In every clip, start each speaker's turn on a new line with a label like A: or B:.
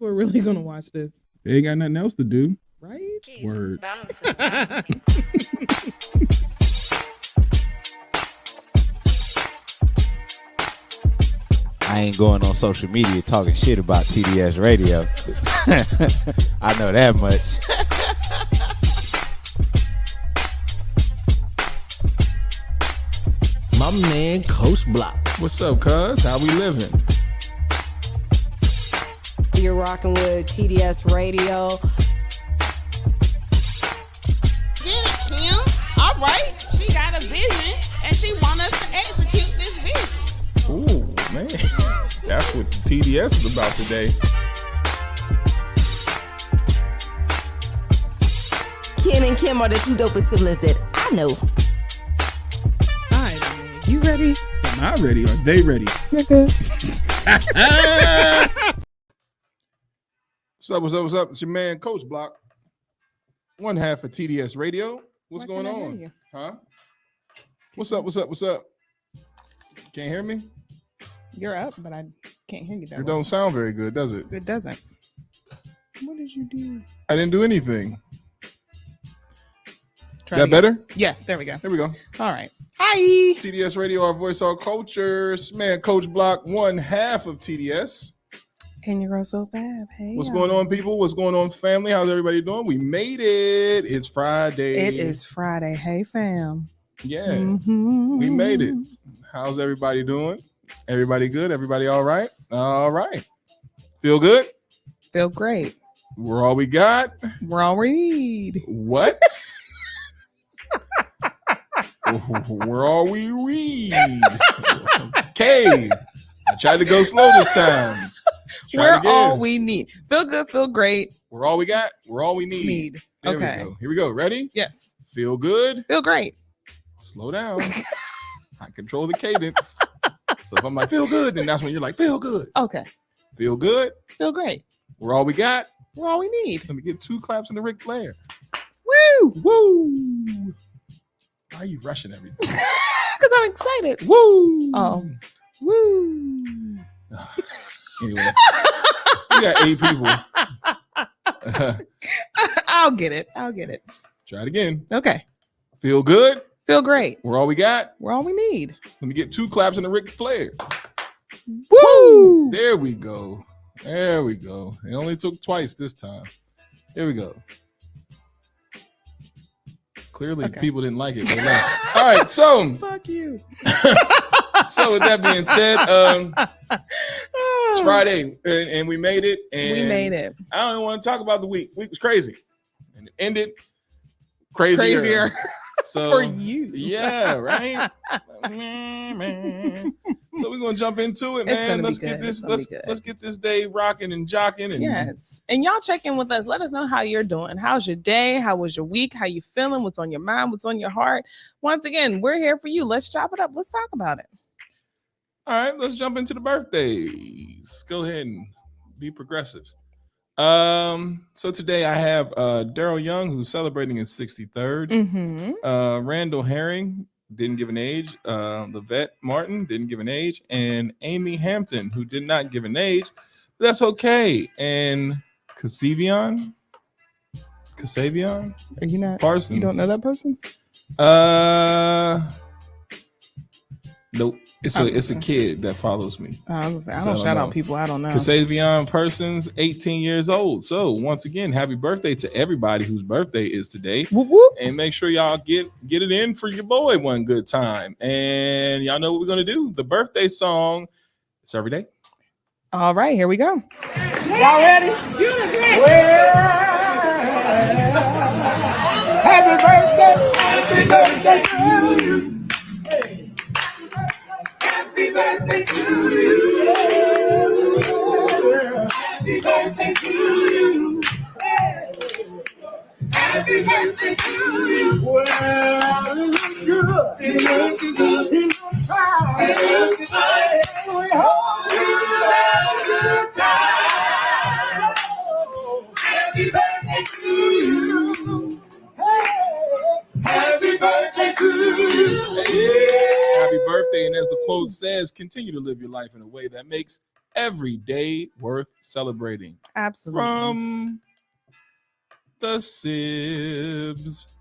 A: people are really gonna watch this.
B: They ain't got nothing else to do.
A: Right?
B: Word.
C: I ain't going on social media talking shit about TDS Radio. I know that much.
D: My man, Coach Block.
B: What's up, cuz? How we living?
E: You're rocking with TDS Radio.
F: Get it, Kim. All right. She got a vision, and she want us to execute this vision.
B: Ooh, man. That's what TDS is about today.
E: Ken and Kim are the two dopest siblings that I know.
A: All right, man. You ready?
B: I'm not ready. Are they ready?
A: Okay.
B: What's up? It's your man, Coach Block. One half of TDS Radio. What's going on? Huh? What's up? Can't hear me?
A: You're up, but I can't hear you that
B: It
A: well.
B: don't sound very good, does it?
A: It doesn't. What did you do?
B: I didn't do anything.
A: Try
B: That
A: again.
B: better?
A: Yes, there we go.
B: Here we go.
A: All right. Hi.
B: TDS Radio, our voice, our culture. It's man, Coach Block, one half of TDS.
A: And your girl So Fab. Hey.
B: What's going on, people? What's going on, family? How's everybody doing? We made it. It's Friday.
A: It is Friday. Hey, fam.
B: Yeah,
A: Mm-hmm.
B: we made it. How's everybody doing? Everybody good? Everybody all right? All right. Feel good?
A: Feel great.
B: We're all we got.
A: We're all we need.
B: What? We're all we read. Okay. I tried to go slow this time.
A: We're all we need. Feel good, feel great.
B: We're all we got. We're all we need. There
A: Okay.
B: we go. Here we go. Ready?
A: Yes.
B: Feel good.
A: Feel great.
B: Slow down. I control the cadence. So if I'm like, feel good, then that's when you're like, feel good.
A: Okay.
B: Feel good.
A: Feel great.
B: We're all we got.
A: We're all we need.
B: Let me get 2 claps in the Ric Flair.
A: Woo!
B: Woo! Why are you rushing everything?
A: Because I'm excited.
B: Woo!
A: Oh. Woo!
B: Anyway, we got 8 people.
A: I'll get it.
B: Try it again.
A: Okay.
B: Feel good.
A: Feel great.
B: We're all we got.
A: We're all we need.
B: Let me get 2 claps in the Ric Flair.
A: Woo!
B: There we go. There we go. It only took twice this time. Here we go. Clearly, people didn't like it. They left. All right, so
A: Fuck you.
B: so with that being said, it's Friday and we made it. And
A: We made it.
B: I don't even want to talk about the week. Week was crazy, and it ended crazier. So
A: For you.
B: yeah, right. So we're gonna jump into it,
A: It's
B: man.
A: gonna be
B: Let's get
A: good.
B: this.
A: It's gonna be good.
B: Let's get this day rocking and jocking. And
A: Yes. And y'all check in with us. Let us know how you're doing. How's your day? How was your week? How you feeling? What's on your mind? What's on your heart? Once again, we're here for you. Let's chop it up. Let's talk about it.
B: All right, let's jump into the birthdays. Go ahead and be progressive. So today I have Daryl Young, who's celebrating his 63rd.
A: Mm-hmm.
B: Randall Herring didn't give an age. Levette Martin didn't give an age, and Amy Hampton, who did not give an age. But that's okay. And Kasavion,
A: Are you not?
B: Parsons.
A: You don't know that person?
B: Nope. It's a kid that follows me.
A: I was gonna say, I
B: So
A: don't
B: I don't
A: shout
B: know.
A: out people I don't know.
B: Kasavion Parsons, 18 years old. So once again, happy birthday to everybody whose birthday is today.
A: Whoop, whoop.
B: And make sure y'all get it in for your boy one good time. And y'all know what we're gonna do. The birthday song. It's every day.
A: All right, here we go.
D: Y'all ready? Happy birthday to you. Happy birthday to you. Happy birthday to you. Happy birthday to you. Well, it looks good. It looks good. It looks fine. It looks fine. We hope you have a good time. Happy birthday to you. Hey, happy birthday to you.
B: Happy birthday. And as the quote says, continue to live your life in a way that makes every day worth celebrating.
A: Absolutely.
B: From the Sibs.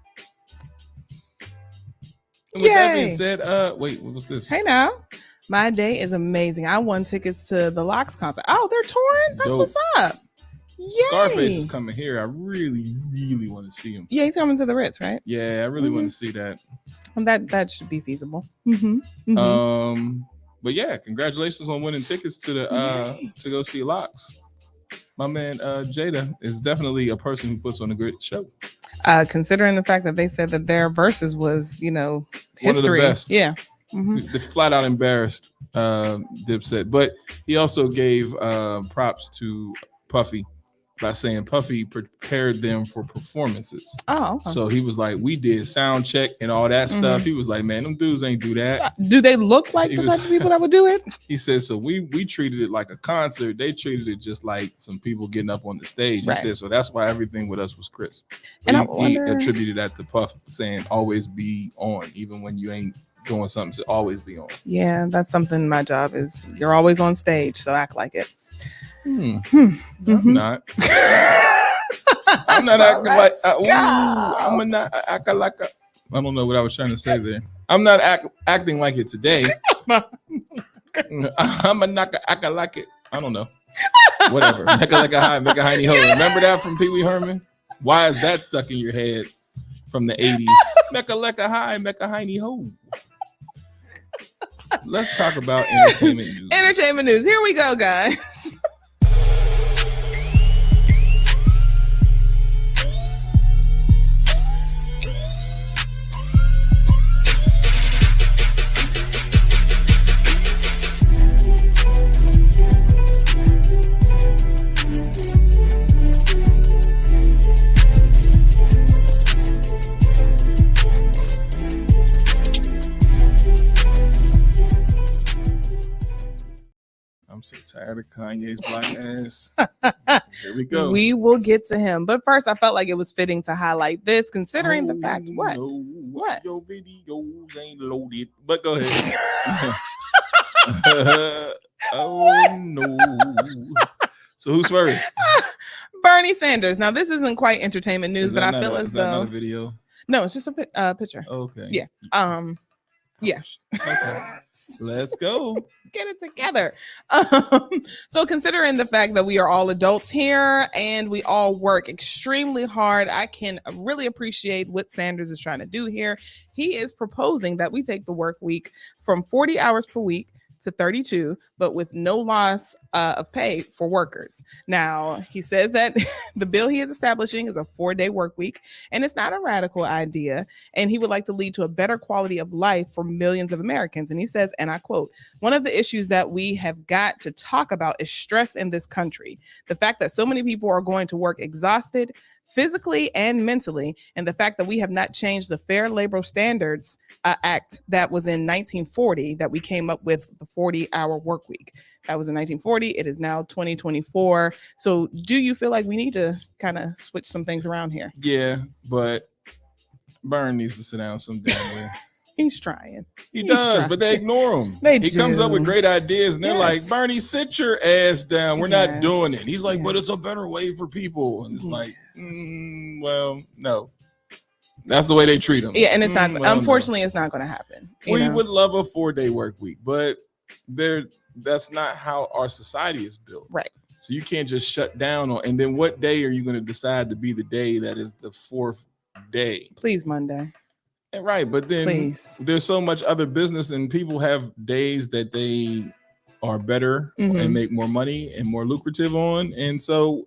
B: And with that being
A: Yay.
B: said, wait, what was this?
A: Hey now, my day is amazing. I won tickets to the Locks concert. Oh, they're touring? That's
B: Dope.
A: what's up. Yay.
B: Scarface is coming here. I really, really want to see him.
A: Yeah, he's coming to the Ritz, right?
B: Yeah, I really want to see that.
A: Well, that should be feasible. Mm-hmm.
B: But yeah, congratulations on winning tickets to the to go see Locks. My man Jada is definitely a person who puts on a great show.
A: Considering the fact that they said that their verses was, you know, history.
B: One of the best.
A: Yeah.
B: The flat out embarrassed Dipset, but he also gave props to Puffy by saying Puffy prepared them for performances.
A: Oh, okay.
B: So he was like, we did sound check and all that stuff. He was like, man, them dudes ain't do that.
A: Do they look like the type of people that would do it?
B: He said, so we treated it like a concert. They treated it just like some people getting up on the stage.
A: Right.
B: He said, so that's why everything with us was crisp.
A: And
B: He attributed that to Puff saying, always be on, even when you ain't doing something, to always be on.
A: Yeah, that's something my job is. You're always on stage, so act like it.
B: I'm not. I'm not acting like. I'm not acting like. I don't know what I was trying to say there. I'm not acting like it today. I'm a knocker acting like it. I don't know. Whatever. Make a like a high, make a hiney ho. Remember that from Pee Wee Herman? Why is that stuck in your head from the 80s? Make a like a high, make a hiney ho. Let's talk about entertainment news.
A: Entertainment news. Here we go, guys.
B: I'm so tired of Kanye's black ass. Here we go.
A: We will get to him. But first, I felt like it was fitting to highlight this, considering the fact what?
B: No,
A: What?
B: Your videos ain't loaded. But go ahead. Oh no. So who's first?
A: Bernie Sanders. Now, this isn't quite entertainment news, but I feel as
B: is that not
A: though
B: a video?
A: no, it's just a picture.
B: Okay.
A: Yeah. Yeah.
B: Okay. Let's go.
A: Get it together. So considering the fact that we are all adults here and we all work extremely hard, I can really appreciate what Sanders is trying to do here. He is proposing that we take the work week from 40 hours per week to 32, but with no loss of pay for workers. Now, he says that the bill he is establishing is a 4-day work week, and it's not a radical idea, and he would like to lead to a better quality of life for millions of Americans. And he says, and I quote, one of the issues that we have got to talk about is stress in this country. The fact that so many people are going to work exhausted, physically and mentally, and the fact that we have not changed the Fair Labor Standards Act that was in 1940, that we came up with the 40-hour work week. That was in 1940. It is now 2024. So do you feel like we need to kind of switch some things around here?
B: Yeah, but Byrne needs to sit down some damn way.
A: He's trying.
B: He
A: He's
B: does,
A: trying.
B: but they ignore him. He comes up with great ideas, and they're like, Bernie, sit your ass down. We're not doing it. He's like, but it's a better way for people. And it's like, well, no. That's the way they treat him.
A: Yeah, and it's not, unfortunately, it's not going to happen.
B: We would love a 4-day work week, but that's not how our society is built.
A: Right.
B: So you can't just shut down on, and then what day are you going to decide to be the day that is the 4th day?
A: Please, Monday.
B: Right, but then there's so much other business, and people have days that they are better and make more money and more lucrative on, and so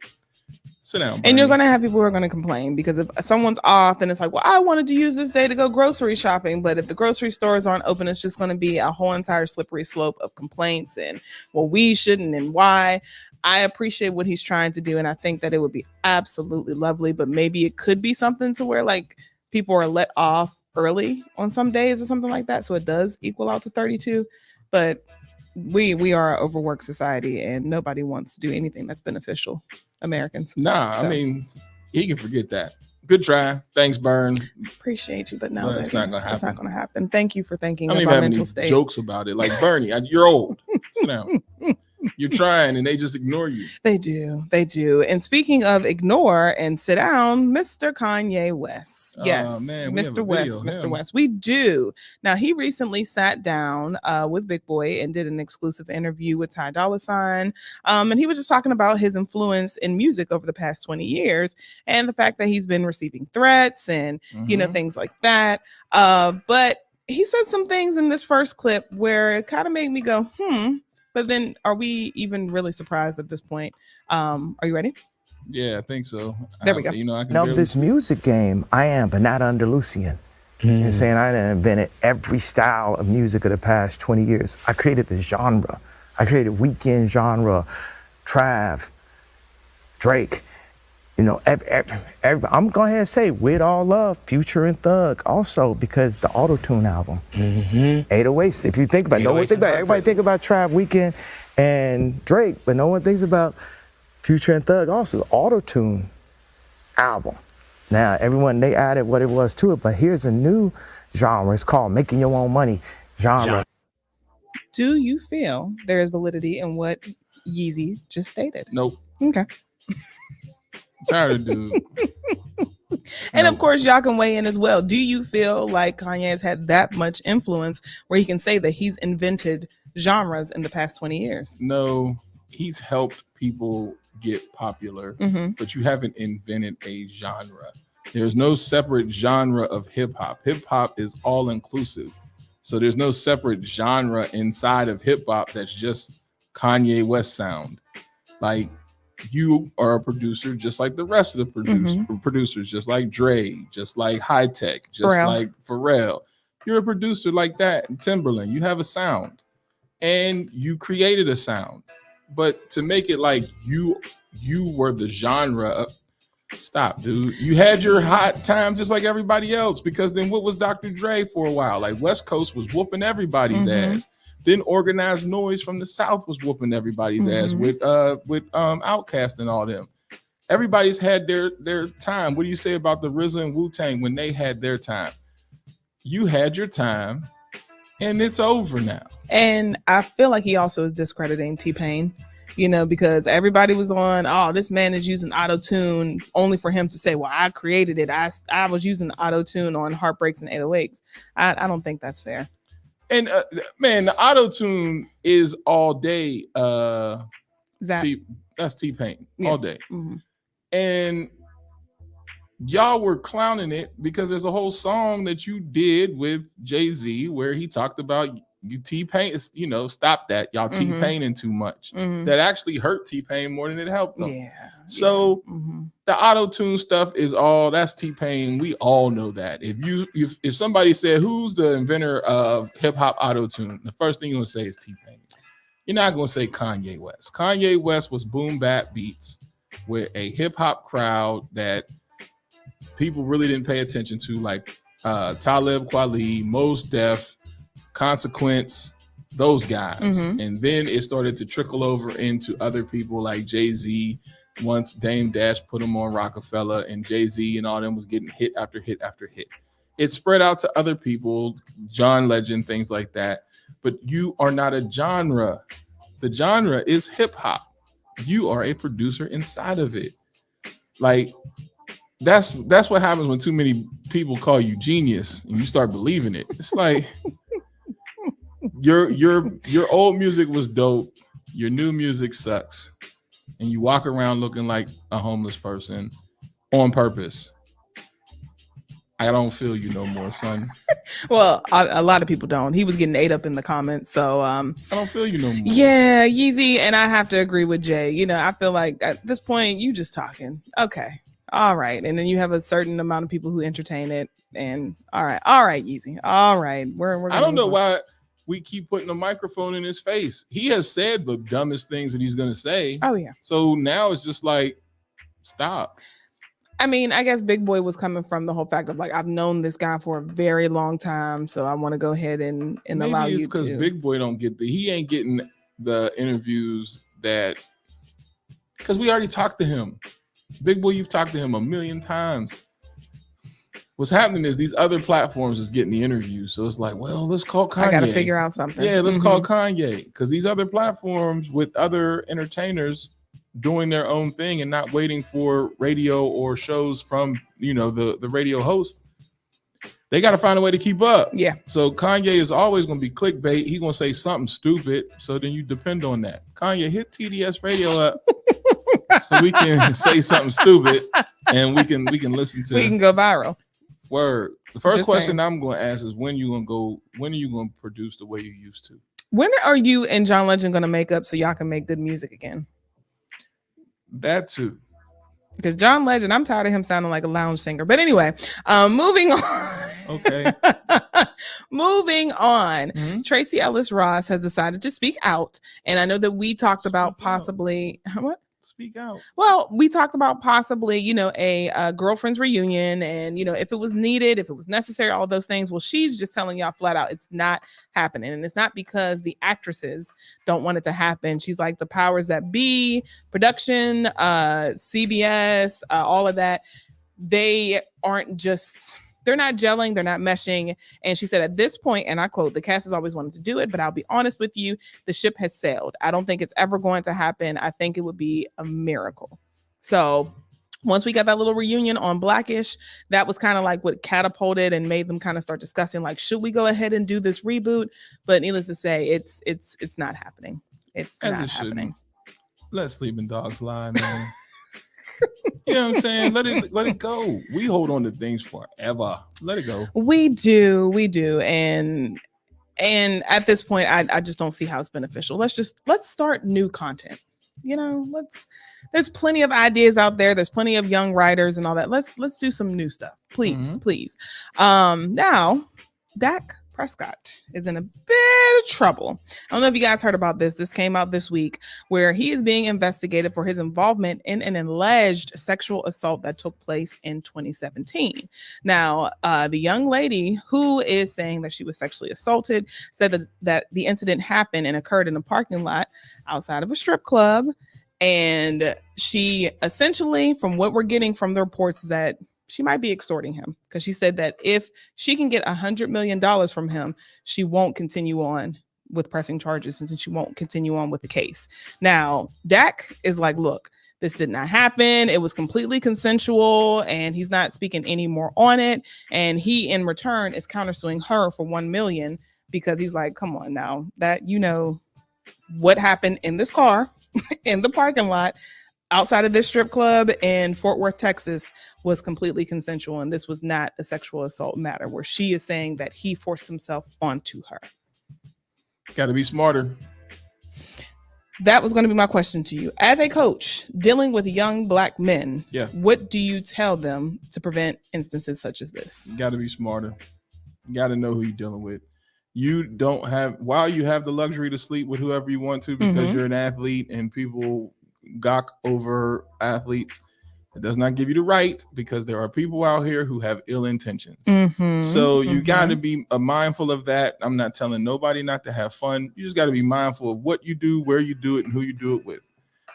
B: sit down. Bernie.
A: And you're going to have people who are going to complain because if someone's off, then it's like, well, I wanted to use this day to go grocery shopping, but if the grocery stores aren't open, it's just going to be a whole entire slippery slope of complaints and, well, we shouldn't and why. I appreciate what he's trying to do, and I think that it would be absolutely lovely, but maybe it could be something to where like people are let off early on some days or something like that, so it does equal out to 32. But we are an overworked society, and nobody wants to do anything that's beneficial. Americans.
B: I mean, he can forget that. Good try. Thanks, Byrne.
A: Appreciate you, but no,
B: it's not gonna happen.
A: It's not gonna happen. Thank you for thinking
B: I don't
A: of
B: even
A: our
B: have
A: mental
B: any
A: state.
B: jokes about it. Like Bernie, you're old. Sit down. You're trying and they just ignore you.
A: They do. And speaking of ignore and sit down, Mr. Kanye West. Yes,
B: man,
A: Mr. West. We do. Now, he recently sat down with Big Boy and did an exclusive interview with Ty Dolla $ign. And he was just talking about his influence in music over the past 20 years and the fact that he's been receiving threats and, things like that. But he says some things in this first clip where it kind of made me go, But then are we even really surprised at this point? Are you ready?
B: Yeah, I think so.
A: There we go.
B: I can
G: this music game, I am, but not under Lucian. You're saying I invented every style of music of the past 20 years. I created the genre. I created weekend genre, Trav, Drake. I'm going to say With All Love, Future and Thug also, because the auto-tune album. 808s, if you think about it, everybody think about Trav, Weekend, and Drake, but no one thinks about Future and Thug also, auto-tune album. Now, they added what it was to it, but here's a new genre. It's called Making Your Own Money genre.
A: Do you feel there is validity in what Yeezy just stated?
B: Nope.
A: Okay.
B: Tired of dude.
A: And of course, y'all can weigh in as well. Do you feel like Kanye has had that much influence where he can say that he's invented genres in the past 20 years?
B: No, he's helped people get popular, but you haven't invented a genre. There's no separate genre of hip hop. Hip hop is all inclusive. So there's no separate genre inside of hip hop that's just Kanye West sound. Like, you are a producer just like the rest of the producers, just like Dre, just like High Tech, just like Pharrell. You're a producer like that. And Timberland, you have a sound and you created a sound. But to make it like you were the genre, stop, dude. You had your hot time just like everybody else, because then what was Dr. Dre for a while? Like, West Coast was whooping everybody's ass. Then Organized Noise from the South was whooping everybody's ass with Outkast and all them. Everybody's had their time. What do you say about the RZA and Wu-Tang when they had their time? You had your time, and it's over now.
A: And I feel like he also is discrediting T-Pain, because everybody was on, this man is using auto-tune, only for him to say, well, I created it. I was using auto-tune on Heartbreaks and 808s. I don't think that's fair.
B: And man, the auto-tune is all day. That's T-Pain all day. And y'all were clowning it because there's a whole song that you did with Jay-Z where he talked about you T-Pain, stop that. Y'all T-Paining too much. That actually hurt T-Pain more than it helped them. Yeah. So the auto-tune stuff is all, that's T-Pain. We all know that. If somebody said, who's the inventor of hip-hop auto-tune, the first thing you're going to say is T-Pain. You're not going to say Kanye West. Kanye West was boom bap beats with a hip-hop crowd that people really didn't pay attention to, like Talib Kweli, Mos Def, Consequence, those guys. And then it started to trickle over into other people like Jay-Z. Once Dame Dash put him on Rockefeller, and Jay-Z and all them was getting hit after hit after hit. It spread out to other people, John Legend, things like that. But you are not a genre. The genre is hip hop. You are a producer inside of it. Like, that's what happens when too many people call you genius and you start believing it. It's like your old music was dope. Your new music sucks. And you walk around looking like a homeless person on purpose. I don't feel you no more, son.
A: Well, a lot of people don't. He was getting ate up in the comments. So I
B: don't feel you no more.
A: Yeah, Yeezy. And I have to agree with Jay. I feel like at this point, you just talking. Okay. All right. And then you have a certain amount of people who entertain it. And all right, Yeezy. All right. We're
B: I don't know why we keep putting a microphone in his face. He has said the dumbest things that he's going to say.
A: Oh, yeah.
B: So now it's just like, stop.
A: I mean, I guess Big Boy was coming from the whole fact of like, I've known this guy for a very long time. So I want to go ahead and allow you to. Maybe it's because
B: Big Boy he ain't getting the interviews because we already talked to him. Big Boy, you've talked to him a million times. what's happening is these other platforms is getting the interviews. So it's like, well, let's call Kanye.
A: I got to figure out something.
B: Yeah, let's call Kanye, because these other platforms with other entertainers doing their own thing and not waiting for radio or shows from, the radio host, they got to find a way to keep up.
A: Yeah.
B: So Kanye is always going to be clickbait. He's going to say something stupid. So then you depend on that. Kanye, hit TDS Radio up so we can say something stupid and we can listen to.
A: We can go viral.
B: Word. The first question I'm going to ask is, when are you going to produce the way you used to?
A: When are you and John Legend going to make up so y'all can make good music again?
B: That too.
A: Because John Legend, I'm tired of him sounding like a lounge singer. But anyway, moving on.
B: Okay.
A: Moving on. Tracy Ellis Ross has decided to speak out. And I know that we talked about possibly what?
B: Speak out.
A: Well, we talked about possibly, a girlfriend's reunion, and if it was needed, if it was necessary, all those things. Well, she's just telling y'all flat out it's not happening, and it's not because the actresses don't want it to happen. She's like, the powers that be, production, CBS, all of that, they're not gelling, they're not meshing. And she said, at this point, and I quote, the cast has always wanted to do it, but I'll be honest with you, the ship has sailed. I don't think it's ever going to happen. I think it would be a miracle. So once we got that little reunion on Blackish, that was kind of like what catapulted and made them kind of start discussing, like, should we go ahead and do this reboot? But needless to say, it's not happening. It's
B: as
A: not happening.
B: Let sleeping dogs lie, man. You know what I'm saying? Let it go. We hold on to things forever. Let it go.
A: We do. And at this point, I just don't see how it's beneficial. Let's start new content. There's plenty of ideas out there. There's plenty of young writers and all that. Let's do some new stuff. Please. Now, Dak Prescott is in a bit of trouble. I don't know if you guys heard about this. This came out this week, where he is being investigated for his involvement in an alleged sexual assault that took place in 2017. Now, the young lady who is saying that she was sexually assaulted said that the incident happened and occurred in a parking lot outside of a strip club. And she essentially, from what we're getting from the reports, is that she might be extorting him, because she said that if she can get $100 million from him, she won't continue on with pressing charges, and she won't continue on with the case. Now, Dak is like, look, this did not happen. It was completely consensual, and he's not speaking any more on it. And he, in return, is countersuing her for $1 million, because he's like, come on now, that what happened in this car in the parking lot outside of this strip club in Fort Worth, Texas, was completely consensual. And this was not a sexual assault matter, where she is saying that he forced himself onto her.
B: Got to be smarter.
A: That was going to be my question to you. As a coach dealing with young Black men, what do you tell them to prevent instances such as this?
B: You got to be smarter. You got to know who you're dealing with. You don't have, while you have the luxury to sleep with whoever you want to, because you're an athlete and people gawk over athletes, it does not give you the right, because there are people out here who have ill intentions. So you got to be mindful of that. I'm not telling nobody not to have fun. You just got to be mindful of what you do, where you do it, and who you do it with.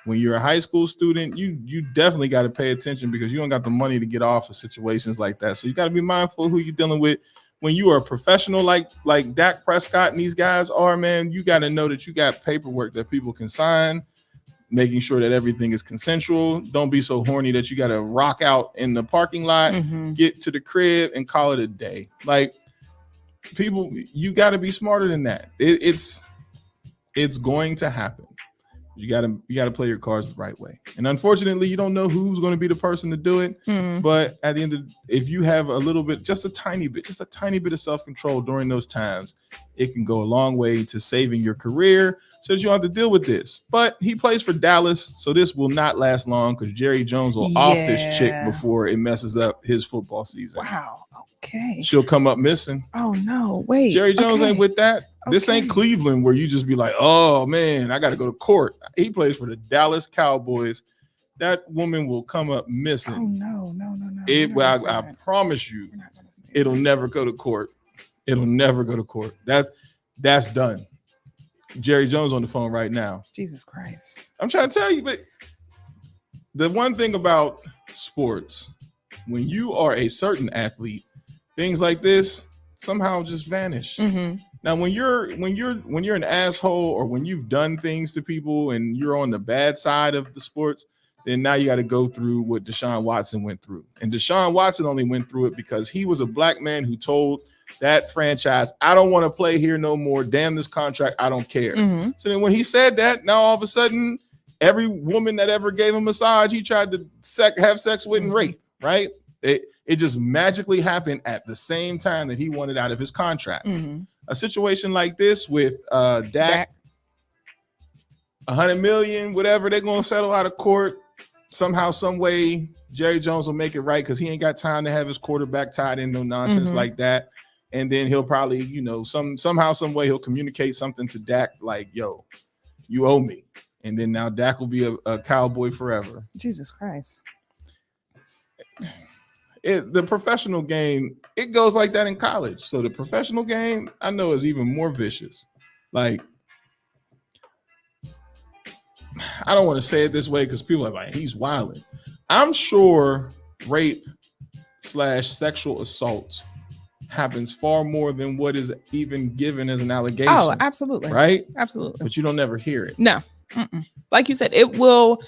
B: When you're a high school student, you definitely got to pay attention, because you don't got the money to get off of situations like that. So you got to be mindful of who you're dealing with. When you are a professional like Dak Prescott and these guys are, man, you got to know that you got paperwork that people can sign, making sure that everything is consensual. Don't be so horny that you got to rock out in the parking lot, get to the crib, and call it a day. Like, people, you got to be smarter than that. It's going to happen. You got to play your cards the right way. And unfortunately, you don't know who's going to be the person to do it. But at the end of if you have a little bit, just a tiny bit of self-control during those times, it can go a long way to saving your career, so that you don't have to deal with this. But he plays for Dallas, so this will not last long, because Jerry Jones will off this chick before it messes up his football season.
A: Wow. Okay.
B: She'll come up missing.
A: Oh no. Wait.
B: Jerry Jones ain't with that. This ain't Cleveland, where you just be like, oh man, I got to go to court. He plays for the Dallas Cowboys. That woman will come up missing.
A: Oh no.
B: I promise you, it'll never go to court. It'll never go to court. That's done. Jerry Jones on the phone right now.
A: Jesus Christ.
B: I'm trying to tell you, but the one thing about sports, when you are a certain athlete, things like this somehow just vanish.
A: Mm-hmm.
B: Now, when you're an asshole, or when you've done things to people and you're on the bad side of the sports, then now you got to go through what Deshaun Watson went through. And Deshaun Watson only went through it because he was a black man who told that franchise, I don't want to play here no more. Damn this contract. I don't care.
A: Mm-hmm.
B: So then when he said that, now all of a sudden, every woman that ever gave him a massage, he tried to have sex with and rape, right? It just magically happened at the same time that he wanted out of his contract.
A: Mm-hmm.
B: A situation like this with Dak, 100 million, whatever, they're going to settle out of court. Somehow, some way, Jerry Jones will make it right because he ain't got time to have his quarterback tied in no nonsense like that. And then he'll probably, somehow, some way he'll communicate something to Dak like, yo, you owe me. And then now Dak will be a Cowboy forever.
A: Jesus Christ.
B: The professional game, it goes like that in college. So the professional game, I know, is even more vicious. Like, I don't want to say it this way because people are like, he's wilding. I'm sure rape / sexual assault happens far more than what is even given as an allegation.
A: Oh, absolutely.
B: Right?
A: Absolutely.
B: But you don't never hear it.
A: No. Mm-mm. Like you said, it will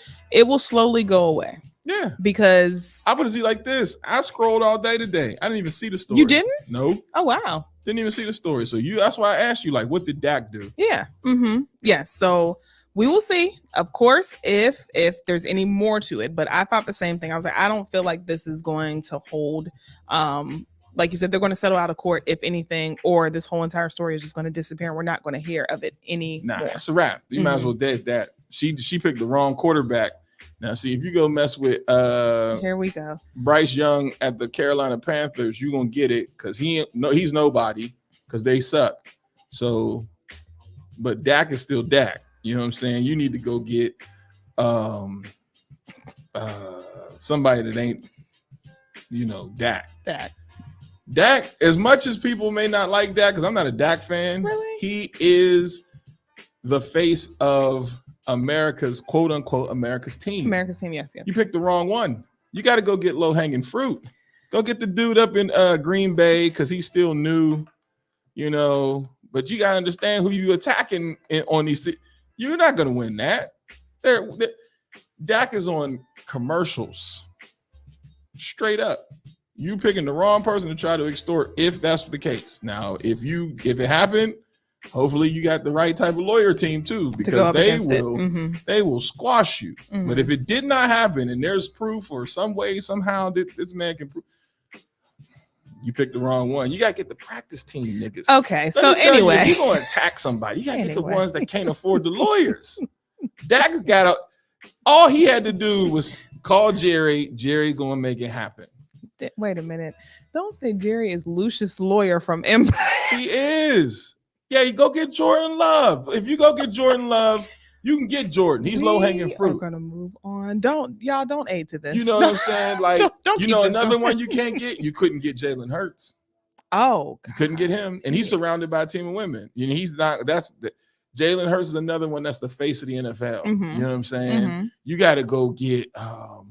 A: slowly go away.
B: Yeah.
A: Because
B: I put it like this. I scrolled all day today. I didn't even see the story.
A: You didn't?
B: No.
A: Oh, wow.
B: Didn't even see the story. So that's why I asked you, like, what did Dak do?
A: Yeah. Mm-hmm. Yes. So we will see, of course, if there's any more to it. But I thought the same thing. I was like, I don't feel like this is going to hold. Like you said, they're going to settle out of court, if anything, or this whole entire story is just going to disappear and we're not going to hear of it anymore.
B: Nah, it's a wrap. You might as well dead that. She picked the wrong quarterback. Now, see, if you go mess with
A: here we go,
B: Bryce Young at the Carolina Panthers, you're gonna get it because he's nobody because they suck. So, but Dak is still Dak. You know what I'm saying? You need to go get somebody that ain't, Dak. Dak, as much as people may not like Dak, because I'm not a Dak fan,
A: really?
B: He is the face of America's, quote unquote, America's team.
A: America's team, yes.
B: You picked the wrong one. You got to go get low hanging fruit. Go get the dude up in Green Bay because he's still new, But you got to understand who you attacking on these. You're not going to win that. Dak is on commercials, straight up. You picking the wrong person to try to extort, if that's the case. Now, if it happened, hopefully you got the right type of lawyer team too, because they will squash you. Mm-hmm. But if it did not happen and there's proof or some way, somehow that this man can prove, you picked the wrong one. You got to get the practice team niggas.
A: Okay, so anyway.
B: If you're going to attack somebody, you got to get the ones that can't afford the lawyers. Dak all he had to do was call Jerry. Jerry going to make it happen.
A: Wait a minute. Don't say Jerry is Lucius Lawyer from Empire.
B: He is. Yeah, you go get Jordan Love. If you go get Jordan Love, you can get Jordan. He's low hanging fruit.
A: We're gonna move on. Don't aid to this.
B: You know what I'm saying? Like,
A: don't
B: another one you can't get. You couldn't get Jalen Hurts.
A: Oh,
B: God. You couldn't get him, and he's surrounded by a team of women. He's not. Jalen Hurts is another one that's the face of the NFL. Mm-hmm. You know what I'm saying? Mm-hmm. You got to go get.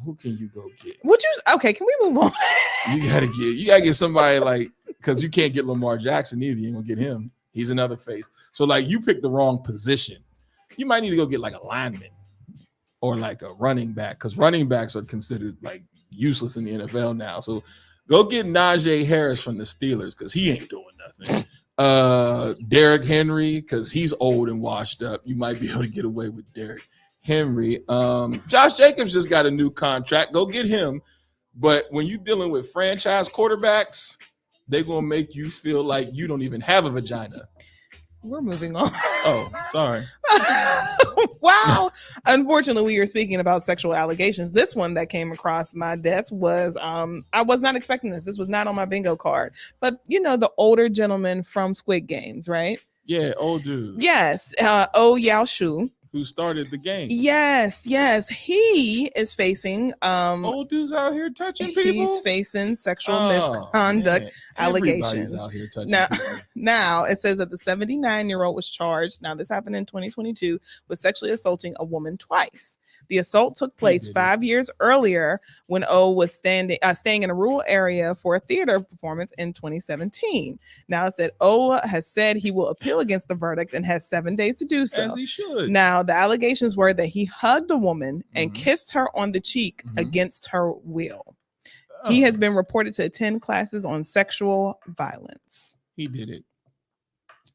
B: Who can you go get?
A: Okay, can we move on?
B: You got to get somebody like, because you can't get Lamar Jackson either. You ain't gonna get him. He's another face. So like you picked the wrong position. You might need to go get like a lineman or like a running back, because running backs are considered like useless in the NFL now. So go get Najee Harris from the Steelers because he ain't doing nothing. Derrick Henry, because he's old and washed up. You might be able to get away with Derrick Henry. Josh Jacobs just got a new contract. Go get him. But when you're dealing with franchise quarterbacks, they're going to make you feel like you don't even have a vagina.
A: We're moving on.
B: Oh, sorry.
A: Wow. Unfortunately, we are speaking about sexual allegations. This one that came across my desk was, I was not expecting this. This was not on my bingo card. But, the older gentleman from Squid Games, right?
B: Yeah, old dude.
A: Yes. Oh Yao Shu.
B: who started the game.
A: Yes. He is facing
B: old dudes out here touching people.
A: He's facing sexual misconduct allegations.
B: Out here touching
A: now it says that the 79-year-old was charged. Now this happened in 2022 with sexually assaulting a woman twice. The assault took place 5 years earlier when O was staying in a rural area for a theater performance in 2017. Now it said O has said he will appeal against the verdict and has 7 days to do so.
B: As he should.
A: Now the allegations were that he hugged a woman and kissed her on the cheek against her will. He has been reported to attend classes on sexual violence.
B: He did it.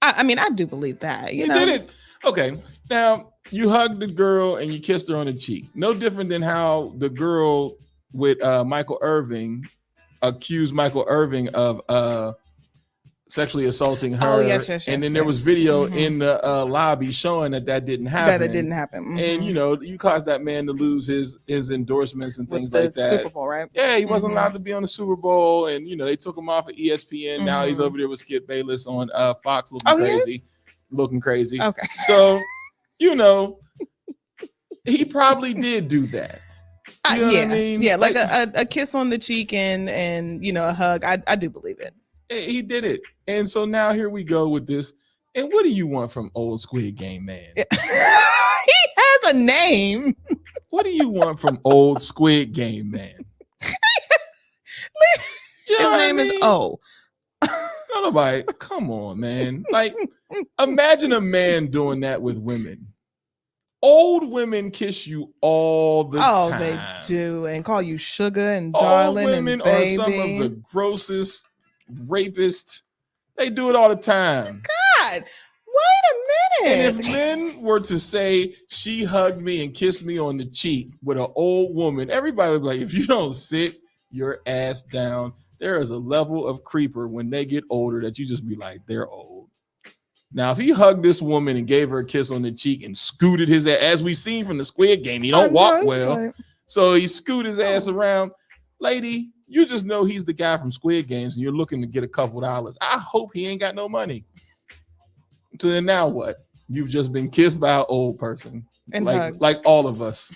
A: I mean, I do believe that.
B: He did it. Okay. Now, you hugged the girl and you kissed her on the cheek. No different than how the girl with Michael Irving accused Michael Irving of sexually assaulting her.
A: Oh, yes.
B: And then there was video in the lobby showing that didn't happen.
A: That it didn't happen.
B: And, you caused that man to lose his endorsements and things like that.
A: Super Bowl, right?
B: Yeah, he wasn't allowed to be on the Super Bowl. And, they took him off of ESPN. Now he's over there with Skip Bayless on Fox looking crazy. Looking crazy.
A: Okay.
B: So, he probably did do that. You know what I mean?
A: Yeah, like a kiss on the cheek and a hug. I do believe it.
B: He did it. And so now here we go with this. And what do you want from old Squid Game man?
A: He has a name.
B: What do you want from old Squid Game man?
A: His name is O.
B: Nobody, come on, man. Like, imagine a man doing that with women. Old women kiss you all the time. Oh,
A: they do, and call you sugar and darling.
B: Old women
A: and baby.
B: are some of the grossest rapists. They do it all the time.
A: God, wait a minute.
B: And if men were to say she hugged me and kissed me on the cheek with an old woman, everybody would be like, if you don't sit your ass down, there is a level of creeper when they get older that you just be like, they're old. Now, if he hugged this woman and gave her a kiss on the cheek and scooted his ass, as we seen from the Squid Game, he don't walk well. So he scooted his ass around. Lady, you just know he's the guy from Squid Games and you're looking to get a couple dollars. I hope he ain't got no money. So then now what? You've just been kissed by an old person.
A: And
B: like all of us.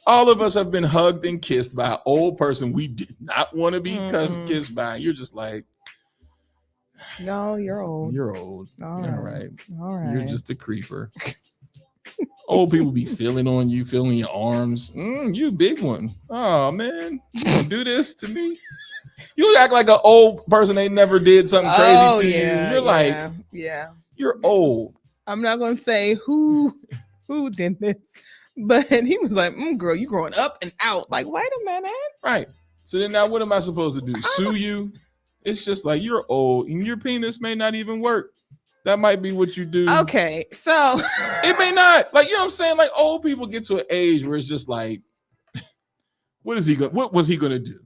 B: All of us have been hugged and kissed by an old person we did not want to be kissed by. You're just like,
A: no, you're old.
B: You're old.
A: All right.
B: You're just a creeper. Old people be feeling on you, feeling your arms. You a big one. Oh, man. You gonna do this to me? You act like an old person ain't never did something crazy to you. You're like, you're old.
A: I'm not going to say who did this. But he was like, girl, you growing up and out. Like, wait a minute.
B: Right. So then now what am I supposed to do? Sue you? It's just like you're old and your penis may not even work. That might be what you do.
A: Okay. So
B: it may not. Like, you know what I'm saying? Like old people get to an age where it's just like, what was he gonna do?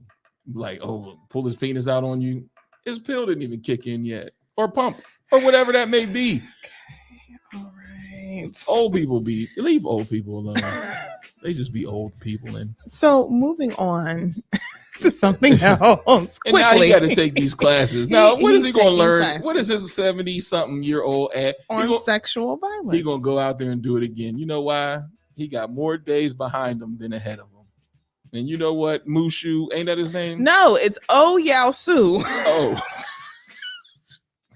B: Like, pull his penis out on you. His pill didn't even kick in yet. Or pump. Or whatever that may be.
A: Okay. All right.
B: Old people leave old people alone. They just be old people. And
A: so moving on to something else.
B: And now he got to take these classes. Now, what is he going to learn? Classes. What is his 70-something-year-old at?
A: On sexual violence.
B: He's going to go out there and do it again. You know why? He got more days behind him than ahead of him. And you know what? Mushu, ain't that his name?
A: No, it's Oh Yao Su.
B: Oh.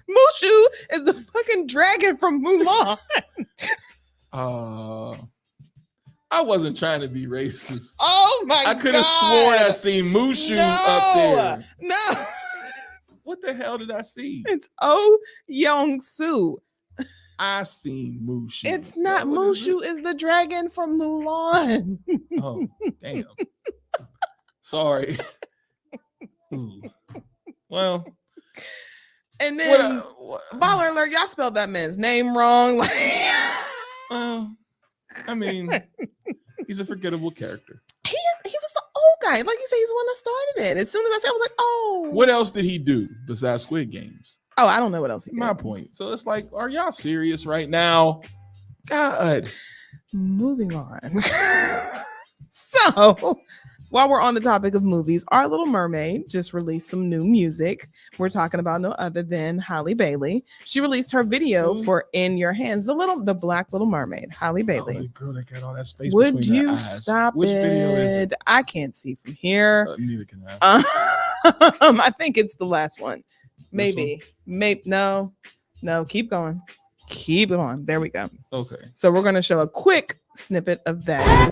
A: Mushu is the fucking dragon from Mulan.
B: I wasn't trying to be racist.
A: Oh my God.
B: I could have sworn I seen Mushu up there.
A: No.
B: What the hell did I see?
A: It's Oh Young Soo.
B: I seen Mushu.
A: It's not Mushu, is the dragon from Mulan.
B: Oh, damn. Sorry. Ooh. Well.
A: And then baller alert, y'all spelled that man's name wrong.
B: I mean, he's a forgettable character.
A: He was the old guy. Like you say, he's the one that started it. As soon as I said, I was like, oh.
B: What else did he do besides Squid Games?
A: Oh, I don't know what else he did.
B: My point. So it's like, are y'all serious right now? God.
A: Moving on. So while we're on the topic of movies, Our Little Mermaid just released some new music. We're talking about no other than Halle Bailey. She released her video for In Your Hands, the Black Little Mermaid, Halle Bailey.
B: Oh, the girl that got all that space
A: Would
B: between
A: you
B: her eyes.
A: stop
B: Which
A: it?
B: video is it?
A: I can't see from here.
B: Neither can I.
A: I think it's the last one. Maybe. No. Keep going. There we go.
B: Okay.
A: So we're going to show a quick snippet of that.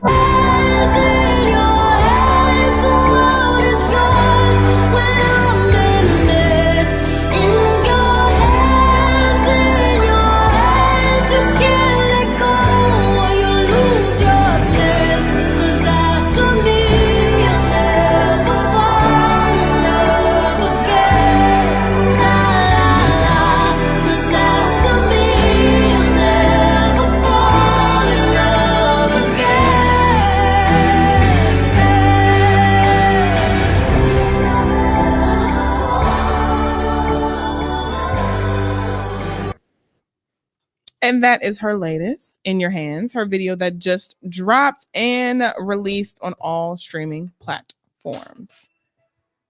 A: And that is her latest, In Your Hands, her video that just dropped and released on all streaming platforms.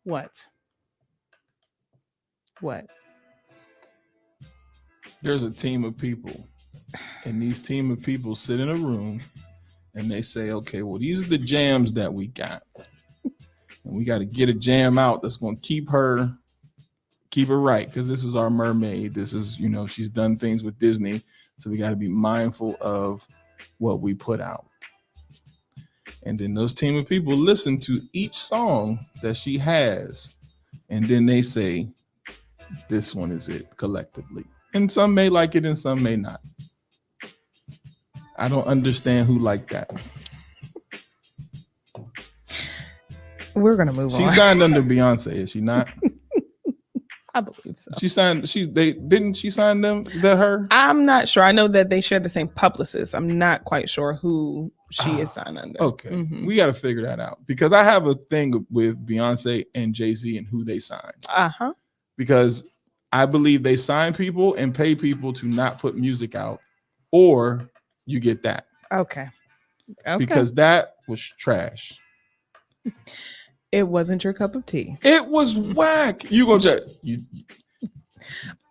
A: What?
B: There's a team of people, and these team of people sit in a room and they say, okay, well, these are the jams that we got. And we got to get a jam out that's going to keep her right, because this is our mermaid. This is, she's done things with Disney. So we got to be mindful of what we put out. And then those team of people listen to each song that she has. And then they say, this one is it collectively. And some may like it and some may not. I don't understand who liked that.
A: We're going to move on.
B: She signed under Beyonce, is she not?
A: I believe so.
B: She signed. Didn't she sign her?
A: I'm not sure. I know that they share the same publicist. I'm not quite sure who she is signed under.
B: Okay, we got to figure that out, because I have a thing with Beyonce and Jay-Z and who they sign. Because I believe they sign people and pay people to not put music out, or you get that. Okay. Because that was trash.
A: It wasn't your cup of tea.
B: It was whack. You gonna check?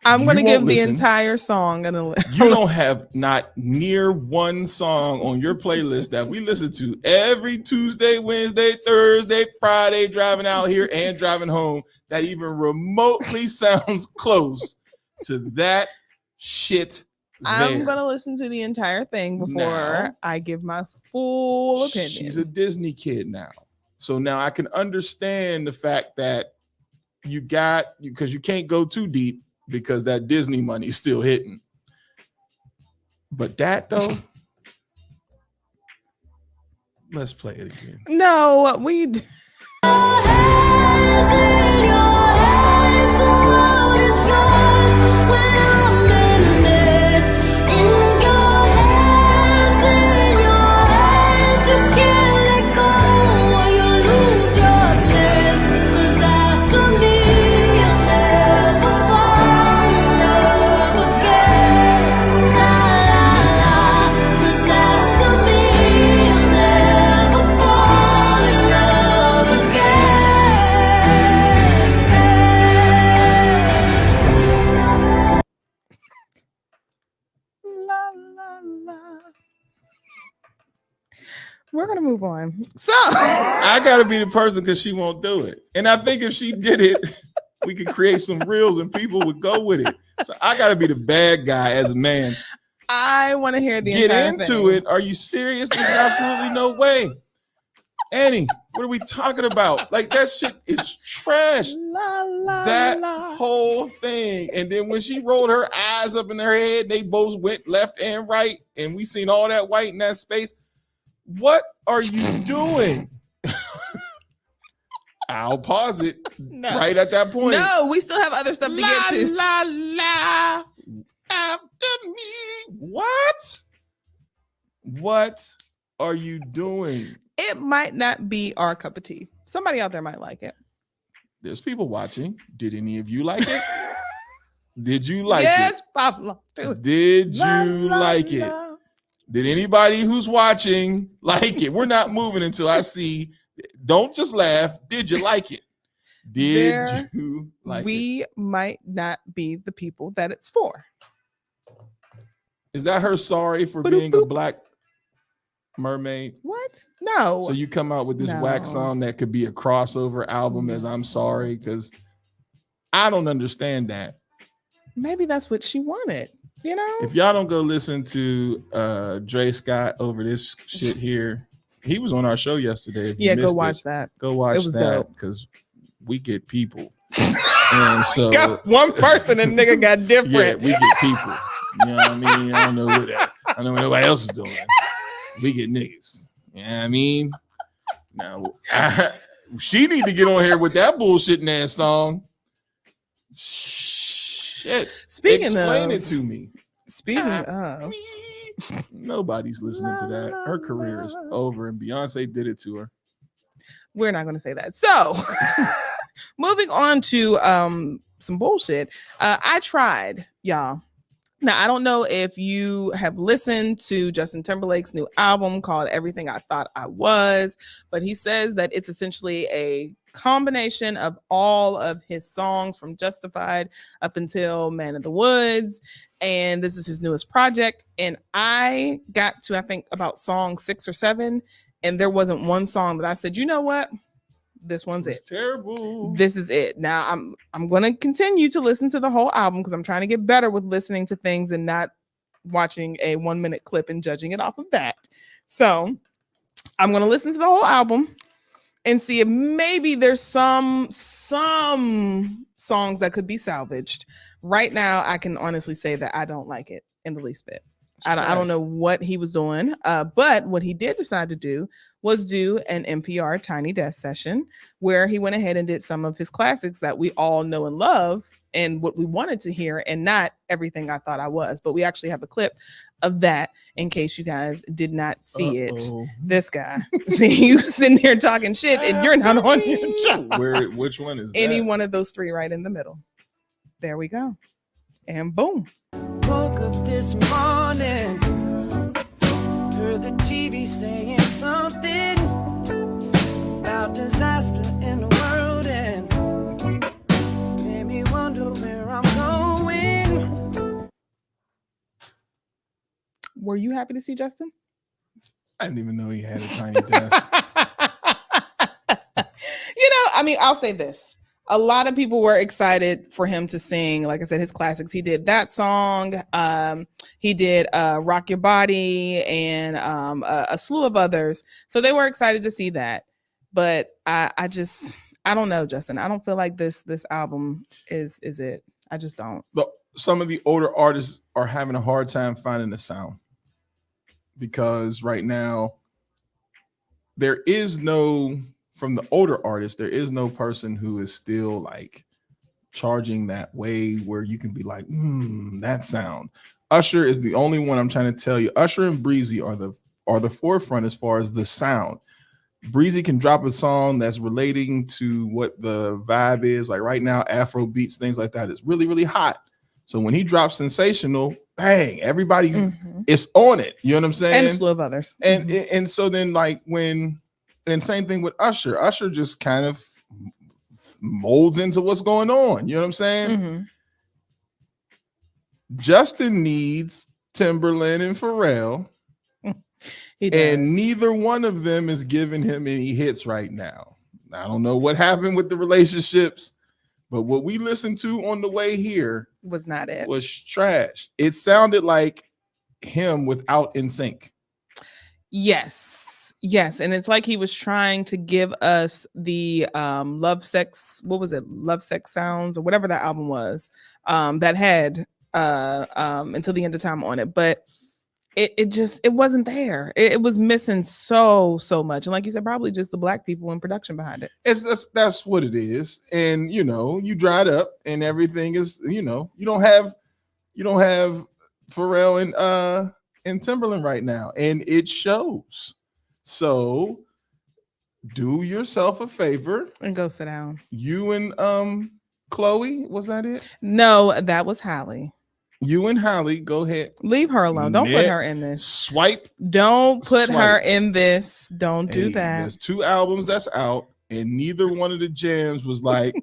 A: I'm gonna give the entire song you
B: don't have not near one song on your playlist that we listen to every Tuesday, Wednesday, Thursday, Friday, driving out here and driving home, that even remotely sounds close to that shit.
A: I'm gonna listen to the entire thing before I give my full opinion.
B: She's a Disney kid now. So now I can understand the fact that because you can't go too deep, because that Disney money's still hitting. But that though, let's play it again.
A: No, we. We're gonna move on. So
B: I gotta be the person, because she won't do it. And I think if she did it, we could create some reels and people would go with it. So I gotta be the bad guy as a man.
A: I want to hear the
B: get
A: entire
B: into
A: thing.
B: it. Are you serious? There's absolutely no way. Annie, what are we talking about? Like, that shit is trash. That whole thing. And then when she rolled her eyes up in her head, they both went left and right, and we seen all that white in that space. What are you doing? I'll pause it right at that point.
A: No, we still have other stuff to get to.
B: La la after me. What are you doing?
A: It might not be our cup of tea. Somebody out there might like it.
B: There's people watching. Did any of you like it? Did you like it?
A: Yes, Pablo.
B: Did you like it? Did anybody who's watching like it? We're not moving until I see Don't just laugh. Did you like it? Did you like it?
A: We might not be the people that it's for.
B: Is that her sorry for being a black mermaid?
A: What? No.
B: So you come out with this whack song that could be a crossover album as I'm sorry, because I don't understand that.
A: Maybe that's what she wanted, you know?
B: If y'all don't go listen to Dre Scott over this shit here, he was on our show yesterday.
A: Yeah, go watch that.
B: Go watch that, because we get people. And so
A: got one person and nigga got different.
B: Yeah, we get people. You know what I mean? I don't know what that. I don't know what nobody else is doing. We get niggas. You know what I mean? Now, she need to get on here with that bullshitting ass song. Shit. Explain it to me.
A: Speaking of,
B: nobody's listening to that. Her career is over, and Beyonce did it to her.
A: We're not going to say that. So, moving on to some bullshit. I tried, y'all. Now, I don't know if you have listened to Justin Timberlake's new album called Everything I Thought I Was, but he says that it's essentially a combination of all of his songs from Justified up until Man in the Woods. And this is his newest project. And I got to, I think, about song 6 or 7. And there wasn't one song that I said, you know what? This one's it.
B: Terrible.
A: This is it. Now I'm going to continue to listen to the whole album because I'm trying to get better with listening to things and not watching a 1-minute clip and judging it off of that. So I'm going to listen to the whole album and see if maybe there's some songs that could be salvaged. Right now, I can honestly say that I don't like it in the least bit. I don't know what he was doing, but what he did decide to do was do an NPR Tiny Desk session where he went ahead and did some of his classics that we all know and love and what we wanted to hear, and not Everything I Thought I Was. But we actually have a clip of that in case you guys did not see it. This guy, see you sitting here talking shit and you're not on your job.
B: Which one is
A: any
B: that?
A: one of those 3 right in the middle. There we go. And boom.
D: Woke up this morning, heard the TV saying something about disaster in the world, and made me wonder where I'm going.
A: Were you happy to see Justin?
B: I didn't even know he had a tiny desk.
A: I mean, I'll say this. A lot of people were excited for him to sing, like I said, his classics. He did that song. He did Rock Your Body and a slew of others. So they were excited to see that. But I don't know, Justin. I don't feel like this album is it. I just don't.
B: But some of the older artists are having a hard time finding the sound because right now there is no... From the older artists, there is no person who is still like charging that way where you can be like, that sound. Usher is the only one I'm trying to tell you. Usher and Breezy are the forefront as far as the sound. Breezy can drop a song that's relating to what the vibe is. Like right now, Afro beats, things like that is really, really hot. So when he drops Sensational, bang, everybody is on it. You know what I'm saying?
A: And a slew of others.
B: And so then like and same thing with Usher. Usher just kind of molds into what's going on. You know what I'm saying? Justin needs Timberland and Pharrell. And neither one of them is giving him any hits right now. I don't know what happened with the relationships, but what we listened to on the way here
A: was not it.
B: Was trash. It sounded like him without NSYNC.
A: Yes, and it's like he was trying to give us the Love Sex Sounds or whatever that album was that had Until the End of Time on it, but it wasn't there. It was missing so much, and like you said, probably just the black people in production behind it.
B: That's what it is, and you dried up, and everything is you don't have Pharrell and Timberland right now, and it shows. So do yourself a favor
A: and go sit down.
B: You and Chloe, was that it?
A: No, that was Hallie.
B: You and Holly, go ahead.
A: Leave her alone. Don't put her in this.
B: Swipe.
A: Don't put her in this. Don't do that.
B: There's 2 albums that's out, and neither one of the jams was like,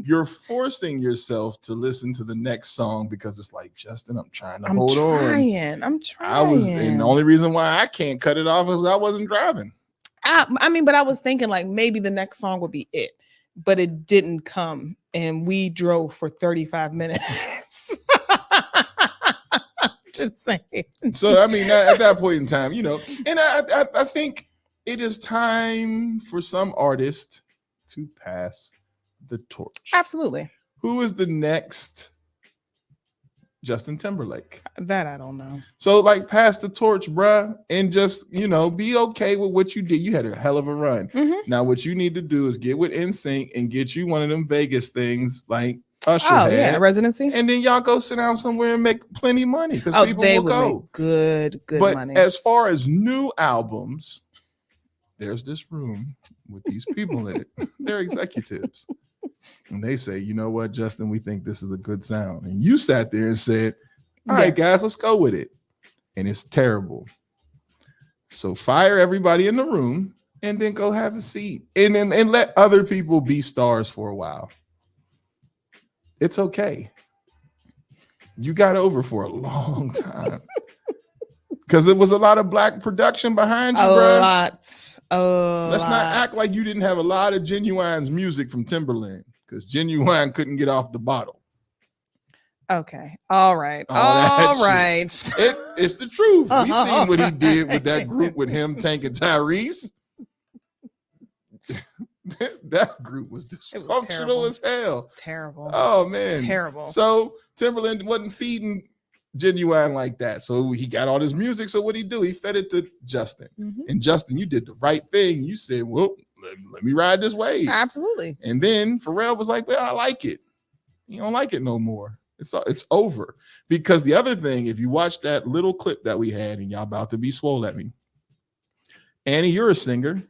B: You're forcing yourself to listen to the next song because it's like, Justin, I'm trying to hold on.
A: I'm trying.
B: And the only reason why I can't cut it off is I wasn't driving.
A: I mean, but I was thinking like maybe the next song would be it, but it didn't come, and we drove for 35 minutes. Just saying.
B: So I mean, at that point in time, and I think it is time for some artist to pass the torch.
A: Absolutely.
B: Who is the next Justin Timberlake?
A: That I don't know.
B: So like pass the torch, bruh, and just, be okay with what you did. You had a hell of a run.
A: Mm-hmm.
B: Now what you need to do is get with NSYNC and get you one of them Vegas things like Usher had,
A: residency.
B: And then y'all go sit down somewhere and make plenty of money because people
A: they
B: will
A: would
B: go.
A: make good
B: But
A: money.
B: as far as new albums, there's this room with these people in it. They're executives. And they say, you know what, Justin, we think this is a good sound. And you sat there and said, all right, guys, let's go with it. And it's terrible. So fire everybody in the room and then go have a seat. And let other people be stars for a while. It's okay. You got over for a long time. Because it was a lot of black production behind you, bro. Let's not act like you didn't have a lot of Genuine's music from Timberland. Because Genuine couldn't get off the bottle.
A: Okay. All right. All right.
B: It's the truth. We seen what he did with that group with him, Tank, and Tyrese. That group was dysfunctional as hell.
A: Terrible.
B: Oh, man.
A: Terrible.
B: So Timberland wasn't feeding Genuine like that. So he got all this music. So what'd he do? He fed it to Justin. Mm-hmm. And Justin, you did the right thing. You said, well, let me ride this wave.
A: Absolutely.
B: And then Pharrell was like, well, I like it. You don't like it no more. It's over. Because the other thing, if you watch that little clip that we had, and y'all about to be swole at me, Annie, you're a singer.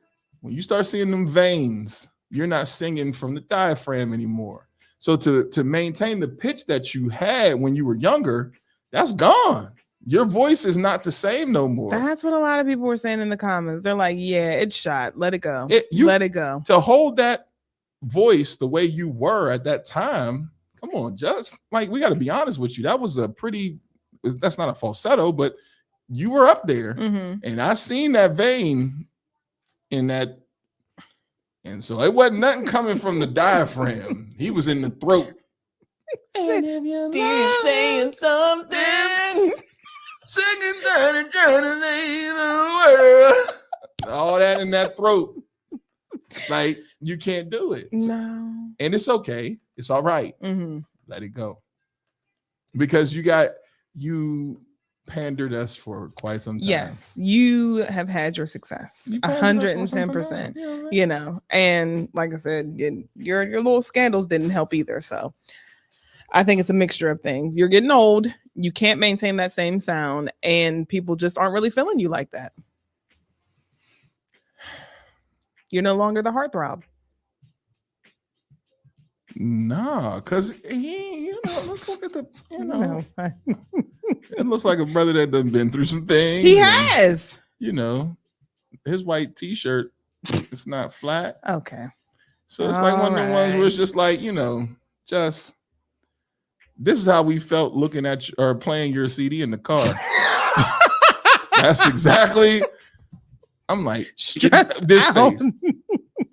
B: When you start seeing them veins, you're not singing from the diaphragm anymore. So to maintain the pitch that you had when you were younger, that's gone. Your voice is not the same no more.
A: That's what a lot of people were saying in the comments. They're like, yeah, it's shot. Let it go. Let it go.
B: To hold that voice the way you were at that time, come on, just like, we got to be honest with you. That was that's not a falsetto, but you were up there.
A: Mm-hmm.
B: And I seen that vein in that. And so it wasn't nothing coming from the diaphragm. He was in the throat.
A: And if you're saying something,
B: singing down trying to leave the world. All that in that throat. Like, you can't do it.
A: No.
B: And it's okay. It's all right.
A: Mm-hmm.
B: Let it go. Because you pandered us for quite some time.
A: Yes, you have had your success. 110%. And like I said, your little scandals didn't help either. So I think it's a mixture of things. You're getting old. You can't maintain that same sound, and people just aren't really feeling you like that. You're no longer the heartthrob.
B: Nah, because let's look at the, it looks like a brother that done been through some things.
A: He has.
B: His white t-shirt, it's not flat.
A: Okay.
B: So it's like one of the ones where it's just like, just, this is how we felt looking at or playing your CD in the car. That's exactly, I'm like,
A: stressed
B: this
A: out.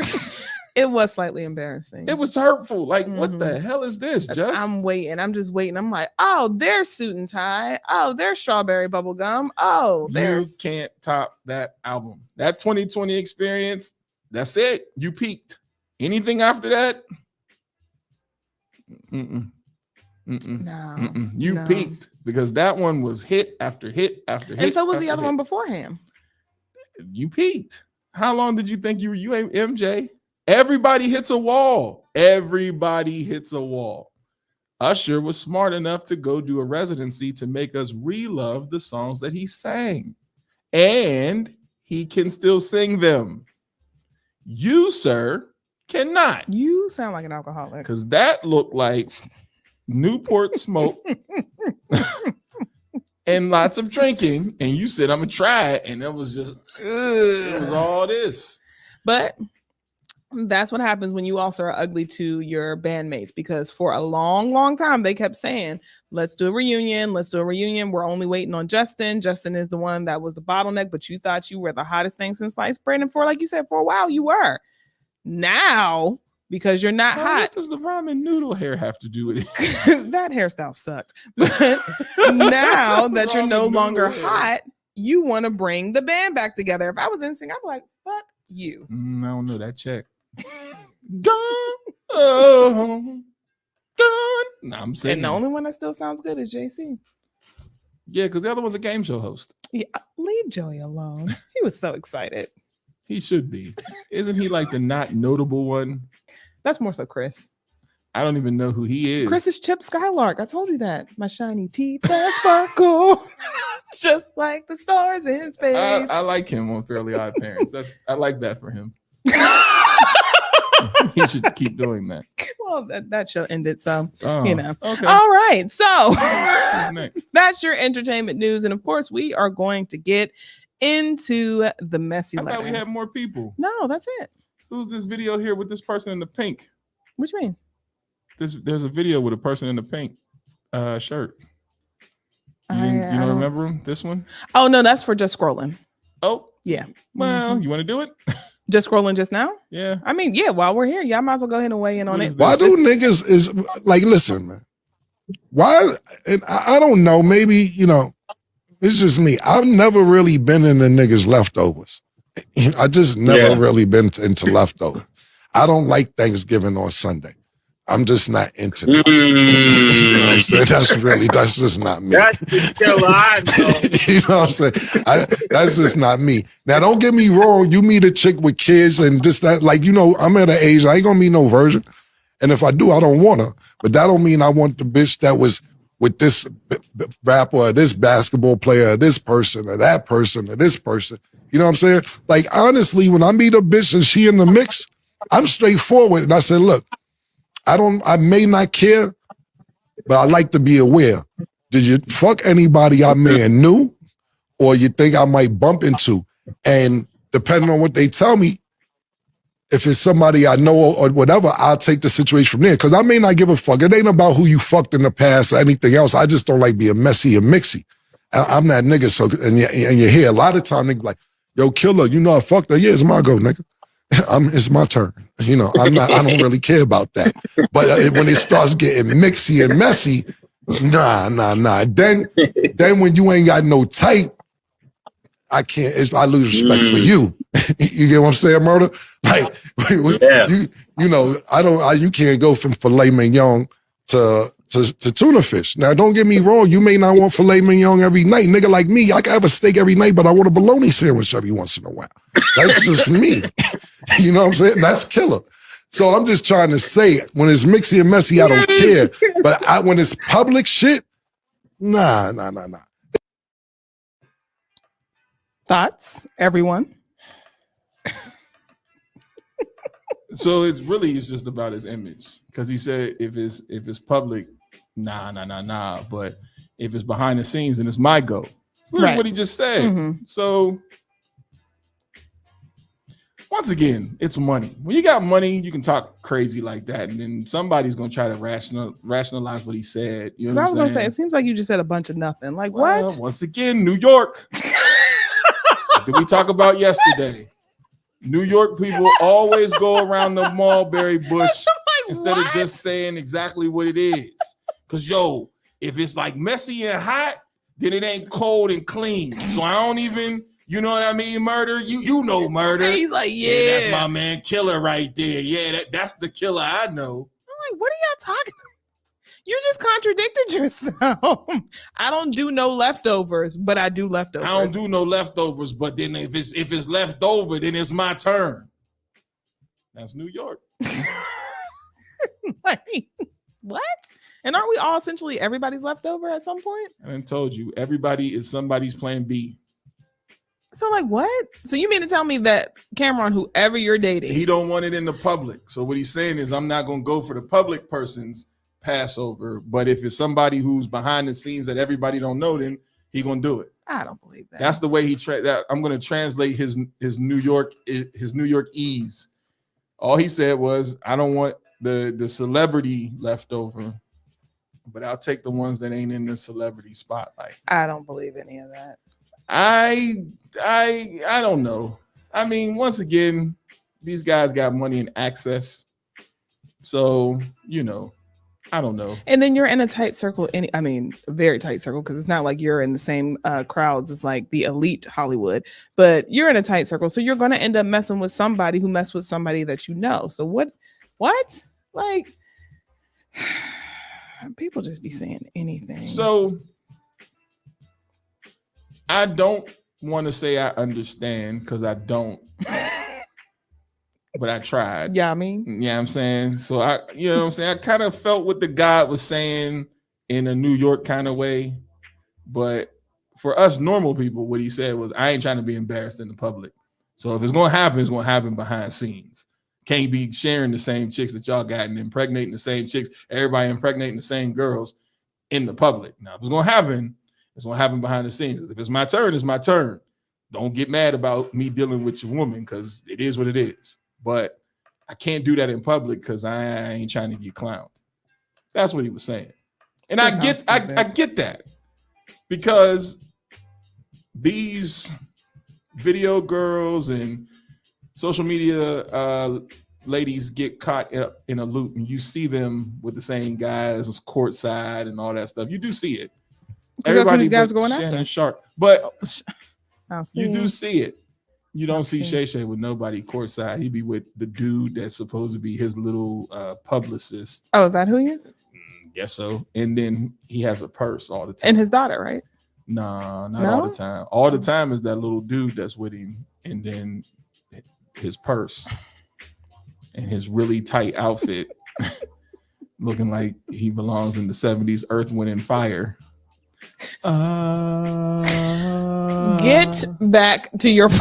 B: face.
A: It was slightly embarrassing.
B: It was hurtful. Like, what the hell is this?
A: I'm waiting. I'm just waiting. I'm like, oh, there's suit and tie. Oh, there's strawberry bubble gum. Oh,
B: you can't top that album. That 2020 experience, that's it. You peaked. Anything after that? No. You peaked, because that one was hit after hit after hit.
A: And so was the other one beforehand.
B: You peaked. How long did you think you were MJ? Everybody hits a wall. Everybody hits a wall. Usher was smart enough to go do a residency to make us relove the songs that he sang. And he can still sing them. You, sir, cannot.
A: You sound like an alcoholic.
B: Because that looked like Newport smoke, and lots of drinking. And you said, I'm going to try it. And it was just, it was all this.
A: But that's what happens when you also are ugly to your bandmates, because for a long, long time, they kept saying, let's do a reunion. Let's do a reunion. We're only waiting on Justin. Justin is the one that was the bottleneck, but you thought you were the hottest thing since sliced bread. And for, like you said, for a while, you were. Now, because you're not hot.
B: What does the ramen noodle hair have to do with it?
A: That hairstyle sucked. But now that you're no longer hot, you want to bring the band back together. If I was in sync, I'd be like, fuck you.
B: I don't know that check. Gone. Oh, gone. Nah, I'm saying.
A: And the only one that still sounds good is JC.
B: Yeah, because the other one's a game show host.
A: Yeah, leave Joey alone. He was so excited.
B: He should be. Isn't he like the not notable one?
A: That's more so Chris.
B: I don't even know who he is.
A: Chris is Chip Skylark. I told you that. My shiny teeth that sparkle, just like the stars in space.
B: I like him on Fairly Odd Parents. I like that for him. He should keep doing that.
A: Well, that show ended, so
B: Okay.
A: All right, so
B: Next.
A: That's your entertainment news, and of course, we are going to get into the messy
B: I
A: letter.
B: thought we had more people.
A: No, that's it.
B: Who's this video here with this person in the pink?
A: What you mean?
B: There's a video with a person in the pink shirt. You don't remember him? This one?
A: Oh no, that's for just scrolling.
B: Oh
A: yeah.
B: Well, you want to do it?
A: Just scrolling just now?
B: Yeah.
A: I mean, yeah. While we're here, y'all might as well go ahead and weigh in on it.
H: Why do niggas is like? Listen, man. Why? And I don't know. Maybe it's just me. I've never really been in the niggas leftovers. I just never really been into leftovers. I don't like Thanksgiving on Sunday. I'm just not into that. You know what I'm saying? That's just not me.
I: That's the killer I know.
H: You know what I'm saying? That's just not me. Now, don't get me wrong. You meet a chick with kids and just that, like, I'm at an age, I ain't gonna meet no virgin. And if I do, I don't want her. But that don't mean I want the bitch that was with this rapper or this basketball player or this person or that person or this person. You know what I'm saying? Like, honestly, when I meet a bitch and she in the mix, I'm straightforward. And I said, look, I may not care, but I like to be aware. Did you fuck anybody I may have knew or you think I might bump into? And depending on what they tell me, if it's somebody I know or whatever, I'll take the situation from there. Because I may not give a fuck. It ain't about who you fucked in the past or anything else. I just don't like being messy and mixy. I'm that nigga. So, and you hear a lot of time niggas like, yo, killer, I fucked her. Yeah, it's my go, nigga. It's my turn. I don't really care about that. But when it starts getting mixy and messy, nah. Then when you ain't got no type, I can't. I lose respect for you. You get what I'm saying, Murder? Like, you can't go from filet mignon to tuna fish. Now, don't get me wrong. You may not want filet mignon every night. Nigga like me, I can have a steak every night, but I want a bologna sandwich every once in a while. That's just me. You know what I'm saying? That's killer. So I'm just trying to say, when it's mixy and messy, I don't care. But when it's public shit, nah.
A: Thoughts, everyone?
B: So it's just about his image, because he said if it's public, nah. But if it's behind the scenes, then it's my go. That's literally what he just said. Mm-hmm. So once again, it's money. When you got money, you can talk crazy like that, and then somebody's gonna try to rationalize what he said. You know what I'm saying?
A: I was gonna say, it seems like you just said a bunch of nothing. Like, what?
B: Once again, New York. Did we talk about yesterday? New York people always go around the mulberry bush instead of just saying exactly what it is. Because, if it's like messy and hot, then it ain't cold and clean. So I don't even, you know what I mean, Murder? You know Murder.
A: And he's like, yeah.
B: That's my man Killer right there. Yeah, that's the killer I know.
A: I'm like, what are y'all talking about? You just contradicted yourself. I don't do no leftovers, but I do leftovers.
B: I don't do no leftovers, but then if it's left over, then it's my turn. That's New York.
A: Like, what? And aren't we all essentially everybody's leftover at some point?
B: I done told you, everybody is somebody's plan B.
A: So like what? So you mean to tell me that Cameron, whoever you're dating,
B: he don't want it in the public. So what he's saying is, I'm not gonna go for the public persons. pass over. But if it's somebody who's behind the scenes that everybody don't know, then he gonna do it.
A: I don't believe that.
B: That's the way he I'm gonna translate his New York ease. All he said was, I don't want the celebrity left over, but I'll take the ones that ain't in the celebrity spotlight.
A: I don't believe any of that.
B: I don't know. I mean, once again, these guys got money and access. So, I don't know.
A: And then you're in a tight circle. A very tight circle, because it's not like you're in the same crowds as like the elite Hollywood, but you're in a tight circle. So you're going to end up messing with somebody who messed with somebody that you know. So what? Like, people just be saying anything.
B: So I don't want to say I understand, because I don't. But I tried.
A: Yeah, I mean.
B: Yeah, I'm saying. So I kind of felt what the guy was saying in a New York kind of way. But for us normal people, what he said was, I ain't trying to be embarrassed in the public. So if it's going to happen, it's going to happen behind scenes. Can't be sharing the same chicks that y'all got and impregnating the same chicks, everybody impregnating the same girls in the public. Now, if it's going to happen, it's going to happen behind the scenes. If it's my turn, it's my turn. Don't get mad about me dealing with your woman, because it is what it is. But I can't do that in public because I ain't trying to get clowned. That's what he was saying. And I get that, because these video girls and social media ladies get caught up in a loop, and you see them with the same guys courtside and all that stuff. You do see it.
A: Everybody guys going
B: Shannon Sharp, but
A: you
B: do see it. You don't see Shay Shay with nobody courtside. He'd be with the dude that's supposed to be his little publicist.
A: Oh, is that who he is?
B: Guess so. And then he has a purse all the time.
A: And his daughter, right?
B: Nah, not all the time. All the time is that little dude that's with him, and then his purse and his really tight outfit, looking like he belongs in the 70s Earth, Wind, and Fire.
A: Get back to your point.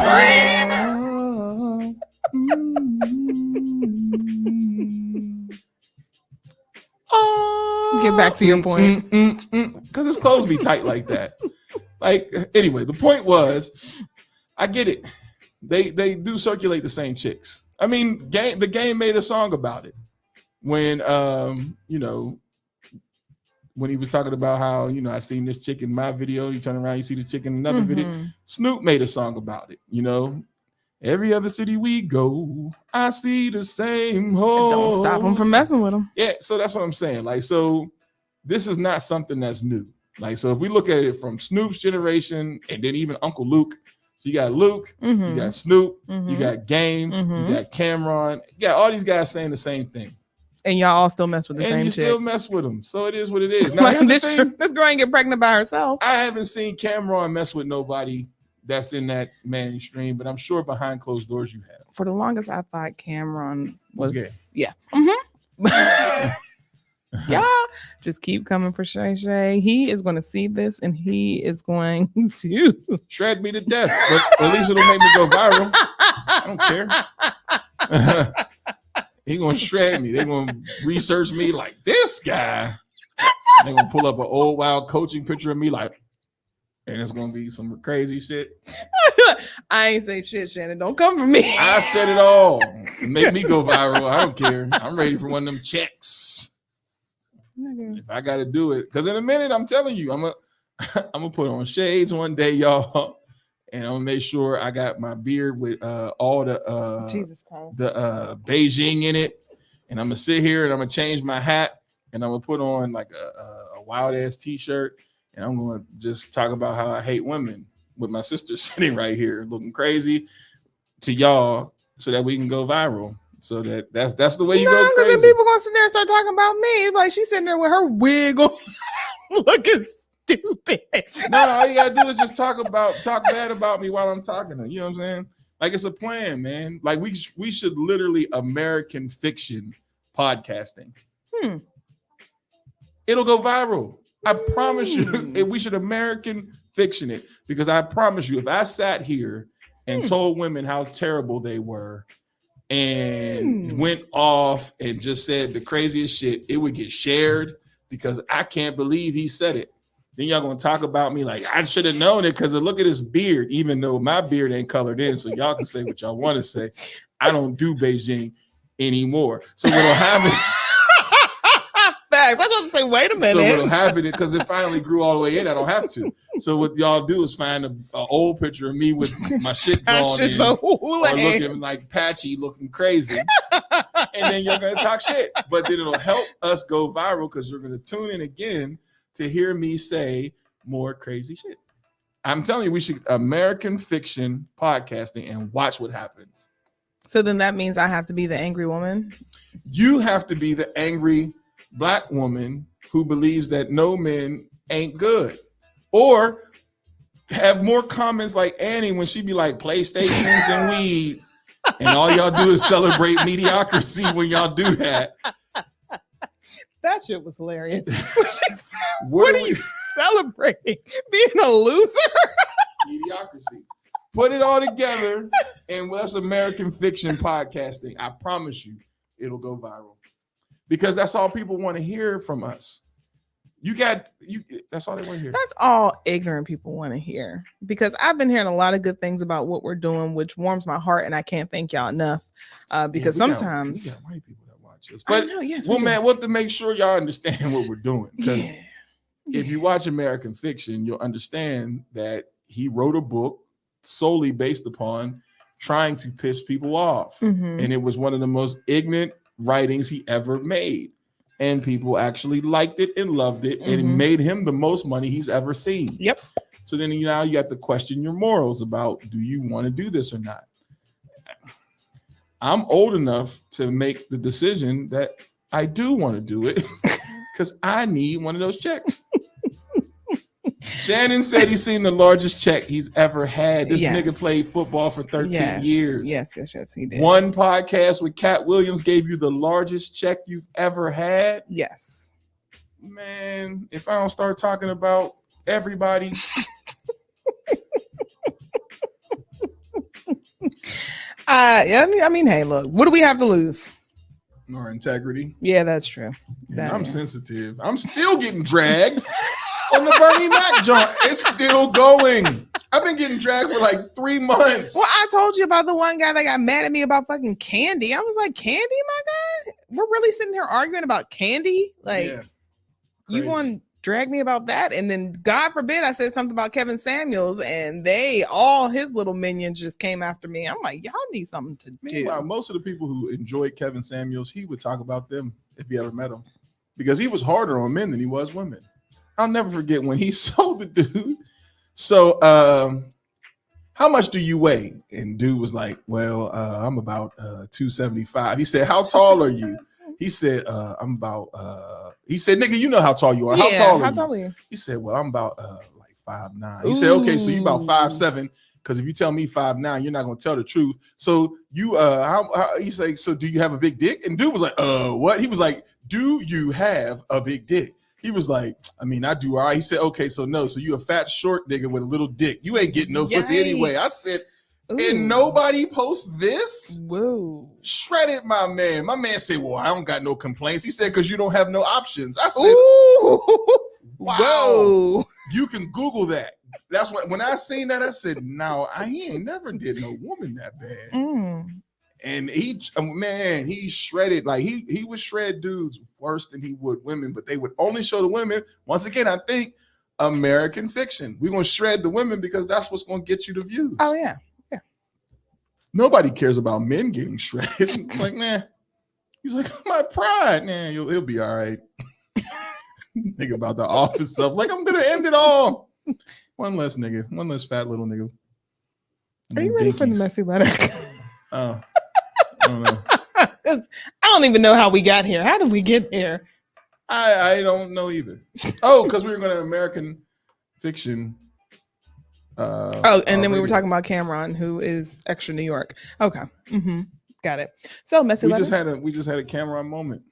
A: Get back to your point.
B: Because his clothes be tight like that. Like, anyway, the point was, I get it. They do circulate the same chicks. I mean, the game made a song about it when when he was talking about how, I seen this chick in my video, you turn around, you see the chick in another video. Snoop made a song about it, Every other city we go, I see the same hoes.
A: Don't stop him from messing with him.
B: Yeah, so that's what I'm saying. Like, so this is not something that's new. Like, so if we look at it from Snoop's generation, and then even Uncle Luke, so you got Luke, you got Snoop, you got Game, you got Cameron, you got all these guys saying the same thing.
A: And y'all all still mess with the same
B: chick.
A: chick.
B: Still mess with them. So it is what it is. Now,
A: this girl ain't get pregnant by herself.
B: I haven't seen Cameron mess with nobody that's in that mainstream, but I'm sure behind closed doors you have.
A: For the longest, I thought Cameron was
B: gay.
A: Yeah. Yeah. Just keep coming for Shay Shay. He is going to see this, and he is going to
B: shred me to death. But at least it'll make me go viral. I don't care. He gonna shred me. They're gonna research me like this guy. They're gonna pull up an old wild coaching picture of me, like, and it's gonna be some crazy shit.
A: I ain't say shit, Shannon. Don't come for me.
B: I said it all. Make me go viral. I don't care. I'm ready for one of them checks. If I gotta do it, because in a minute, I'm telling you, I'm gonna put on shades one day, y'all. And I'm gonna make sure I got my beard with all the
A: Jesus Christ,
B: the Beijing in it, and I'm gonna sit here and I'm gonna change my hat, and I'm gonna put on like a wild ass t-shirt, and I'm gonna just talk about how I hate women with my sister sitting right here looking crazy to y'all, so that we can go viral. So that's the way you go crazy.
A: Because people gonna sit there and start talking about me, like she's sitting there with her wig on, looking stupid.
B: No, all you gotta do is just talk bad about me while I'm talking to you. You know what I'm saying? Like, it's a plan, man. Like, we should literally American fiction podcasting. It'll go viral. I promise you. We should American fiction it, because I promise you, if I sat here and told women how terrible they were, and went off and just said the craziest shit, it would get shared because I can't believe he said it. Then y'all gonna talk about me like I should have known it because look at his beard, even though my beard ain't colored in, so y'all can say what y'all want to say. I don't do Beijing anymore. So what'll happen?
A: Facts. I was about to say, wait a minute.
B: So what'll happen is because it finally grew all the way in, I don't have to. So what y'all do is find an old picture of me with my shit drawn in, or looking like patchy, looking crazy, and then you're gonna talk shit. But then it'll help us go viral because you're gonna tune in again to hear me say more crazy shit. I'm telling you, we should American fiction podcasting and watch what happens.
A: So then that means I have to be the angry woman?
B: You have to be the angry Black woman who believes that no men ain't good. Or have more comments like Annie when she be like PlayStations and weed. And all y'all do is celebrate mediocrity when y'all do that.
A: That shit was hilarious.
B: What
A: are you celebrating? Being a loser?
B: Mediocrity. Put it all together and that's American fiction podcasting. I promise you it'll go viral. Because that's all people want to hear from us. That's all they want to hear.
A: That's all ignorant people want to hear. Because I've been hearing a lot of good things about what we're doing, which warms my heart, and I can't thank y'all enough. Because sometimes
B: we got white people that watch us. But
A: yes,
B: we'll have to make sure y'all understand what we're doing. Because if you watch American fiction, you'll understand that he wrote a book solely based upon trying to piss people off. And it was one of the most ignorant writings he ever made. And people actually liked it and loved it. And it made him the most money he's ever seen.
A: Yep.
B: So then now you have to question your morals about, do you want to do this or not? I'm old enough to make the decision that I do want to do it because I need one of those checks. Shannon said he's seen the largest check he's ever had. This nigga played football for 13 years.
A: Yes, he did.
B: One podcast with Cat Williams gave you the largest check you've ever had.
A: Yes.
B: Man, if I don't start talking about everybody.
A: I mean, hey, look, what do we have to lose?
B: Our integrity.
A: Yeah, that's true.
B: I'm sensitive. I'm still getting dragged. On the Bernie Mac joint, it's still going. I've been getting dragged for like 3 months.
A: Well, I told you about the one guy that got mad at me about fucking candy. I was like, candy, my guy? We're really sitting here arguing about candy? Like, you want to drag me about that? And then, God forbid, I said something about Kevin Samuels, and all his little minions just came after me. I'm like, y'all need something to do.
B: Meanwhile, most of the people who enjoyed Kevin Samuels, he would talk about them if he ever met them. Because he was harder on men than he was women. I'll never forget when he sold the dude. So, how much do you weigh? And dude was like, well, I'm about 275. He said, how tall are you? He said, I'm about, he said, nigga, you know how tall you are. How tall are you? He said, well, I'm about like 5'9". He said, okay, so you about 5'7". Because if you tell me 5'9", you're not going to tell the truth. So you, he's like, so do you have a big dick? And dude was like, what? He was like, do you have a big dick? He was like, I mean, I do all right. He said, okay, so no. So you a fat, short nigga with a little dick. You ain't getting no pussy anyway. I said, and nobody posts this?
A: Whoa.
B: Shredded my man. My man said, well, I don't got no complaints. He said, because you don't have no options. I said, wow. Whoa. You can Google that. That's when I seen that, I said, no, he ain't never did no woman that bad. And he shredded, like he would shred dudes worse than he would women, but they would only show the women. Once again, I think American fiction. We're going to shred the women because that's what's going to get you the views.
A: Oh, yeah. Yeah.
B: Nobody cares about men getting shredded. Like, man, he's like, my pride. Man, he'll be all right. Think about the office stuff. Like, I'm going to end it all. One less nigga. One less fat little nigga.
A: Are you ready for the messy letter?
B: Oh. I don't know.
A: I don't even know how we got here. How did we get here?
B: I don't know either. Oh, because we were going to American fiction.
A: And then we were talking about Cameron, who is extra New York. Okay. Got it. So messy letter.
B: We just had a Cameron moment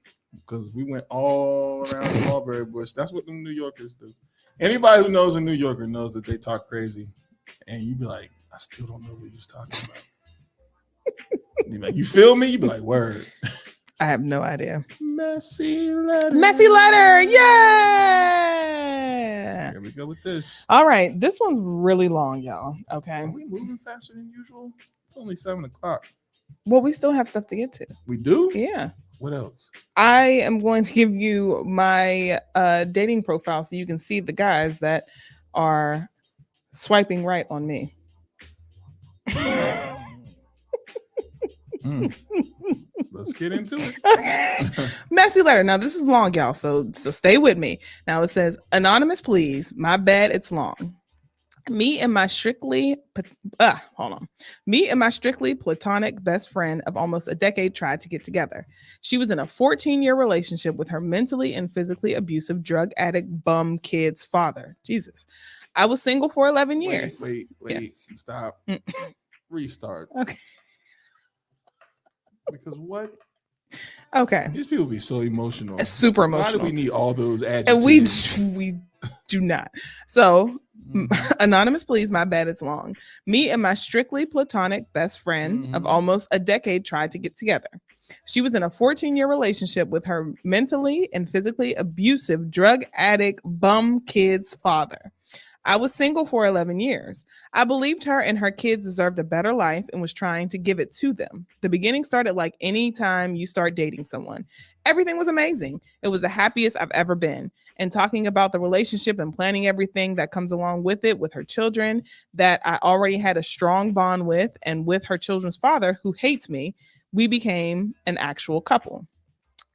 B: because we went all around the Mulberry Bush. That's what the New Yorkers do. Anybody who knows a New Yorker knows that they talk crazy. And you be like, I still don't know what he was talking about. You feel me? You be like, word.
A: I have no idea.
B: Messy letter.
A: Messy letter. Yeah.
B: Here we go with this.
A: All right. This one's really long, y'all. Okay.
B: Are we moving faster than usual? It's only 7:00.
A: Well, we still have stuff to get to.
B: We do?
A: Yeah.
B: What else?
A: I am going to give you my dating profile so you can see the guys that are swiping right on me.
B: Let's get into it.
A: Messy letter. Now this is long, y'all. So stay with me. Now it says, anonymous, please. My bad. It's long. Me and my strictly platonic best friend of almost a decade tried to get together. She was in a 14-year relationship with her mentally and physically abusive drug addict bum kid's father. Jesus. I was single for 11 years.
B: Wait.
A: Yes.
B: Stop. Restart.
A: Okay.
B: Because what?
A: Okay.
B: These people be so emotional.
A: Super emotional.
B: Why do we need all those adjectives?
A: And we do not. So, anonymous, please. My bad. It's long. Me and my strictly platonic best friend of almost a decade tried to get together. She was in a 14-year relationship with her mentally and physically abusive drug addict bum kid's father. I was single for 11 years. I believed her and her kids deserved a better life and was trying to give it to them. The beginning started like any time you start dating someone. Everything was amazing. It was the happiest I've ever been. And talking about the relationship and planning everything that comes along with it, with her children that I already had a strong bond with, and with her children's father who hates me, we became an actual couple.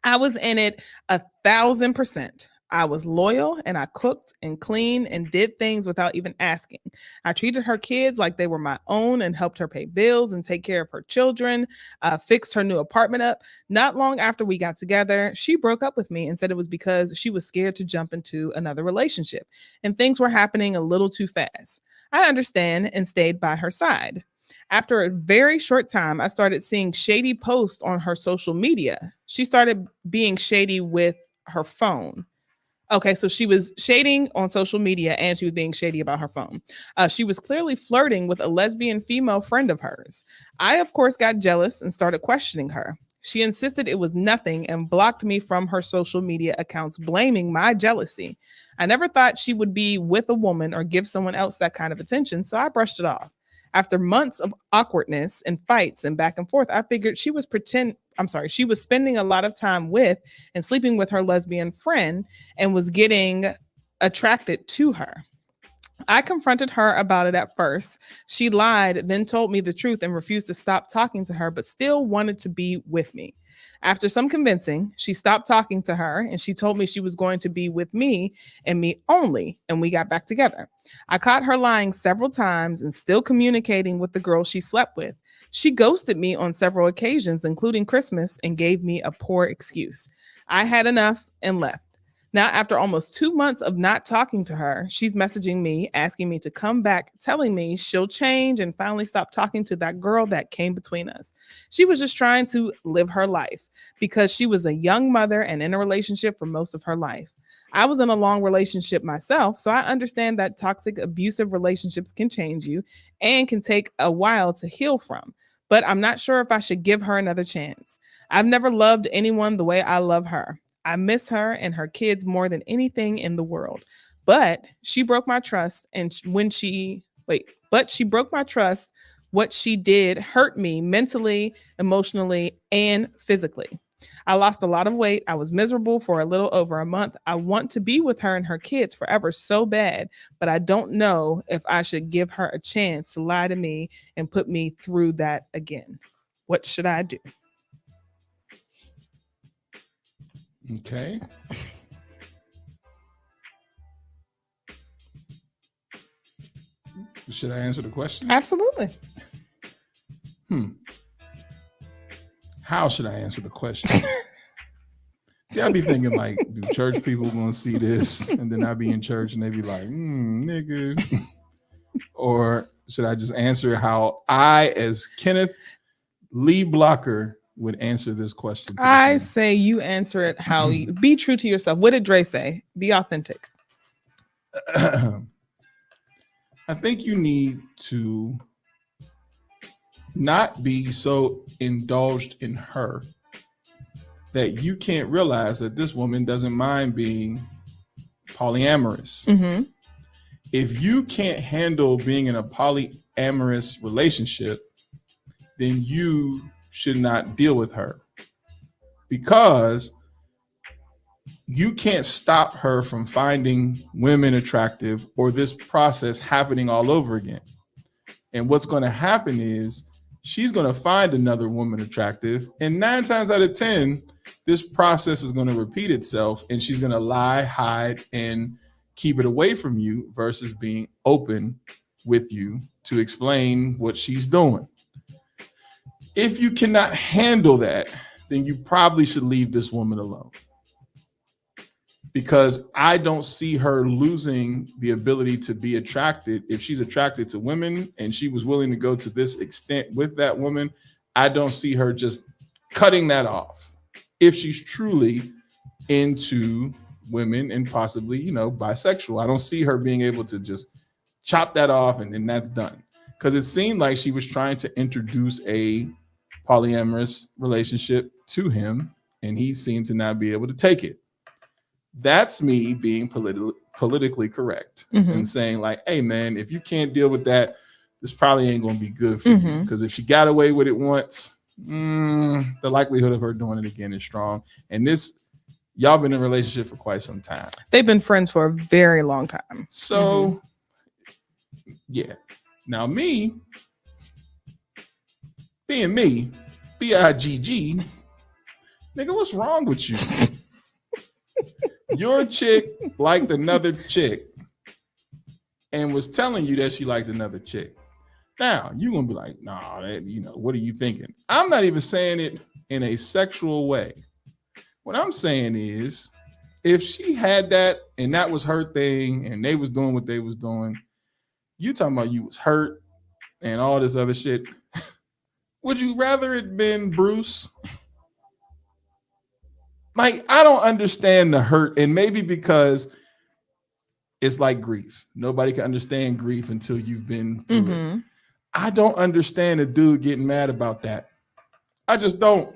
A: I was in it 1,000%. I was loyal and I cooked and cleaned and did things without even asking. I treated her kids like they were my own and helped her pay bills and take care of her children, fixed her new apartment up. Not long after we got together, she broke up with me and said it was because she was scared to jump into another relationship and things were happening a little too fast. I understand and stayed by her side. After a very short time, I started seeing shady posts on her social media. She started being shady with her phone. Okay, so she was shading on social media and she was being shady about her phone. She was clearly flirting with a lesbian female friend of hers. I, of course, got jealous and started questioning her. She insisted it was nothing and blocked me from her social media accounts, blaming my jealousy. I never thought she would be with a woman or give someone else that kind of attention, so I brushed it off. After months of awkwardness and fights and back and forth, I figured she was spending a lot of time with and sleeping with her lesbian friend and was getting attracted to her. I confronted her about it at first. She lied, then told me the truth and refused to stop talking to her, but still wanted to be with me. After some convincing, she stopped talking to her and she told me she was going to be with me and me only, and we got back together. I caught her lying several times and still communicating with the girl she slept with. She ghosted me on several occasions, including Christmas, and gave me a poor excuse. I had enough and left. Now, after almost 2 months of not talking to her, she's messaging me, asking me to come back, telling me she'll change and finally stop talking to that girl that came between us. She was just trying to live her life because she was a young mother and in a relationship for most of her life. I was in a long relationship myself, so I understand that toxic, abusive relationships can change you and can take a while to heal from. But I'm not sure if I should give her another chance. I've never loved anyone the way I love her. I miss her and her kids more than anything in the world. But she broke my trust, and she broke my trust. What she did hurt me mentally, emotionally, and physically. I lost a lot of weight. I was miserable for a little over a month. I want to be with her and her kids forever so bad, but I don't know if I should give her a chance to lie to me and put me through that again. What should I do?
B: Okay. Should I answer the question?
A: Absolutely.
B: How should I answer the question? See, I'd be thinking like, do church people gonna see this? And then I'd be in church and they'd be like, nigga. Or should I just answer how I, as Kenneth Lee Blocker, would answer this question?
A: I say you answer it how you be true to yourself. What did Dre say? Be authentic.
B: I think you need to not be so indulged in her that you can't realize that this woman doesn't mind being polyamorous.
A: Mm-hmm.
B: If you can't handle being in a polyamorous relationship, then you should not deal with her, because you can't stop her from finding women attractive or this process happening all over again. And what's going to happen is she's going to find another woman attractive, and 9 times out of 10, this process is going to repeat itself, and she's going to lie, hide, and keep it away from you versus being open with you to explain what she's doing. If you cannot handle that, then you probably should leave this woman alone, because I don't see her losing the ability to be attracted. If she's attracted to women and she was willing to go to this extent with that woman, I don't see her just cutting that off. If she's truly into women and possibly, bisexual, I don't see her being able to just chop that off and then that's done. Because it seemed like she was trying to introduce a polyamorous relationship to him, and he seemed to not be able to take it. That's me being politically correct and saying like, hey man, if you can't deal with that, this probably ain't going to be good for you. Because if she got away with it once, the likelihood of her doing it again is strong. And y'all been in a relationship for quite some time.
A: They've been friends for a very long time.
B: So yeah. Now me, being me, B-I-G-G, nigga, what's wrong with you? Your chick liked another chick and was telling you that she liked another chick. Now, you're going to be like, nah, what are you thinking? I'm not even saying it in a sexual way. What I'm saying is, if she had that and that was her thing and they was doing what they was doing, you talking about you was hurt and all this other shit. Would you rather it been Bruce? Like, I don't understand the hurt, and maybe because it's like grief. Nobody can understand grief until you've been through it. I don't understand a dude getting mad about that. I just don't.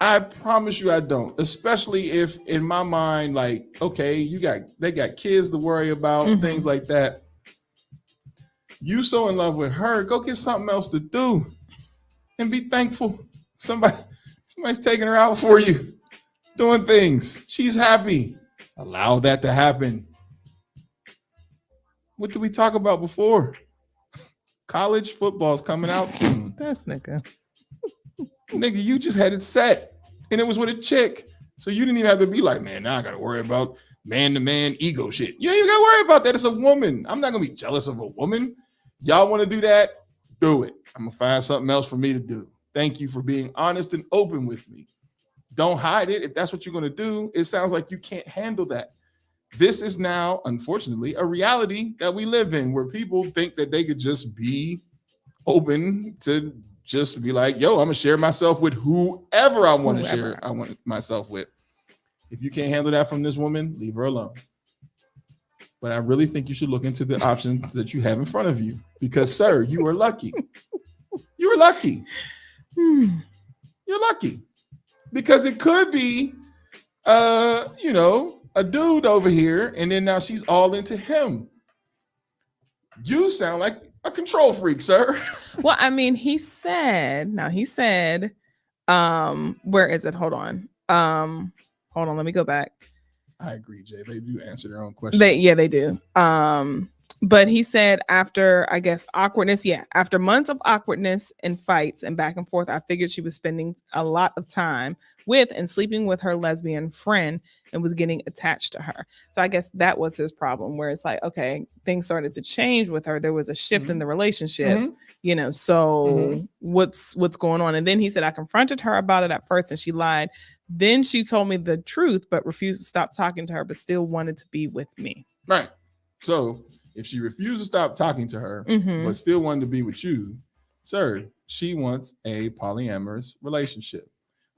B: I promise you I don't. Especially if in my mind, like, okay, they got kids to worry about, things like that. You so in love with her, go get something else to do and be thankful. Somebody's taking her out for you. Doing things. She's happy. Allow that to happen. What did we talk about before? College football's coming out soon.
A: That's nigga.
B: Nigga, you just had it set. And it was with a chick. So you didn't even have to be like, man, now I got to worry about man-to-man ego shit. You ain't even got to worry about that. It's a woman. I'm not going to be jealous of a woman. Y'all want to do that? Do it. I'm going to find something else for me to do. Thank you for being honest and open with me. Don't hide it. If that's what you're going to do, it sounds like you can't handle that. This is now, unfortunately, a reality that we live in where people think that they could just be open to just be like, yo, I'm going to share myself with whoever I want to share myself with. If you can't handle that from this woman, leave her alone. But I really think you should look into the options that you have in front of you because, sir, you are lucky. You were lucky. You're lucky. Because it could be, a dude over here, and then now she's all into him. You sound like a control freak, sir.
A: Well, I mean, he said, where is it? Hold on, let me go back.
B: I agree, Jay. They do answer their own questions.
A: They do. But he said after, I guess, awkwardness, after months of awkwardness and fights and back and forth, I figured she was spending a lot of time with and sleeping with her lesbian friend and was getting attached to her. So I guess that was his problem, where it's like, okay, things started to change with her. There was a shift in the relationship, so what's going on? And then he said, I confronted her about it at first and she lied. Then she told me the truth, but refused to stop talking to her, but still wanted to be with me.
B: Right. So if she refused to stop talking to her, but still wanted to be with you, sir, she wants a polyamorous relationship.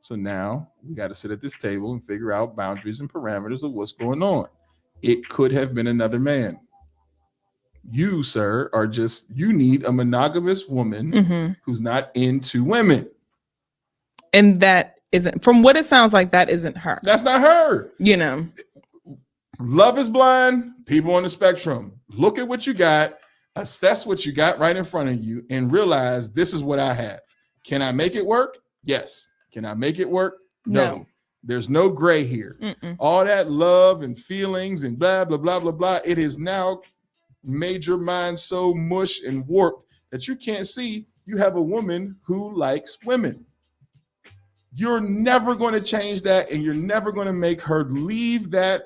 B: So now we got to sit at this table and figure out boundaries and parameters of what's going on. It could have been another man. You, sir, you need a monogamous woman who's not into women.
A: And that isn't, from what it sounds like, that isn't her.
B: That's not her.
A: You know,
B: love is blind. People on the spectrum. Look at what you got, assess what you got right in front of you, and realize this is what I have. Can I make it work? Yes. Can I make it work? No. There's no gray here. All that love and feelings and blah, blah, blah, blah, blah. It is now made your mind so mush and warped that you can't see you have a woman who likes women. You're never going to change that, and you're never going to make her leave that's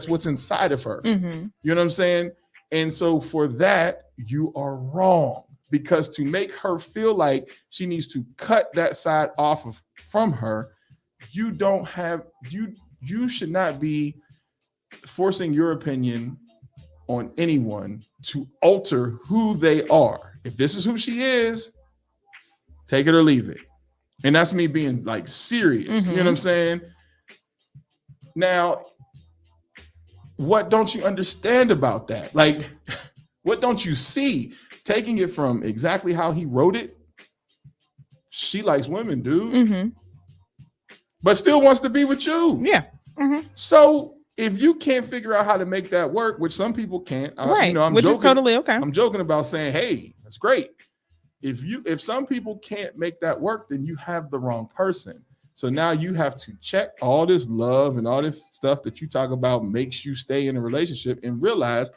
B: what's inside of her. You know what I'm saying? And so for that, you are wrong, because to make her feel like she needs to cut that side off from her, you should not be forcing your opinion on anyone to alter who they are. If this is who she is, take it or leave it. And that's me being like serious. You know what I'm saying? Now, what don't you understand about that? Like, what don't you see? Taking it from exactly how he wrote it, she likes women, dude. But still wants to be with you.
A: Yeah.
B: So if you can't figure out how to make that work, which some people can't,
A: right? Which is totally okay.
B: I'm joking about saying, hey, that's great. If some people can't make that work, then you have the wrong person. So now you have to check all this love and all this stuff that you talk about makes you stay in a relationship, and realize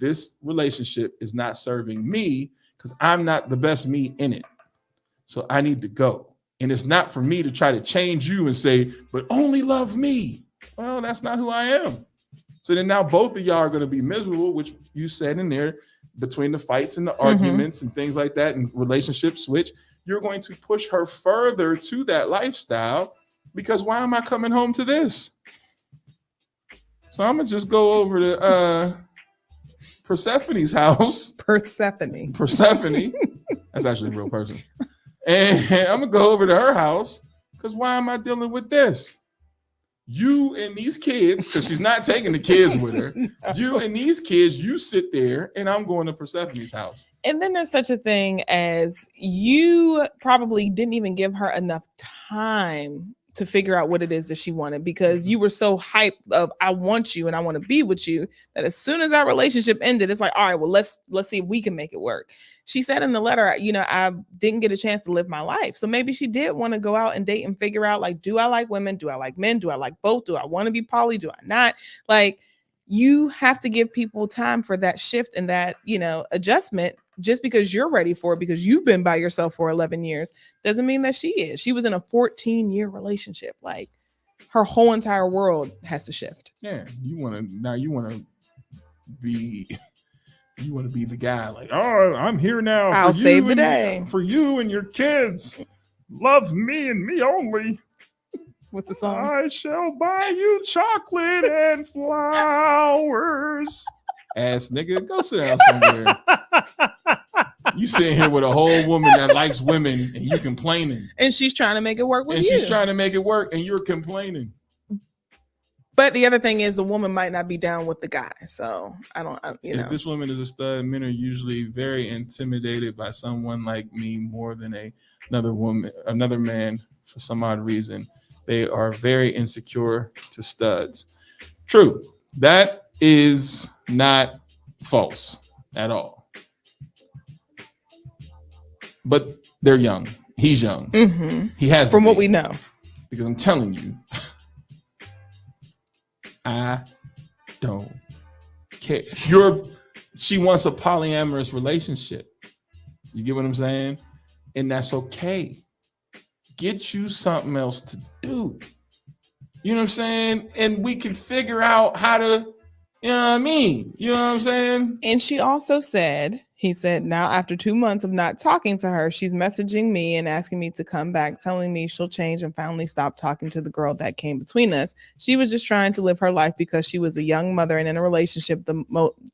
B: this relationship is not serving me because I'm not the best me in it. So I need to go. And it's not for me to try to change you and say, but only love me. Well, that's not who I am. So then now both of y'all are going to be miserable, which you said in there, between the fights and the arguments and things like that, and relationship switch. You're going to push her further to that lifestyle, because why am I coming home to this? So I'm going to just go over to Persephone's house.
A: Persephone.
B: That's actually a real person. And I'm going to go over to her house, because why am I dealing with this? You and these kids, because she's not taking the kids with her. No. You and these kids, you sit there, and I'm going to Persephone's house.
A: And then there's such a thing as you probably didn't even give her enough time to figure out what it is that she wanted, because you were so hyped of, I want you and I want to be with you, that as soon as that relationship ended, it's like, all right, well, let's see if we can make it work. She said in the letter, you know, I didn't get a chance to live my life. So maybe she did want to go out and date and figure out, like, do I like women? Do I like men? Do I like both? Do I want to be poly? Do I not? Like, you have to give people time for that shift and that, you know, adjustment. Just because you're ready for it, because you've been by yourself for 11 years, doesn't mean that she is. She was in a 14-year relationship. Like, her whole entire world has to shift.
B: Yeah. You want to be the guy, like, oh, I'm here now.
A: I'll save the day.
B: For you and your kids. Love me and me only.
A: What's the song?
B: I shall buy you chocolate and flowers. Ass nigga, go sit down somewhere. You sitting here with a whole woman that likes women, and you complaining.
A: And she's trying to make it work with you.
B: And she's trying to make it work, and you're complaining.
A: But the other thing is, the woman might not be down with the guy. So
B: If this woman is a stud, men are usually very intimidated by someone like me more than another man, for some odd reason. They are very insecure to studs. True. That is not false at all. But they're young. He's young. He has
A: from what we know.
B: Because I'm telling you, I don't care. She wants a polyamorous relationship. You get what I'm saying? And that's okay. Get you something else to do. You know what I'm saying? And we can figure out how to, you know what I mean? You know what I'm saying?
A: And she also said, he said, now after 2 months of not talking to her, she's messaging me and asking me to come back, telling me she'll change and finally stop talking to the girl that came between us. She was just trying to live her life because she was a young mother and in a relationship the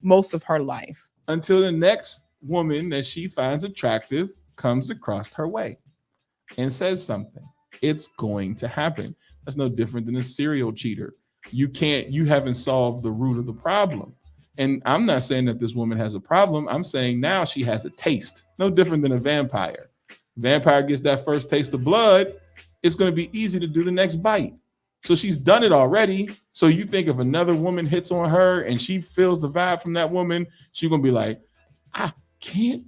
A: most of her life.
B: Until the next woman that she finds attractive comes across her way and says something. It's going to happen. That's no different than a serial cheater. You haven't solved the root of the problem. And I'm not saying that this woman has a problem. I'm saying now she has a taste, no different than a vampire. Vampire gets that first taste of blood, it's going to be easy to do the next bite. So she's done it already. So you think if another woman hits on her and she feels the vibe from that woman, she's going to be like, I can't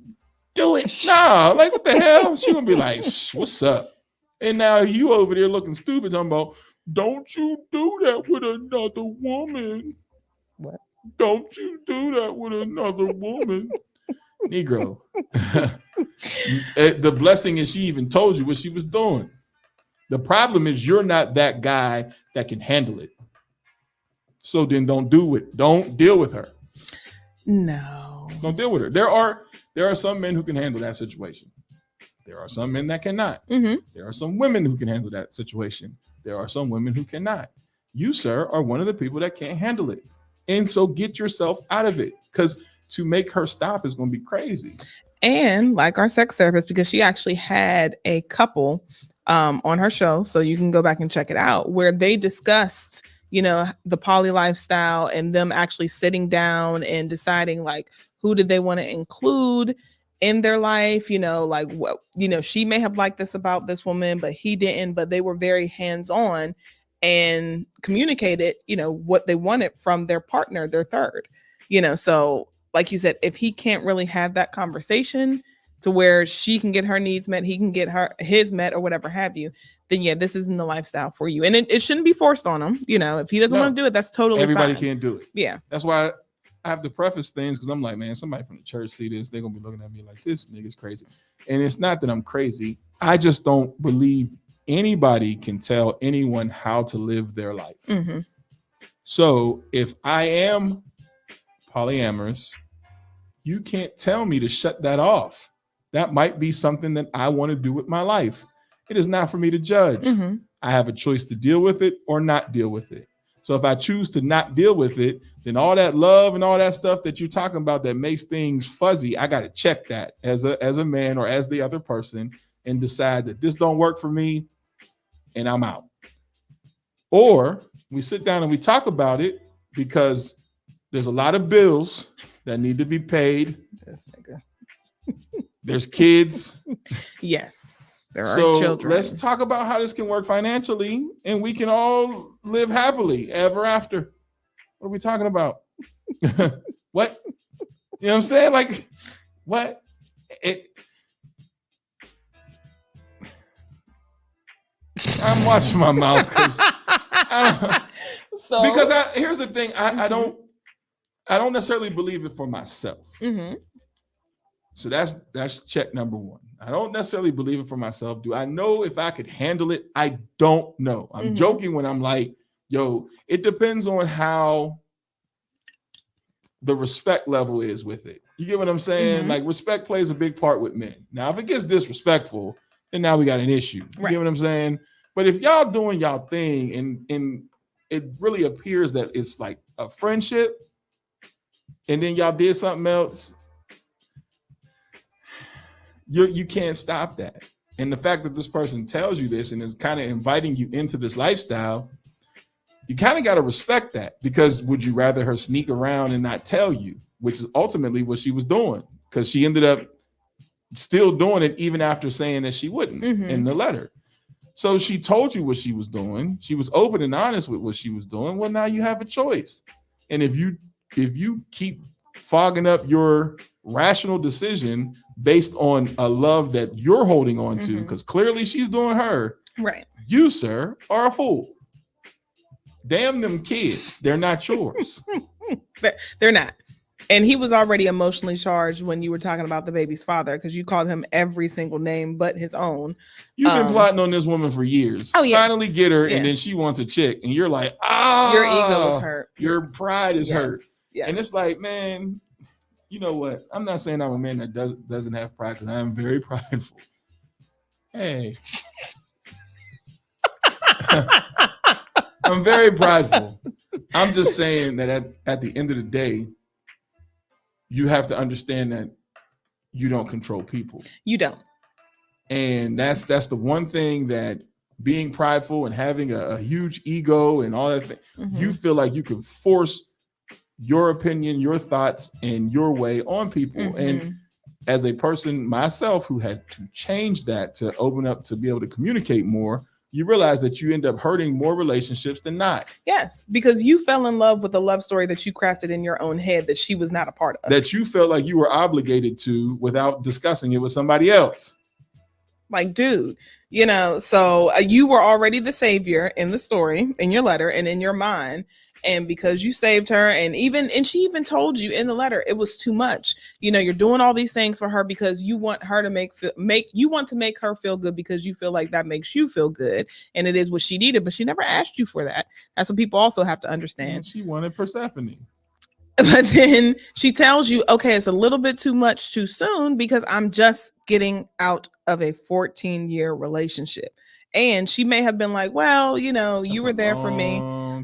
B: do it. Nah, like what the hell? She's going to be like, what's up? And now you over there looking stupid talking about, don't you do that with another woman.
A: What?
B: Don't you do that with another woman. Negro. The blessing is she even told you what she was doing. The problem is you're not that guy that can handle it. So then don't do it. Don't deal with her.
A: No.
B: Don't deal with her. There are some men who can handle that situation. There are some men that cannot.
A: Mm-hmm.
B: There are some women who can handle that situation. There are some women who cannot. You, sir, are one of the people that can't handle it. And so get yourself out of it, because to make her stop is going to be crazy.
A: And like our sex therapist, because she actually had a couple on her show, so you can go back and check it out, where they discussed, the poly lifestyle and them actually sitting down and deciding like who did they want to include in their life, like what, she may have liked this about this woman, but he didn't, but they were very hands-on and communicated, what they wanted from their partner, their third, so like you said, if he can't really have that conversation to where she can get her needs met, he can get his met or whatever have you, then yeah, this isn't the lifestyle for you. And it shouldn't be forced on him. If he doesn't want to do it, that's totally
B: everybody
A: fine.
B: can't do it.
A: Yeah.
B: That's why I have to preface things, because I'm like, man, somebody from the church see this, they're going to be looking at me like, this nigga's crazy. And it's not that I'm crazy. I just don't believe anybody can tell anyone how to live their life.
A: Mm-hmm.
B: So if I am polyamorous, you can't tell me to shut that off. That might be something that I want to do with my life. It is not for me to judge.
A: Mm-hmm.
B: I have a choice to deal with it or not deal with it. So if I choose to not deal with it, then all that love and all that stuff that you're talking about that makes things fuzzy, I got to check that as a man or as the other person and decide that this don't work for me and I'm out. Or we sit down and we talk about it, because there's a lot of bills that need to be paid.
A: This nigga.
B: There's kids.
A: Yes, there are
B: So
A: children.
B: let's talk about how this can work financially, and we can all live happily ever after. What are we talking about? What? You know what I'm saying? Like, what? I'm watching my mouth because here's the thing. I don't necessarily believe it for myself.
A: Mm-hmm.
B: So that's check number one. I don't necessarily believe it for myself. Do I know if I could handle it? I don't know. I'm joking when I'm like, yo, it depends on how the respect level is with it. You get what I'm saying?
A: Mm-hmm.
B: Like, respect plays a big part with men. Now, if it gets disrespectful, then now we got an issue. You get what I'm saying? But if y'all doing y'all thing and it really appears that it's like a friendship, and then y'all did something else, you can't stop that. And the fact that this person tells you this and is kind of inviting you into this lifestyle, you kind of got to respect that, because would you rather her sneak around and not tell you, which is ultimately what she was doing, because she ended up still doing it even after saying that she wouldn't in the letter. So she told you what she was doing. She was open and honest with what she was doing. Well, now you have a choice. And if you keep fogging up your rational decision based on a love that you're holding on to, because clearly she's doing her,
A: right?
B: You, sir, are a fool. Damn them kids. They're not yours.
A: They're not. And he was already emotionally charged when you were talking about the baby's father, because you called him every single name but his own.
B: You've been plotting on this woman for years.
A: Oh, yeah.
B: Finally get her, and then she wants a chick. And you're like,
A: your ego is hurt.
B: Your pride is hurt.
A: Yes.
B: And it's like, man, you know what? I'm not saying I'm a man that doesn't have pride, because I am very prideful. Hey. I'm very prideful. I'm just saying that at the end of the day, you have to understand that you don't control people.
A: You don't.
B: And that's the one thing, that being prideful and having a huge ego and all that thing, you feel like you can force your opinion, your thoughts, and your way on people.
A: Mm-hmm.
B: And as a person myself who had to change that to open up to be able to communicate more, you realize that you end up hurting more relationships than not.
A: Yes, because you fell in love with a love story that you crafted in your own head that she was not a part of.
B: That you felt like you were obligated to without discussing it with somebody else.
A: Like, dude, you know, so you were already the savior in the story, in your letter and in your mind. And because you saved her, and she even told you in the letter it was too much. You know, you're doing all these things for her because you want her to make her feel good because you feel like that makes you feel good, and it is what she needed. But she never asked you for that. That's what people also have to understand.
B: And she wanted Persephone.
A: But then she tells you, okay, it's a little bit too much too soon because I'm just getting out of a 14-year relationship. And she may have been like, well, you know, you were there for me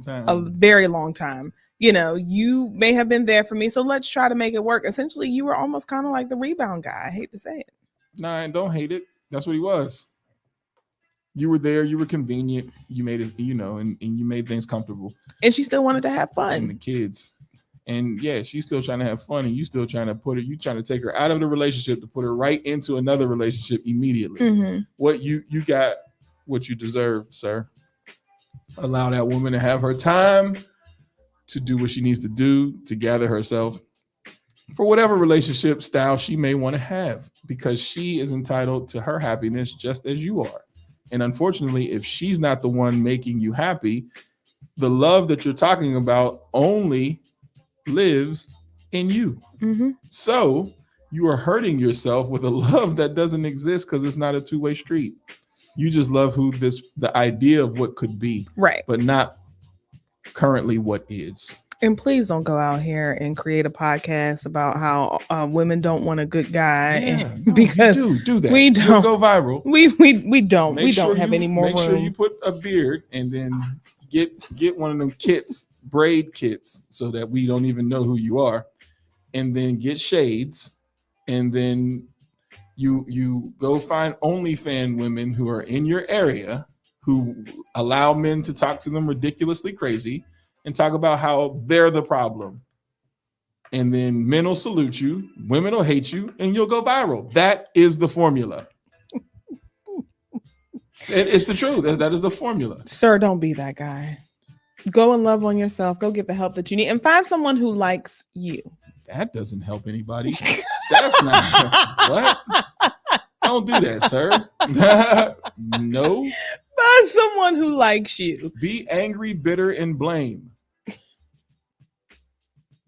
A: a very long time. You know, you may have been there for me. So let's try to make it work. Essentially, you were almost kind of like the rebound guy. I hate to say it.
B: Nah, and don't hate it. That's what he was. You were there. You were convenient. You made it, you know, and you made things comfortable.
A: And she still wanted to have fun.
B: And the kids. And yeah, she's still trying to have fun. And you still trying to trying to take her out of the relationship to put her right into another relationship immediately.
A: Mm-hmm.
B: What you got what you deserve, sir. Allow that woman to have her time to do what she needs to do to gather herself for whatever relationship style she may want to have, because she is entitled to her happiness just as you are. And unfortunately, if she's not the one making you happy, the love that you're talking about only lives in you.
A: Mm-hmm.
B: So you are hurting yourself with a love that doesn't exist because it's not a two-way street. You just love the idea of what could be,
A: right?
B: But not currently what is.
A: And please don't go out here and create a podcast about how women don't want a good guy.
B: Yeah, no,
A: because
B: do that.
A: We don't.
B: You'll go viral.
A: We don't. We don't have any more room.
B: Make sure you put a beard and then get one of them kits, braid kits, so that we don't even know who you are, and then get shades, and then you go find OnlyFans women who are in your area who allow men to talk to them ridiculously crazy and talk about how they're the problem. And then men will salute you, women will hate you, and you'll go viral. That is the formula. It's the truth. That is the formula.
A: Sir, don't be that guy. Go and love on yourself. Go get the help that you need and find someone who likes you.
B: That doesn't help anybody. That's not what. Don't do that, sir. No.
A: Find someone who likes you.
B: Be angry, bitter, and blame.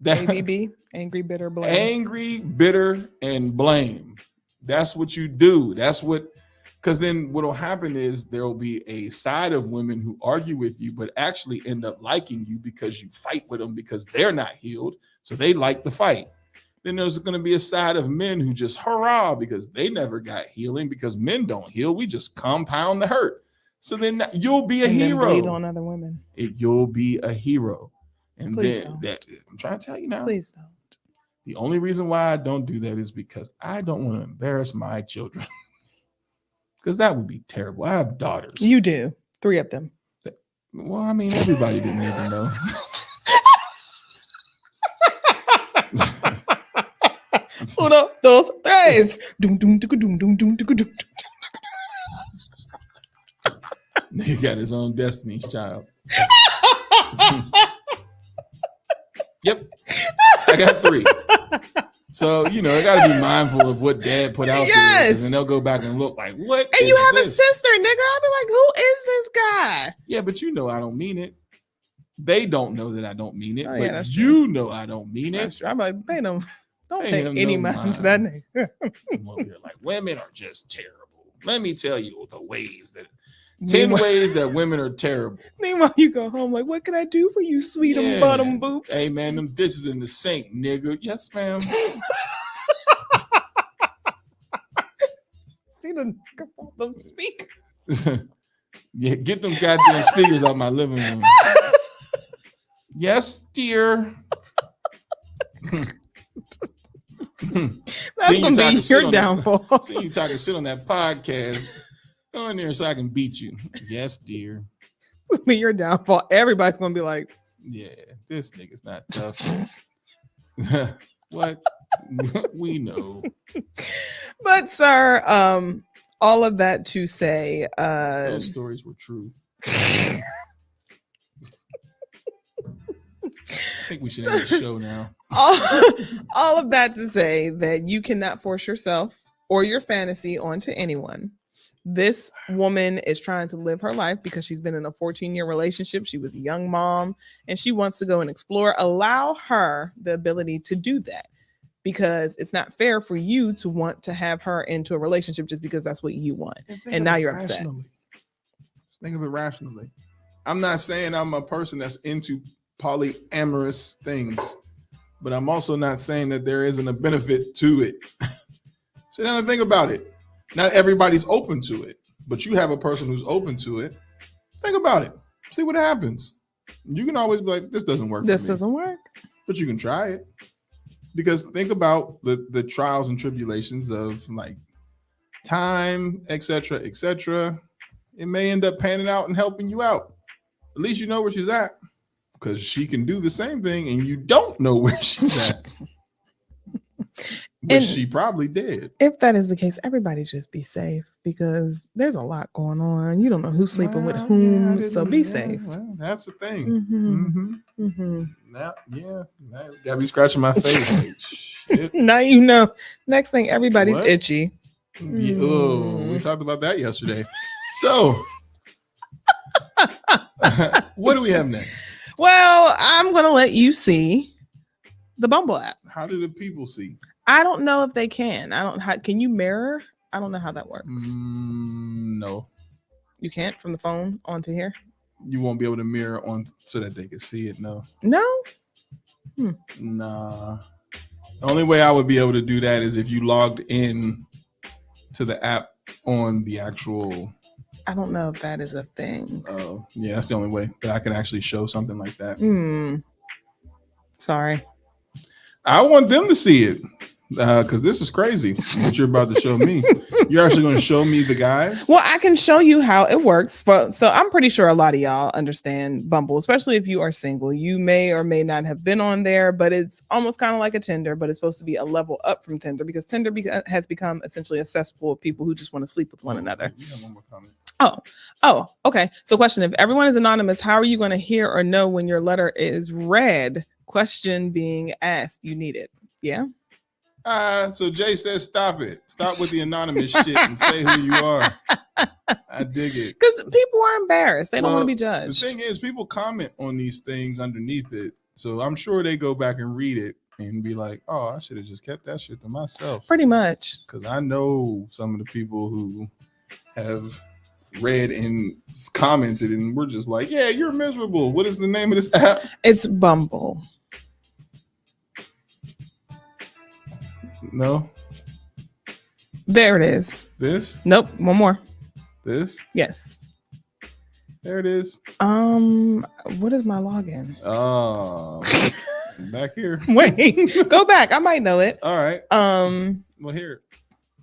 A: ABB, angry, bitter, blame.
B: Angry, bitter, and blame. That's what you do. That's what, because then what will happen is there will be a side of women who argue with you, but actually end up liking you because you fight with them because they're not healed. So they like the fight. Then there's going to be a side of men who just hurrah because they never got healing, because men don't heal. We just compound the hurt. So then you'll be a hero.
A: Then bleed on other women.
B: You'll be a hero. And
A: Please
B: then
A: don't.
B: I'm trying to tell you now.
A: Please don't.
B: The only reason why I don't do that is because I don't want to embarrass my children. Because that would be terrible. I have daughters.
A: You do. 3 of them.
B: Well, I mean, everybody didn't need to know.
A: Uno, dos, tres.
B: He got his own Destiny's Child. Yep. I got 3. So, I got to be mindful of what dad put out there. And then they'll go back and look like, what?
A: And you have a sister, nigga. I'll be like, who is this guy?
B: Yeah, but I don't mean it. They don't know that I don't mean it.
A: Oh,
B: but
A: yeah,
B: you know I don't mean it.
A: That's true. I'm like, don't pay
B: him
A: any
B: no
A: mind to that name.
B: You're like, women are just terrible. Let me tell you the ways that 10 ways that women are terrible.
A: Meanwhile, you go home like, what can I do for you, sweet bottom boobs?
B: Hey, man, them dishes in the sink, nigga. Yes, ma'am.
A: See them speakers.
B: Yeah, get them goddamn speakers out my living room. Yes, dear.
A: That's going to be your downfall.
B: See you talking shit on that podcast. Go in there so I can beat you. Yes, dear.
A: Be your downfall. Everybody's going to be like,
B: Yeah, this nigga's not tough. What? We know.
A: But sir, all of that to say,
B: those stories were true. I think we should end the show now.
A: all of that to say that you cannot force yourself or your fantasy onto anyone. This woman is trying to live her life because she's been in a 14-year relationship. She was a young mom and she wants to go and explore. Allow her the ability to do that, because it's not fair for you to want to have her into a relationship just because that's what you want. And now you're upset.
B: Just think of it rationally. I'm not saying I'm a person that's into polyamorous things, but I'm also not saying that there isn't a benefit to it. Sit down and think about it. Not everybody's open to it, but you have a person who's open to it. Think about it. See what happens. You can always be like, this doesn't work.
A: This doesn't work.
B: But you can try it. Because think about the trials and tribulations of like time, etc., etc. It may end up panning out and helping you out. At least you know where she's at, because she can do the same thing and you don't know where she's at. But she probably did.
A: If that is the case, everybody just be safe, because there's a lot going on. You don't know who's sleeping with whom, so be safe.
B: Well, that's the thing. Got me scratching my face. Like, shit.
A: Now you know. Next thing, everybody's
B: What?
A: itchy.
B: Yeah, we talked about that yesterday. So, what do we have next?
A: Well, I'm gonna let you see the Bumble app.
B: How do the people see?
A: I don't know if they can. Can you mirror? I don't know how that works.
B: No.
A: You can't from the phone onto here?
B: You won't be able to mirror on so that they can see it. No. Nah. The only way I would be able to do that is if you logged in to the app on the actual.
A: I don't know if that is a thing.
B: Oh, yeah, that's the only way that I can actually show something like that.
A: Sorry.
B: I want them to see it, because this is crazy what you're about to show me. You're actually going to show me the guys?
A: Well, I can show you how it works. So I'm pretty sure a lot of y'all understand Bumble, especially if you are single. You may or may not have been on there, but it's almost kind of like a Tinder, but it's supposed to be a level up from Tinder, because Tinder has become essentially a cesspool of people who just want to sleep with one another.
B: We have one more comment.
A: Oh, okay. So question, if everyone is anonymous, how are you going to hear or know when your letter is read? Question being asked. You need it. Yeah.
B: So Jay says, stop it. Stop with the anonymous shit and say who you are. I dig it.
A: Because people are embarrassed. They don't want to be judged.
B: The thing is, people comment on these things underneath it. So I'm sure they go back and read it and be like, oh, I should have just kept that shit to myself.
A: Pretty much.
B: Because I know some of the people who have read and commented and we're just like, yeah, you're miserable. What is the name of this app?
A: It's Bumble.
B: No.
A: There it is.
B: This?
A: Nope. One more.
B: This?
A: Yes.
B: There it is.
A: What is my login?
B: Oh, back here.
A: Wait, go back. I might know it.
B: All right. Well, here.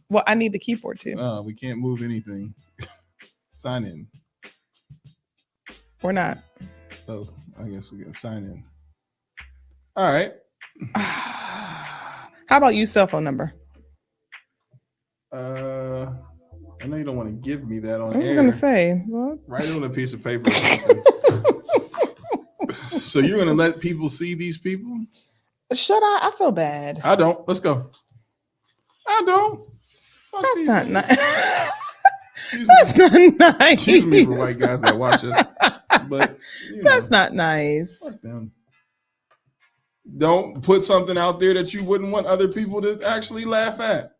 A: Well, I need the keyboard too.
B: We can't move anything. Sign in.
A: Or not.
B: Oh, I guess we gotta sign in. All right.
A: How about you cell phone number?
B: I know you don't want to give me that on air.
A: I was gonna say, what?
B: Write it on a piece of paper. So you're gonna let people see these people?
A: Should I? I feel bad.
B: I don't. Let's go. I don't. Fuck
A: That's not
B: things.
A: nice. That's not nice.
B: Excuse me for white guys that watch us, but
A: that's not nice.
B: Fuck them. Don't put something out there that you wouldn't want other people to actually laugh at.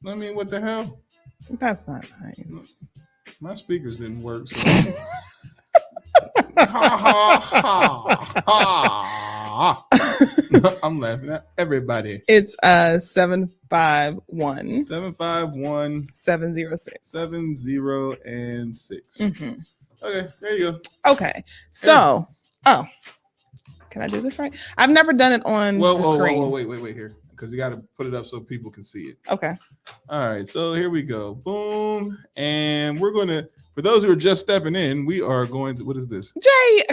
B: I mean, what the hell?
A: That's not nice.
B: My speakers didn't work. So. Ha ha ha ha. I'm laughing at everybody.
A: It's 751
B: 751
A: 706
B: 7006. Okay, there you go.
A: Okay, so can I do this right? I've never done it on the screen.
B: Wait here, because you got to put it up so people can see it.
A: Okay.
B: All right, so here we go. Boom, and we're gonna, For those who are just stepping in, we are going to, what is this?
A: Jay,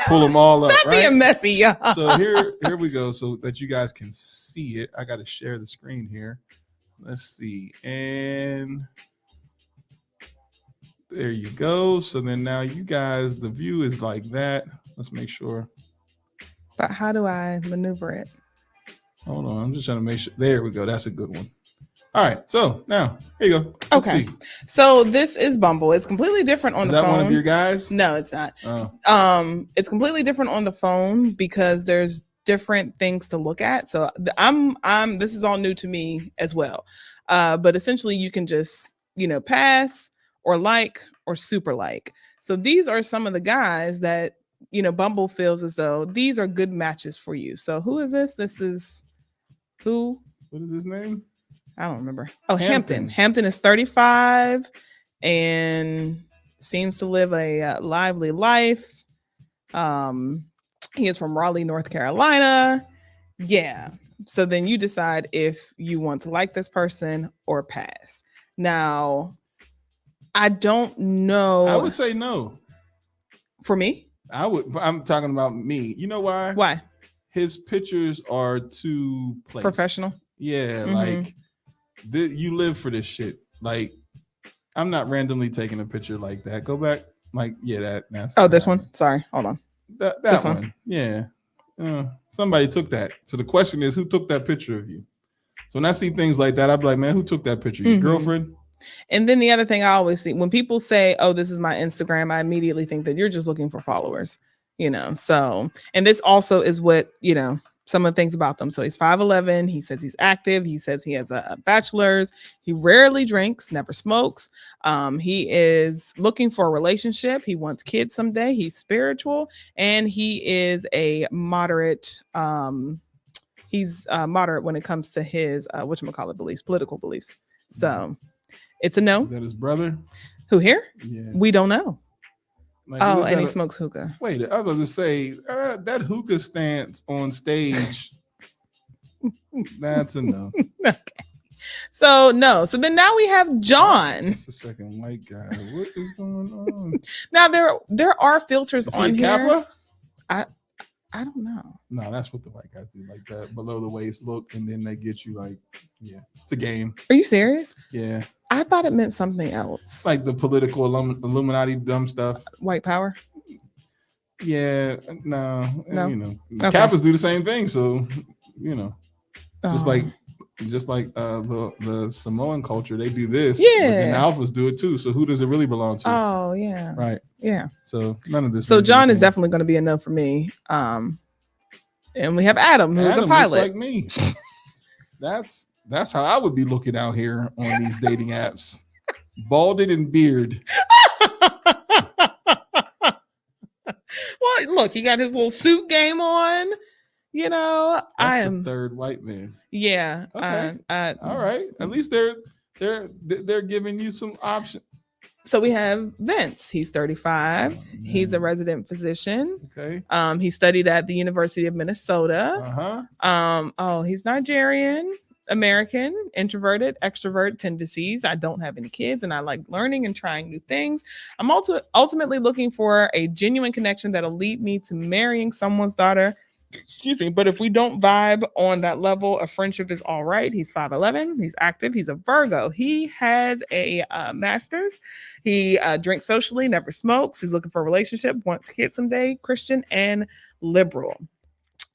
B: pull them all up.
A: Stop being messy, y'all.
B: So here we go. So that you guys can see it. I got to share the screen here. Let's see. And there you go. So then now you guys, the view is like that. Let's make sure.
A: But how do I maneuver it?
B: Hold on. I'm just trying to make sure. There we go. That's a good one. All right. So now here you go. Let's
A: okay.
B: see.
A: So this is Bumble. It's completely different on the phone.
B: Is that one of your guys?
A: No, it's not.
B: Oh.
A: It's completely different on the phone because there's different things to look at. So I'm this is all new to me as well. But essentially you can just, pass or like or super like. So these are some of the guys that, Bumble feels as though these are good matches for you. So who is this? This is who?
B: What is his name?
A: I don't remember. Oh, Hampton. Hampton is 35 and seems to live a lively life. He is from Raleigh, North Carolina. Yeah. So then you decide if you want to like this person or pass. Now, I don't know.
B: I would say no.
A: For me?
B: I'm talking about me. You know why?
A: Why?
B: His pictures are too placed.
A: Professional.
B: Yeah, like you live for this shit. Like, I'm not randomly taking a picture like that. Go back. Like, yeah, that's
A: this one. Sorry, hold on.
B: That this one. Yeah. Somebody took that. So the question is, who took that picture of you? So when I see things like that, I'd be like, man, who took that picture? Your girlfriend?
A: And then the other thing I always see when people say, oh, this is my Instagram, I immediately think that you're just looking for followers, So, and this also is what, some of the things about them. So he's 5'11". He says he's active. He says he has a bachelor's. He rarely drinks, never smokes. He is looking for a relationship. He wants kids someday. He's spiritual. And he is a moderate. He's moderate when it comes to his, beliefs, political beliefs. So it's a no.
B: Is that his brother?
A: Who here?
B: Yeah.
A: We don't know.
B: Like,
A: and he smokes hookah.
B: Wait, I was going to say that hookah stance on stage. That's a no.
A: Okay. So no. So then now we have John.
B: That's the second white guy. What is going on?
A: Now there are filters on here.
B: Kappa?
A: I don't know.
B: No, that's what the white guys do, like that below the waist look, and then they get you like, yeah, it's a game.
A: Are you serious?
B: Yeah.
A: I thought it meant something else.
B: It's like the political Illuminati dumb stuff.
A: White power?
B: Yeah, no.
A: Okay.
B: Kappas do the same thing, so just like the Samoan culture, they do this.
A: Yeah.
B: And the alphas do it too. So who does it really belong to?
A: Oh yeah.
B: Right.
A: Yeah.
B: So none of this.
A: So John is definitely going to be a no for me. And we have Adam, who's a pilot.
B: Looks like me. That's how I would be looking out here on these dating apps. Balded and beard.
A: Well, look, he got his little suit game on.
B: That's
A: I am
B: the third white man.
A: Yeah.
B: Okay. All right. At least they're giving you some options.
A: So we have Vince. He's 35. He's a resident physician.
B: Okay.
A: He studied at the University of Minnesota. He's Nigerian, American, introverted, extrovert tendencies. I don't have any kids and I like learning and trying new things. I'm ultimately looking for a genuine connection that'll lead me to marrying someone's daughter. Excuse me, but if we don't vibe on that level, a friendship is all right. He's 5'11". He's active. He's a Virgo. He has a master's. He drinks socially, never smokes. He's looking for a relationship, wants kids someday, Christian and liberal.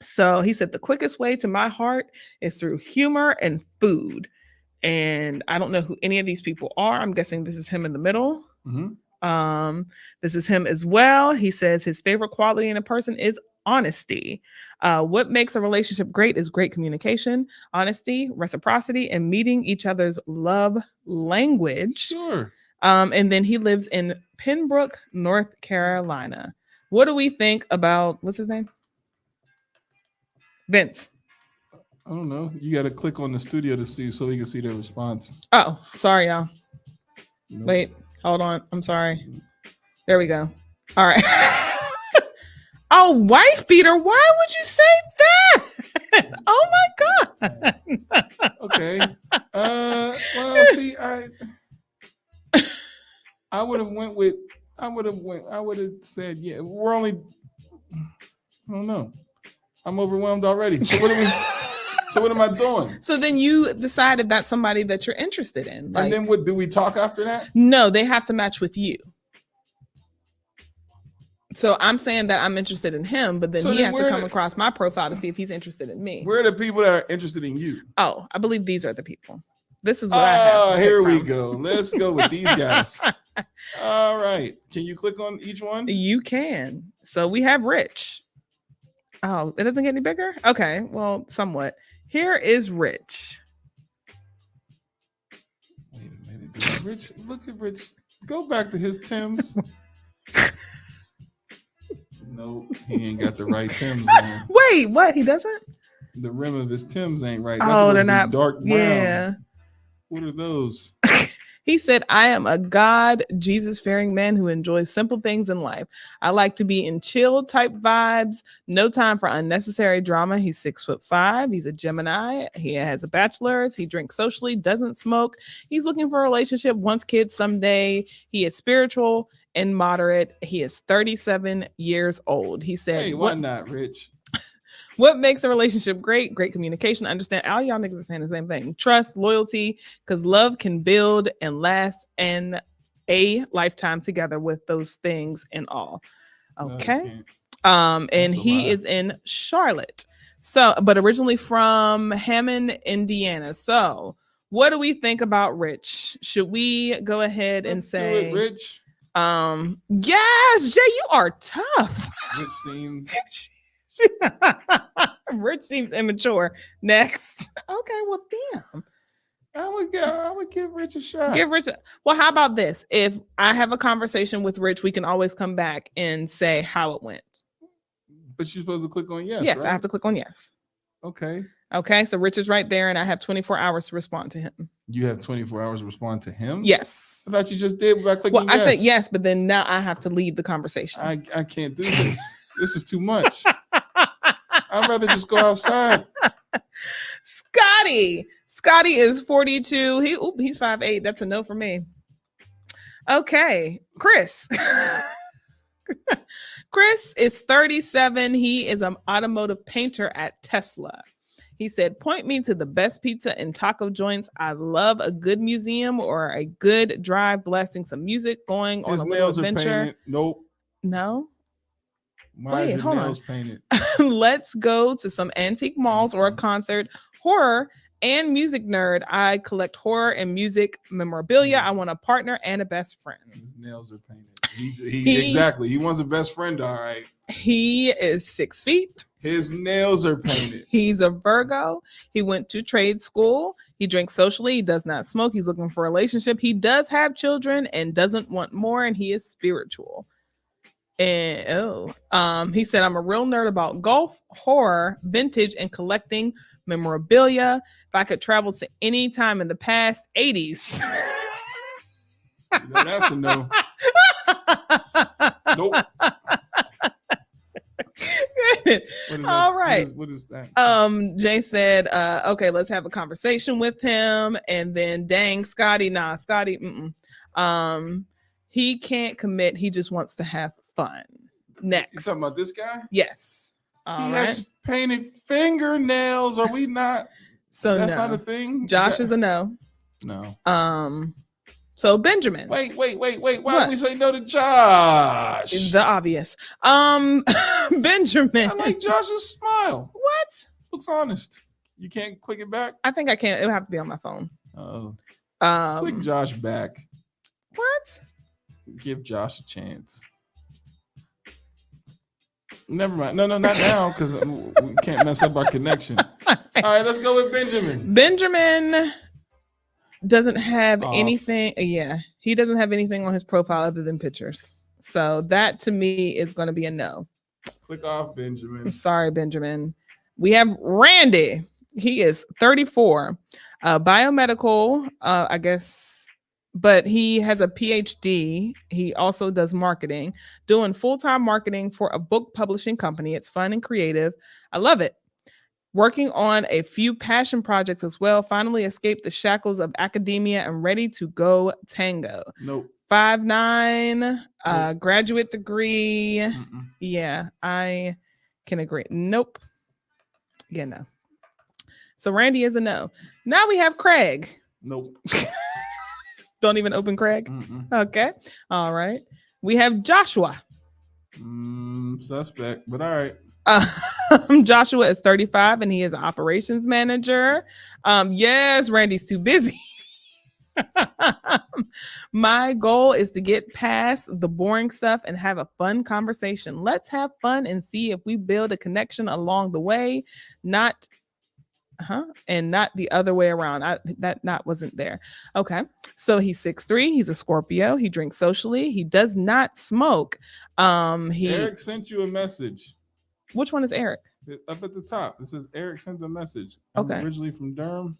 A: So he said the quickest way to my heart is through humor and food. And I don't know who any of these people are. I'm guessing this is him in the middle. This is him as well. He says his favorite quality in a person is honesty. What makes a relationship great is great communication, honesty, reciprocity, and meeting each other's love language.
B: Sure.
A: And then he lives in Pembroke, North Carolina. What do we think about, what's his name? Vince.
B: I don't know. You got to click on the studio to see so we can see their response.
A: Oh, sorry, y'all.
B: Nope.
A: Wait, hold on. I'm sorry. There we go. All right. Oh, wife beater. Why would you say that? Oh my God.
B: Okay. Well, see, I would have said, yeah, we're only, I don't know. I'm overwhelmed already. So what am I doing?
A: So then you decided that's somebody that you're interested in.
B: Like, and then what, do we talk after that?
A: No, they have to match with you. So I'm saying that I'm interested in him, but then he has to come across my profile to see if he's interested in me.
B: Where are the people that are interested in you?
A: Oh, I believe these are the people. This is what I have.
B: Oh, here we go. Let's go with these guys. All right. Can you click on each one?
A: You can. So we have Rich. Oh, it doesn't get any bigger? Okay, well, somewhat. Here is Rich.
B: Wait a minute. Rich, look at Rich. Go back to his Timbs. Nope, he ain't got the right Timbs on.
A: Wait, what? He doesn't?
B: The rim of his Timbs ain't right.
A: That's they're not
B: dark brown.
A: Yeah.
B: What are those?
A: He said, I am a God, Jesus-fearing man who enjoys simple things in life. I like to be in chill type vibes. No time for unnecessary drama. He's 6'5". He's a Gemini. He has a bachelor's. He drinks socially, doesn't smoke. He's looking for a relationship, wants kids someday. He is spiritual and moderate. He is 37 years old. He said,
B: hey, why not, Rich?
A: What makes a relationship great? Great communication. Understand. All y'all niggas are saying the same thing. Trust, loyalty, because love can build and last in a lifetime together with those things and all. Okay. And he is in Charlotte. So, but originally from Hammond, Indiana. So what do we think about Rich? Should we go ahead and say
B: do it, Rich?
A: Yes, Jay, you are tough.
B: Rich seems
A: Rich seems immature. Next. Okay, well, damn.
B: I would give Rich a shot.
A: Give Rich well, how about this? If I have a conversation with Rich, we can always come back and say how it went.
B: But you're supposed to click on yes.
A: Yes,
B: right?
A: I have to click on yes.
B: Okay.
A: Okay, so Rich is right there, and I have 24 hours to respond to him.
B: You have 24 hours to respond to him?
A: Yes.
B: I thought you just did by clicking yes.
A: Well, I said yes, but then now I have to lead the conversation.
B: I can't do this. This is too much. I'd rather just go outside.
A: Scotty is 42. He's 5'8". That's a no for me. Okay, Chris. Chris is 37. He is an automotive painter at Tesla. He said, point me to the best pizza and taco joints. I love a good museum or a good drive, blasting some music, going on a little adventure.
B: Nope.
A: No?
B: Wait, hold on. Painted?
A: Let's go to some antique malls or a concert. Horror and music nerd. I collect horror and music memorabilia. I want a partner and a best friend.
B: His nails are painted. Exactly. He wants a best friend. All right.
A: He is 6 feet.
B: His nails are painted.
A: He's a Virgo. He went to trade school. He drinks socially. He does not smoke. He's looking for a relationship. He does have children and doesn't want more. And he is spiritual. And he said, I'm a real nerd about golf, horror, vintage, and collecting memorabilia. If I could travel to any time in the past 80s.
B: No, that's a no. Nope.
A: All right.
B: What is that?
A: Jay said, okay, let's have a conversation with him. And then dang, Scotty, he can't commit. He just wants to have fun. Next.
B: You talking about this guy?
A: Yes.
B: He has painted fingernails. Are we not?
A: So
B: that's
A: no.
B: not a thing.
A: Josh is a no.
B: No.
A: So Benjamin.
B: Wait. Why do we say no to Josh?
A: The obvious. Benjamin.
B: I like Josh's smile.
A: What?
B: Looks honest. You can't click it back?
A: I think I can. It'll have to be on my phone.
B: Oh. Click Josh back.
A: What?
B: Give Josh a chance. Never mind. No, not now, because we can't mess up our connection. All right, let's go with Benjamin.
A: Benjamin doesn't have anything. Yeah, he doesn't have anything on his profile other than pictures. So that to me is going to be a no.
B: Click off, Benjamin.
A: Sorry, Benjamin. We have Randy. He is 34, biomedical, I guess. But he has a PhD. He also does marketing, doing full-time marketing for a book publishing company. It's fun and creative. I love it. Working on a few passion projects as well. Finally escaped the shackles of academia and ready to go tango.
B: Nope.
A: 5'9", graduate degree.
B: Mm-mm.
A: Yeah, I can agree. Nope. Yeah, no. So Randy is a no. Now we have Craig.
B: Nope.
A: Don't even open Craig.
B: Mm-mm.
A: Okay. All right. We have Joshua.
B: Suspect, but all right.
A: Joshua is 35 and he is an operations manager. Yes, Randy's too busy. My goal is to get past the boring stuff and have a fun conversation. Let's have fun and see if we build a connection along the way. Not the other way around. That wasn't there. Okay. So he's 6'3". He's a Scorpio. He drinks socially. He does not smoke.
B: Eric sent you a message.
A: Which one is Eric?
B: Up at the top. It says Eric sent a message.
A: I'm
B: originally from Durham.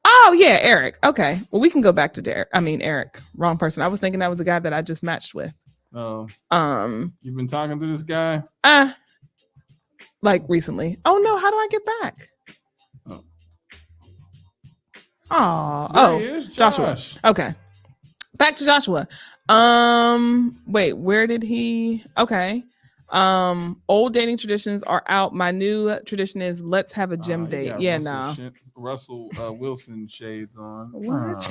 A: Oh yeah, Eric. Okay. Well, we can go back to Eric. Wrong person. I was thinking that was the guy that I just matched with.
B: Oh. You've been talking to this guy?
A: Like recently. Oh no, how do I get back? Oh, Joshua. Okay. Back to Joshua. Wait, where did he? Okay. Old dating traditions are out. My new tradition is let's have a gym date. Yeah, no.
B: Russell Wilson shades on.
A: What?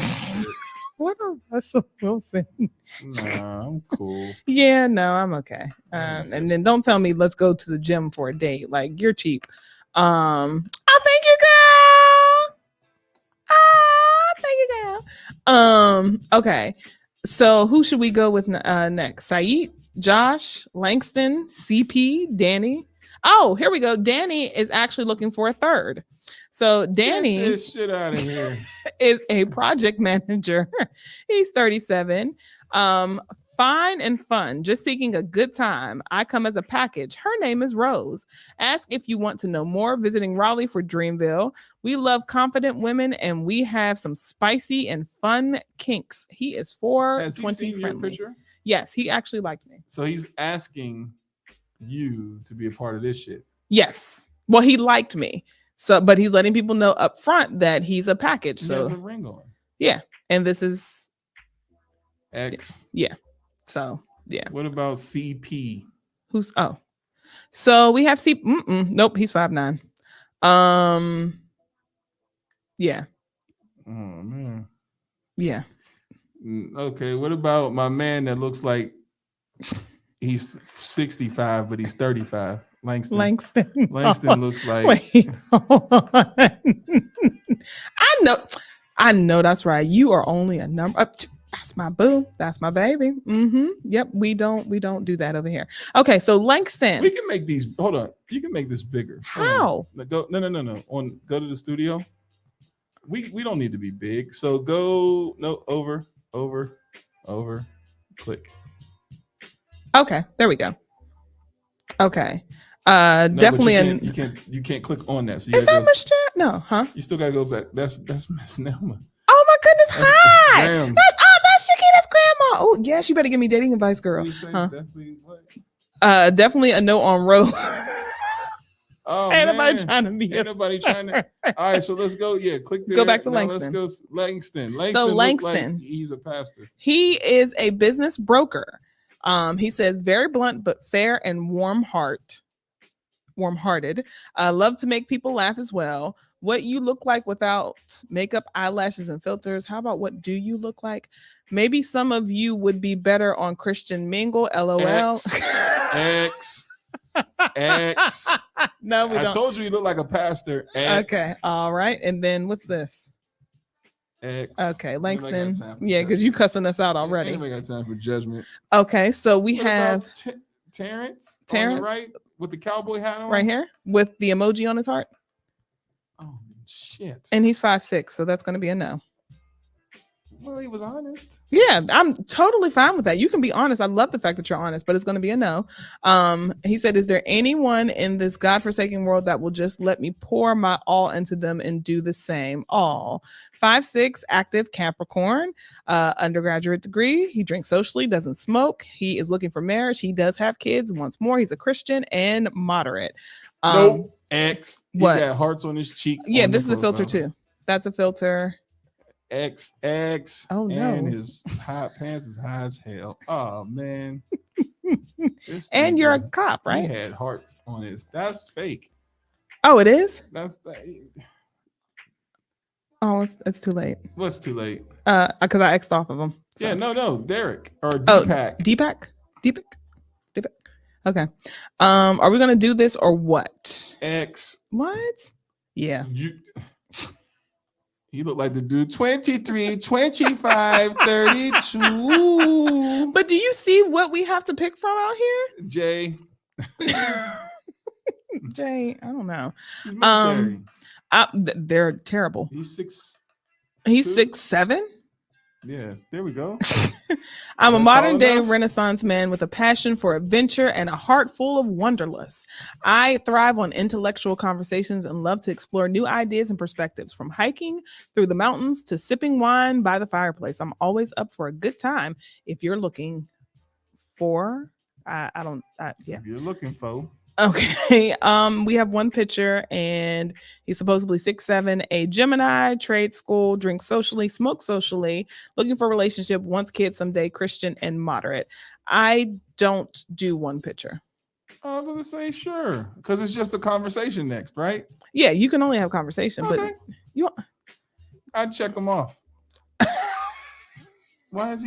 A: What a Russell Wilson.
B: Nah, I'm cool.
A: Yeah, no, I'm okay. And then don't tell me let's go to the gym for a date. Like you're cheap. Oh, thank you, girl. Thank you, girl. Okay. So who should we go with next? Saeed, Josh, Langston, CP, Danny. Oh, here we go. Danny is actually looking for a third. So Danny
B: Get this shit out of here.
A: is a project manager. He's 37. Fine and fun, just seeking a good time. I come as a package. Her name is Rose. Ask if you want to know more. Visiting Raleigh for Dreamville. We love confident women and we have some spicy and fun kinks. He is 420 friendly. Picture? Yes, he actually liked me.
B: So he's asking you to be a part of this shit.
A: Yes. Well, he liked me. So, but he's letting people know up front that he's a package.
B: He
A: so
B: has a ring on.
A: Yeah. And this is
B: X.
A: Yeah. So yeah.
B: What about CP?
A: So we have nope, he's 5'9". Yeah.
B: Oh man.
A: Yeah.
B: Okay. What about my man that looks like he's 65, but he's 35? Langston looks like.
A: Wait, hold on. I know that's right. You are only a number. That's my boo. That's my baby. Yep. We don't do that over here. Okay. So Langston.
B: We can make these. Hold on. You can make this bigger.
A: How?
B: Go. No. Go to the studio. We don't need to be big. So go. No. Over. Click.
A: Okay. There we go. Okay.
B: No,
A: definitely.
B: You can't click on that. So
A: is that Miss Chat? No, huh?
B: You still gotta go back. That's Miss Nelma.
A: Oh my goodness! Hi.
B: Graham.
A: That's Shakita's grandma. Oh yeah, she better give me dating advice, girl. Huh? Definitely a no on Rose.
B: Oh,
A: ain't nobody trying to be.
B: Ain't nobody trying to. All right, so let's go. Yeah, click there.
A: Go back to
B: now
A: Langston.
B: Let's go Langston.
A: So Langston,
B: like he's a pastor.
A: He is a business broker. He says very blunt but fair and warm-hearted. Love to make people laugh as well. What you look like without makeup, eyelashes, and filters. How about what do you look like? Maybe some of you would be better on Christian Mingle. LOL.
B: X.
A: No, we don't.
B: I told you look like a pastor. X.
A: Okay. All right. And then what's this?
B: X.
A: Okay, Langston. Yeah, because you cussing us out already.
B: Anybody got time for judgment?
A: Okay, so we have
B: Terrence.
A: Terrence,
B: right, with the cowboy hat on,
A: right here, with the emoji on his heart.
B: Oh shit!
A: And he's 5'6", so that's going to be a no.
B: Well, he was honest.
A: Yeah, I'm totally fine with that. You can be honest. I love the fact that you're honest, but it's going to be a no. He said, is there anyone in this godforsaken world that will just let me pour my all into them and do the same? All 5'6", active Capricorn, undergraduate degree. He drinks socially, doesn't smoke. He is looking for marriage. He does have kids. Once more, he's a Christian and moderate.
B: Nope. X.
A: What?
B: He got hearts on his cheek.
A: Yeah, this is a filter too. That's a filter.
B: XX.
A: Oh, no.
B: And his hot pants is high as hell. Oh man.
A: And you're a cop, right?
B: He had hearts on his. That's fake.
A: Oh, it is?
B: That's that.
A: Oh, it's too late.
B: What's too late?
A: Because I X'd off of him. So.
B: Yeah, no, Derek or Deepak.
A: Deepak. Okay. Are we gonna do this or what?
B: X.
A: What? Yeah.
B: He looked like the dude 23, 25, 32.
A: But do you see what we have to pick from out here?
B: Jay.
A: Jay, I don't know.
B: They're
A: terrible.
B: He's
A: 6'7".
B: Yes, there we go.
A: I'm a modern day Renaissance man with a passion for adventure and a heart full of wanderlust. I thrive on intellectual conversations and love to explore new ideas and perspectives, from hiking through the mountains to sipping wine by the fireplace. I'm always up for a good time. If you're looking for, yeah.
B: If you're looking for.
A: Okay. We have one picture, and he's supposedly 6'7", a Gemini, trade school, drinks socially, smokes socially, looking for a relationship, wants kids someday, Christian and moderate. I don't do one picture.
B: I was gonna say sure, because it's just a conversation next, right?
A: Yeah, you can only have conversation,
B: okay.
A: But
B: I'd check him off. Why are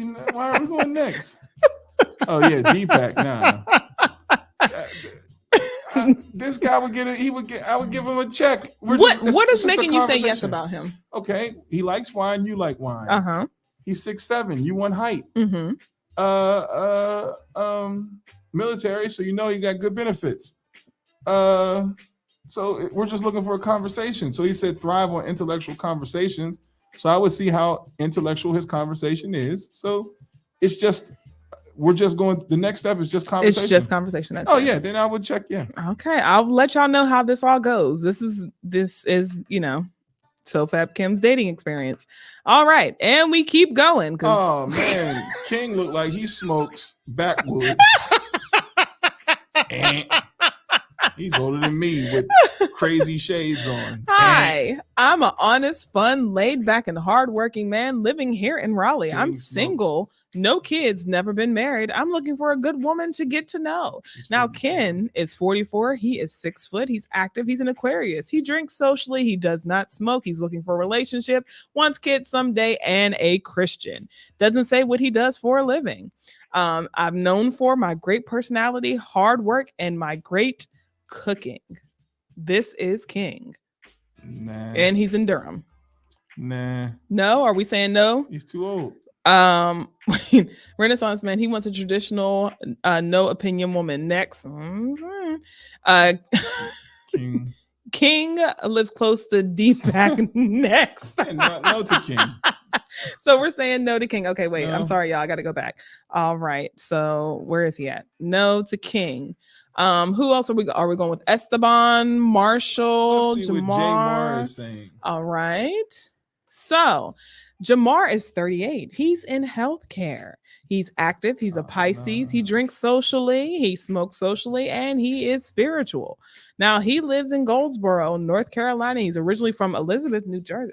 B: we going next? Oh yeah, Deepak. Nah. This guy would get it. I would give him a check.
A: What is making you say yes about him?
B: Okay, he likes wine. You like wine.
A: Uh-huh.
B: He's 6'7". You want height.
A: Mm-hmm.
B: Military, so you know you got good benefits. So we're just looking for a conversation. So he said thrive on intellectual conversations. So I would see how intellectual his conversation is. So it's just. We're just going. The next step is just conversation.
A: It's just conversation.
B: Yeah. Then I would check. Yeah.
A: Okay. I'll let y'all know how this all goes. This is So Fab Kim's dating experience. All right, and we keep going.
B: Oh man, King looked like he smokes backwoods. He's older than me with crazy shades on.
A: Hi, I'm an honest, fun, laid back, and hardworking man living here in Raleigh. I'm single. No kids, never been married. I'm looking for a good woman to get to know. Now, Ken is 44. He is 6 foot. He's active. He's an Aquarius. He drinks socially. He does not smoke. He's looking for a relationship, wants kids someday, and a Christian. Doesn't say what he does for a living. I'm known for my great personality, hard work, and my great cooking. This is King.
B: Nah.
A: And he's in Durham.
B: Nah.
A: No? Are we saying no?
B: He's too old.
A: Renaissance man, he wants a traditional no opinion woman. Next. King lives close to Deepak. Next.
B: No to King.
A: So we're saying no to King. Okay, wait.
B: No.
A: I'm sorry, y'all. I gotta go back. All right. So where is he at? No to King. Who else are we going with? Esteban, Marshall, Jamar.
B: Is saying.
A: All right. So Jamar is 38. He's in healthcare. He's active. He's a Pisces. He drinks socially. He smokes socially, and he is spiritual. Now he lives in Goldsboro, North Carolina. He's originally from Elizabeth, New Jersey.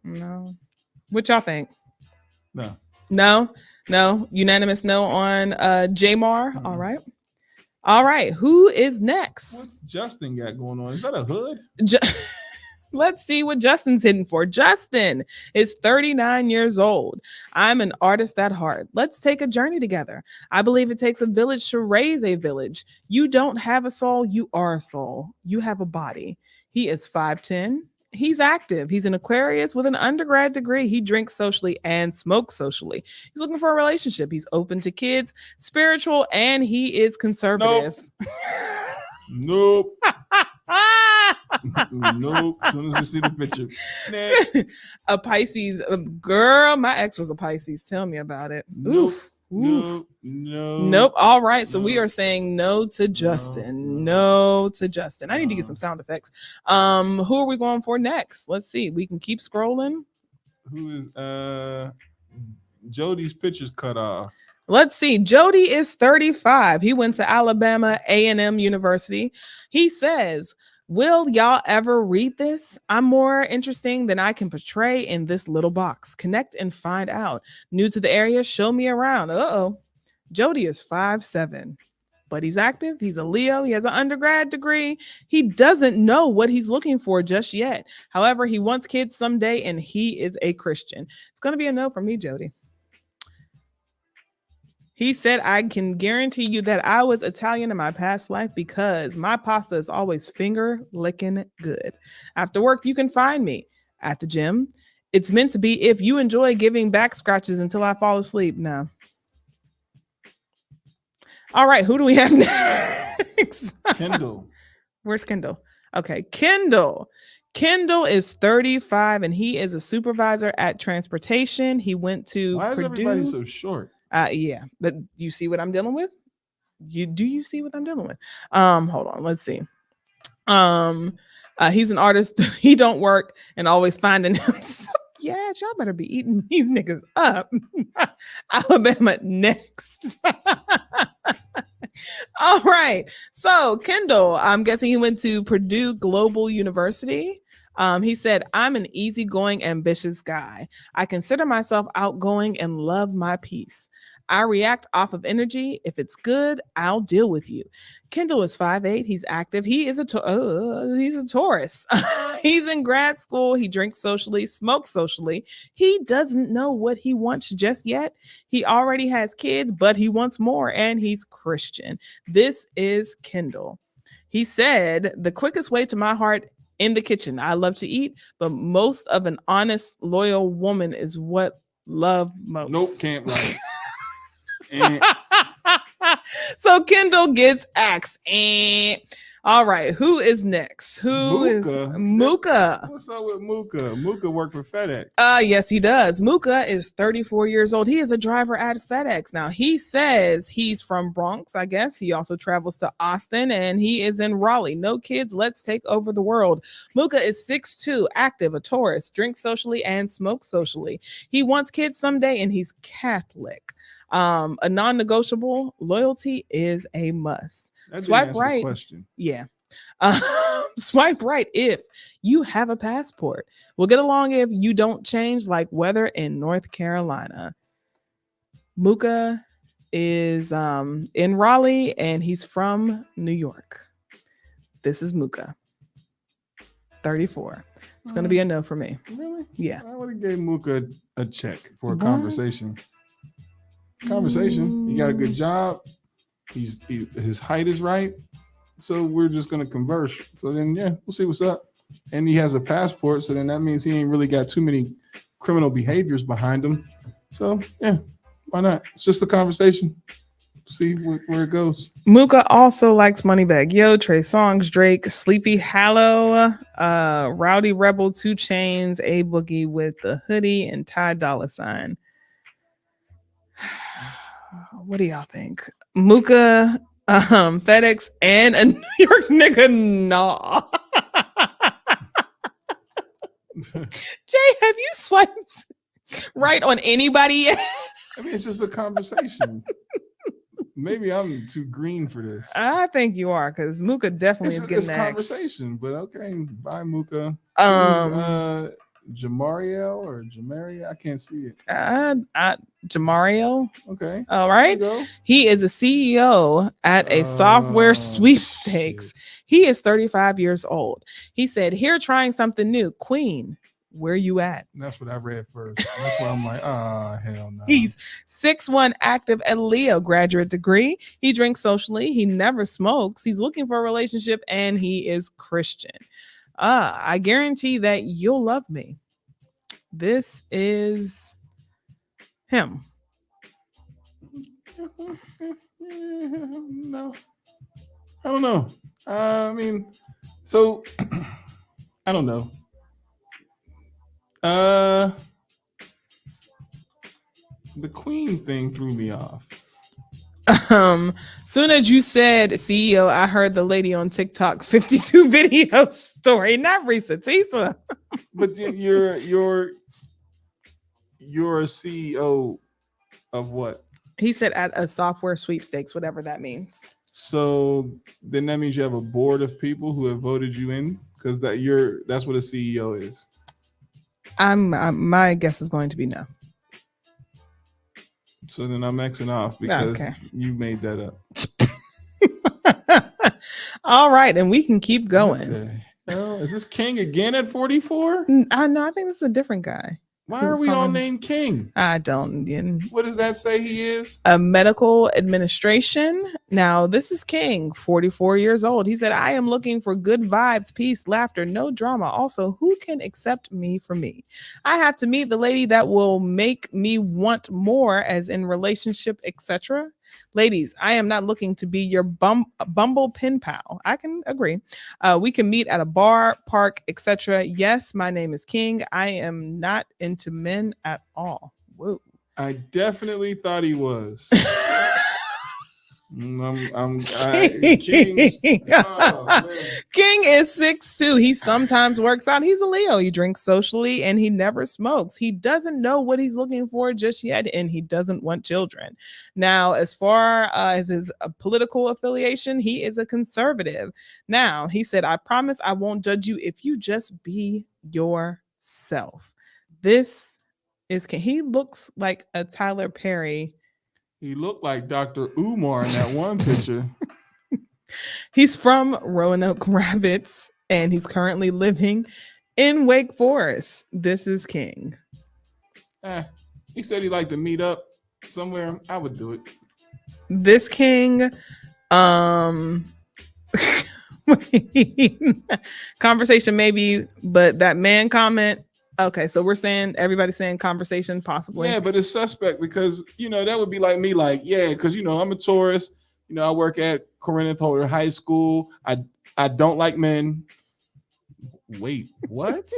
A: No. What y'all think? No. Unanimous no on Jamar.
B: Mm-hmm.
A: All right. Who is next?
B: What's Justin got going on? Is that a hood?
A: Let's see what Justin's hitting for. Justin is 39 years old. I'm an artist at heart. Let's take a journey together. I believe it takes a village to raise a village. You don't have a soul. You are a soul. You have a body. He is 5'10". He's active. He's an Aquarius with an undergrad degree. He drinks socially and smokes socially. He's looking for a relationship. He's open to kids, spiritual, and he is conservative.
B: Nope. Nope. As soon as you see the picture. Next.
A: A Pisces. Girl, my ex was a Pisces. Tell me about it.
B: Nope.
A: Oof.
B: No.
A: Nope. All right. So we are saying no to Justin. No to Justin. I need to get some sound effects. Who are we going for next? Let's see. We can keep scrolling.
B: Who is Jody's picture's cut off.
A: Let's see. Jody is 35. He went to Alabama A&M University. He says, Will y'all ever read this? I'm more interesting than I can portray in this little box. Connect and find out. New to the area, show me around. Uh-oh. Jody is 5'7", but he's active. He's a Leo. He has an undergrad degree. He doesn't know what he's looking for just yet. However, he wants kids someday, and he is a Christian. It's going to be a no for me, Jody. He said, I can guarantee you that I was Italian in my past life because my pasta is always finger licking good. After work, you can find me at the gym. It's meant to be if you enjoy giving back scratches until I fall asleep. No. All right, who do we have next?
B: Kendall.
A: Where's Kendall? Okay, Kendall. Kendall is 35 and he is a supervisor at transportation. He went to
B: Why is
A: Purdue.
B: Everybody so short?
A: Yeah, but you see what I'm dealing with? You see what I'm dealing with? Hold on, let's see. He's an artist. He don't work and always finding himself. Yeah, y'all better be eating these niggas up. Alabama next. All right. So Kendall, I'm guessing he went to Purdue Global University. He said, I'm an easygoing, ambitious guy. I consider myself outgoing and love my peace. I react off of energy. If it's good, I'll deal with you. Kendall is 5'8". He's active. He is he's a Taurus. He's in grad school. He drinks socially, smokes socially. He doesn't know what he wants just yet. He already has kids, but he wants more, and he's Christian. This is Kendall. He said, the quickest way to my heart in the kitchen. I love to eat, but most of an honest, loyal woman is what love most.
B: Nope, can't write.
A: So Kendall gets axed. All right, who is next? Who is Mooka?
B: What's up with Mooka? Mooka worked for FedEx.
A: Yes, he does. Mooka is 34 years old. He is a driver at FedEx. Now, he says he's from Bronx, I guess. He also travels to Austin, and he is in Raleigh. No kids, let's take over the world. Mooka is 6'2", active, a Taurus, drinks socially and smokes socially. He wants kids someday, and he's Catholic. A non-negotiable, loyalty is a must. Swipe right. Yeah. Swipe right if you have a passport. We'll get along if you don't change like weather in North Carolina. Mooka is in Raleigh and he's from New York. This is Mooka. 34. It's going to be a no for me.
B: Really?
A: Yeah.
B: I would have gave Mooka a check for a conversation. He got a good job. His height is right. So we're just going to converse. So then, yeah, we'll see what's up. And he has a passport. So then that means he ain't really got too many criminal behaviors behind him. So, yeah, why not? It's just a conversation. See where it goes.
A: Mooka also likes Moneybag Yo, Trey Songz, Drake, Sleepy Hallow, Rowdy Rebel, 2 Chainz, A Boogie with the hoodie, and Ty Dolla $ign. What do y'all think? Mooka, FedEx, and a New York nigga? Nah. Jay, have you swiped right on anybody yet?
B: I mean, it's just a conversation. Maybe I'm too green for this.
A: I think you are, because Mooka definitely is getting
B: it's
A: that
B: conversation, but okay. Bye, Mooka. Jamariel or Jamaria? I can't see it.
A: Jamariel.
B: Okay.
A: All right. He is a CEO at a software sweepstakes. Shit. He is 35 years old. He said, here trying something new. Queen, where you at?
B: That's what I read first. That's why I'm like, hell no.
A: He's 6'1", active at Leo, graduate degree. He drinks socially. He never smokes. He's looking for a relationship, and he is Christian. I guarantee that you'll love me. This is him.
B: No, I don't know. I mean, so I don't know. The Queen thing threw me off.
A: Soon as you said CEO, I heard the lady on TikTok 52 video story, not Risa Tisa.
B: But you're a CEO of what?
A: He said at a software sweepstakes, whatever that means.
B: So then that means you have a board of people who have voted you in, because that's what a CEO is.
A: I'm my guess is going to be no.
B: So then I'm Xing off because you made that up.
A: All right, and we can keep going.
B: Is this King again at 44?
A: I know. I think this is a different guy.
B: Why are we all named King?
A: I don't.
B: What does that say he is?
A: A medical administration. Now, this is King, 44 years old. He said, I am looking for good vibes, peace, laughter, no drama. Also, who can accept me for me? I have to meet the lady that will make me want more, as in relationship, etc. Ladies, I am not looking to be your bumble pen pal. I can agree. We can meet at a bar, park, etc. Yes, my name is King. I am not into men at all. Whoa.
B: I definitely thought he was.
A: King is 6'2". He sometimes works out. He's a Leo. He drinks socially and he never smokes. He doesn't know what he's looking for just yet, and he doesn't want children. Now, as far as his political affiliation, he is a conservative. Now, he said, I promise I won't judge you if you just be yourself. This is King. He looks like a Tyler Perry.
B: He looked like Dr. Umar in that one picture.
A: He's from Roanoke Rapids, and he's currently living in Wake Forest. This is King.
B: He said he'd like to meet up somewhere. I would do it.
A: This King, conversation maybe, but that man comment. Okay, so we're saying everybody's saying conversation possibly.
B: Yeah, but it's suspect because that would be like me, because I'm a tourist. I work at Corinth Holder High School. I don't like men. Wait, what?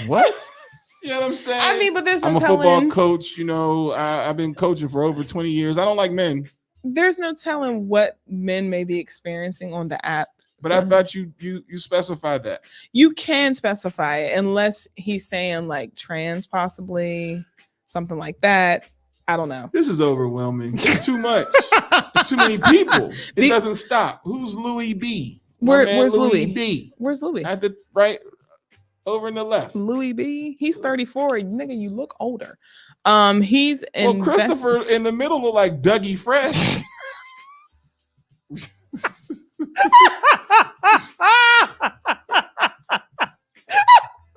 B: What? You know what I'm saying?
A: I mean, but
B: I'm a football coach. I've been coaching for over 20 years. I don't like men.
A: There's no telling what men may be experiencing on the app.
B: But I thought you specified that.
A: You can specify it unless he's saying like trans, possibly something like that. I don't know.
B: This is overwhelming. It's too much. It's too many people. It doesn't stop. Who's Louis B?
A: Where's Louis
B: B?
A: Where's Louis?
B: At the right over in the left.
A: Louis B. He's 34. Nigga, you look older. He's
B: Christopher in the middle look like Dougie Fresh.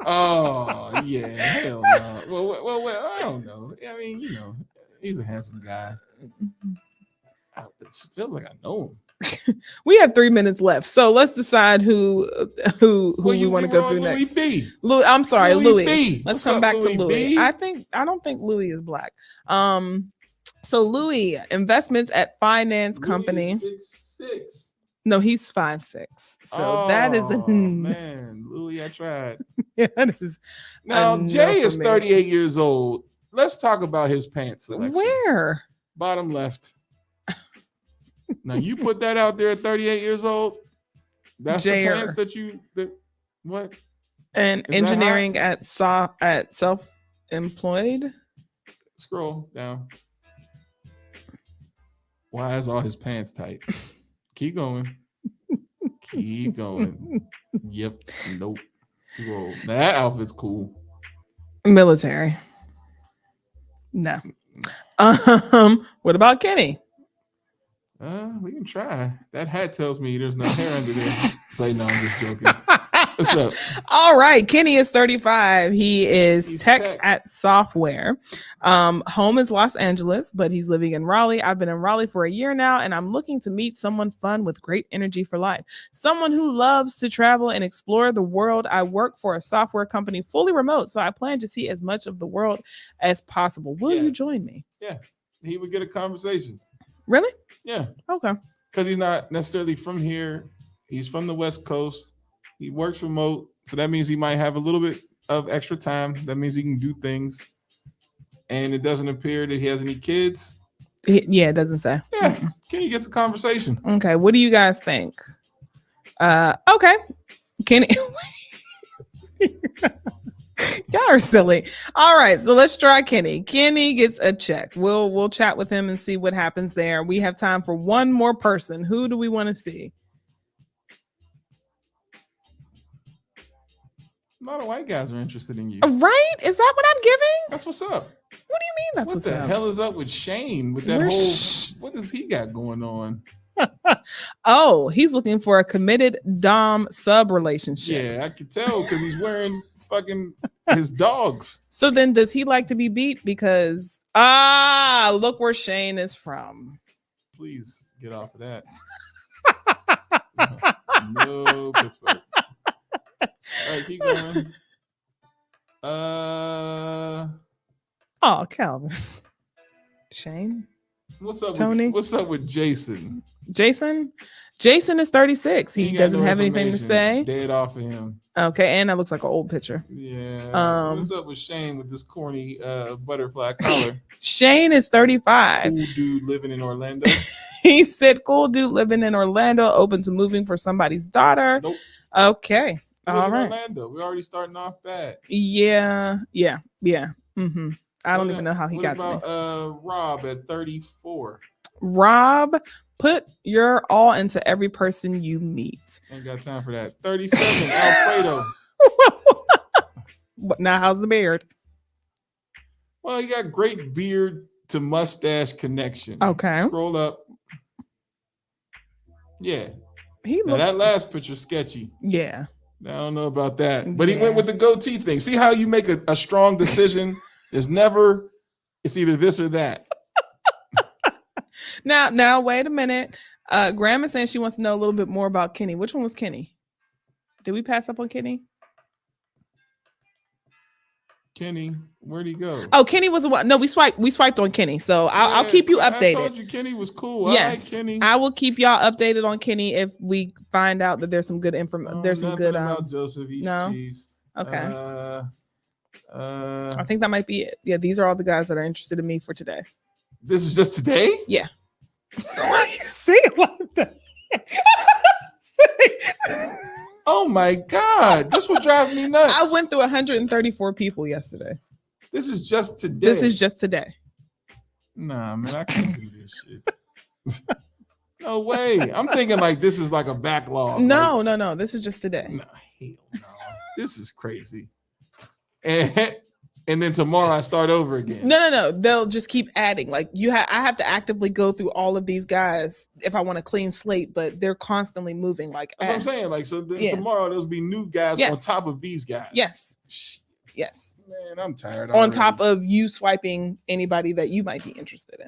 B: Oh yeah, hell no. Well, I don't know. I mean, he's a handsome guy. It feels like I know him.
A: We have 3 minutes left, so let's decide who we want to go through next.
B: B.
A: I'm sorry, Louis.
B: B.
A: Let's come back to Louis.
B: B?
A: I don't think Louis is black. So Louis, investments at finance company.
B: 6'6".
A: No, he's 5'6". So that is
B: man, Louis, I tried.
A: Yeah, that is.
B: Now Jay is 38 years old. Let's talk about his pants selection.
A: Where?
B: Bottom left. Now you put that out there at 38 years old. That's the pants that what?
A: And
B: is
A: engineering at self-employed.
B: Scroll down. Why is all his pants tight? Keep going. Keep going. Yep. Nope. Whoa. That outfit's cool.
A: Military. No. What about Kenny?
B: We can try. That hat tells me there's no hair under there. Say no, I'm just joking. What's up?
A: All right. Kenny is 35. He's tech at software. Home is Los Angeles, but he's living in Raleigh. I've been in Raleigh for a year now, and I'm looking to meet someone fun with great energy for life. Someone who loves to travel and explore the world. I work for a software company fully remote, so I plan to see as much of the world as possible. Will you join me?
B: Yeah. He would get a conversation.
A: Really?
B: Yeah.
A: Okay.
B: Because he's not necessarily from here. He's from the West Coast. He works remote. So that means he might have a little bit of extra time. That means he can do things. And it doesn't appear that he has any kids.
A: Yeah, it doesn't say.
B: Yeah. Kenny gets a conversation.
A: Okay. What do you guys think? Okay. Kenny. Y'all are silly. All right, so let's try Kenny. Kenny gets a check. We'll chat with him and see what happens there. We have time for one more person. Who do we want to see?
B: A lot of white guys are interested in you.
A: Right? Is that what I'm giving?
B: That's what's up.
A: What do you mean that's what's up?
B: What the hell is up with Shane with that what does he got going on?
A: Oh, he's looking for a committed Dom sub relationship.
B: Yeah, I can tell because he's wearing fucking his dogs.
A: So then does he like to be beat? Because look where Shane is from.
B: Please get off of that. No, Pittsburgh. All right, keep going.
A: Oh, Calvin. Shane.
B: What's up,
A: Tony?
B: What's up with Jason?
A: Jason is 36. He doesn't have anything to say.
B: Dead off of him.
A: Okay, and that looks like an old picture.
B: Yeah. What's up with Shane with this corny butterfly collar?
A: Shane is 35.
B: Cool dude living in Orlando.
A: He said, "Cool dude living in Orlando, open to moving for somebody's daughter."
B: Nope.
A: Okay. All right.
B: Orlando. We're already starting off bad.
A: Yeah. Mm-hmm. I don't even know how he got to me.
B: Rob at 34.
A: Rob, put your all into every person you meet.
B: Ain't got time for that. 37. Alfredo.
A: Now, how's the beard?
B: Well, he got great beard to mustache connection.
A: Okay.
B: Scroll up. Yeah.
A: Now
B: that last picture sketchy.
A: Yeah.
B: I don't know about that. But he went with the goatee thing. See how you make a strong decision? It's either this or that.
A: Now, wait a minute. Grandma saying she wants to know a little bit more about Kenny. Which one was Kenny? Did we pass up on Kenny?
B: Kenny, where'd he go?
A: Oh, Kenny was the one. No, we swiped on Kenny. So I'll keep you updated.
B: I told you Kenny was cool.
A: Yes,
B: right, Kenny.
A: I will keep y'all updated on Kenny if we find out that there's some good information. There's some good.
B: About Joseph East
A: no.
B: Cheese.
A: Okay. I think that might be it. Yeah, these are all the guys that are interested in me for today.
B: This is just today?
A: Yeah. Why you say it like that?
B: Oh my God. That's what drives me nuts.
A: I went through 134 people yesterday.
B: This is just today.
A: This is just today.
B: Nah, man, I can't do this shit. No way. I'm thinking like this is like a backlog.
A: No. This is just today.
B: No, hell no. This is crazy. And then tomorrow I start over again.
A: No. They'll just keep adding. Like I have to actively go through all of these guys if I want a clean slate, but they're constantly moving. Like
B: that's what I'm saying. Like so, then tomorrow there'll be new guys on top of these guys.
A: Yes.
B: Man, I'm tired.
A: On top of you swiping anybody that you might be interested in.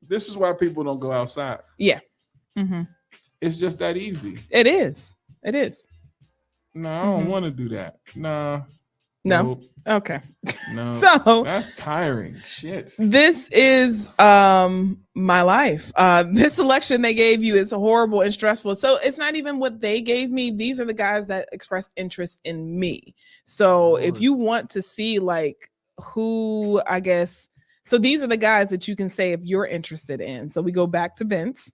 B: This is why people don't go outside.
A: Yeah. Mm-hmm.
B: It's just that easy.
A: It is.
B: No, I don't want to do that. No.
A: Nope. Okay.
B: No.
A: So
B: that's tiring. Shit.
A: This is my life. This selection they gave you is horrible and stressful. So it's not even what they gave me. These are the guys that expressed interest in me. So if you want to see like who, I guess, so these are the guys that you can say if you're interested in. So we go back to Vince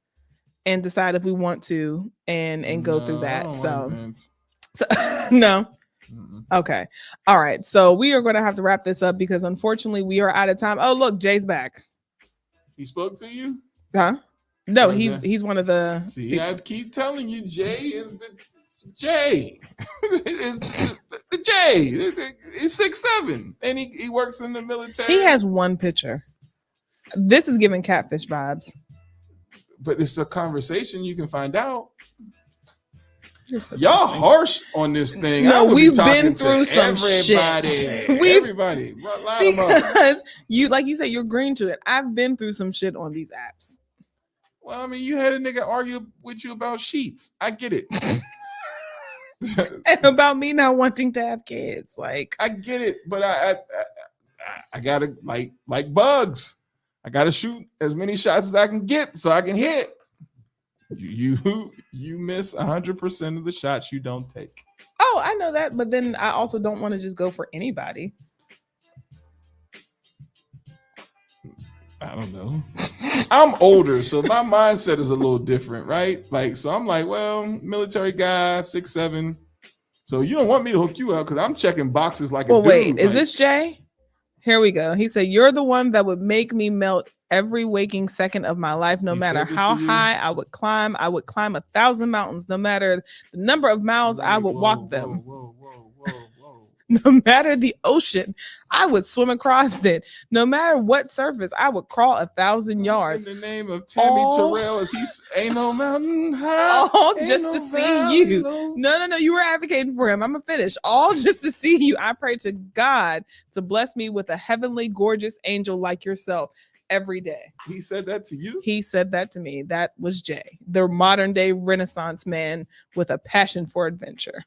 A: and decide if we want to and go through that. So no. Okay. All right. So we are going to have to wrap this up because unfortunately we are out of time. Oh, look, Jay's back.
B: He spoke to you?
A: Huh? No, he's one of the.
B: See, I keep telling you, Jay is the Jay. It's the Jay. He's 6'7", and he works in the military.
A: He has one picture. This is giving catfish vibes.
B: But it's a conversation you can find out.
A: Y'all
B: harsh on this thing.
A: No, we've been through some shit.
B: Everybody, line them up.
A: Because you, like you said, you're green to it. I've been through some shit on these apps.
B: Well, I mean, you had a nigga argue with you about sheets. I get it.
A: And about me not wanting to have kids. Like
B: I get it, but I gotta like bugs. I gotta shoot as many shots as I can get so I can hit. You miss 100% of the shots you don't take.
A: Oh, I know that, but then I also don't want to just go for anybody.
B: I don't know. I'm older, so my mindset is a little different, right? Like, so I'm like, well, military guy, 6'7", So you don't want me to hook you up because I'm checking boxes like
A: well,
B: a dude.
A: wait, is this Jay? Here we go. He said, "You're the one that would make me melt every waking second of my life, no matter how high I would climb. I would climb 1,000 mountains, no matter the number of miles I would walk them. No matter the ocean, I would swim across it. No matter what surface, I would crawl 1,000 yards.
B: In the name of Tammy Terrell, is he ain't no mountain high?
A: All just to see you. No. You were advocating for him. I'm gonna finish. All just to see you. I pray to God to bless me with a heavenly, gorgeous angel like yourself every day."
B: He said that to you?
A: He said that to me. That was Jay, the modern day Renaissance man with a passion for adventure.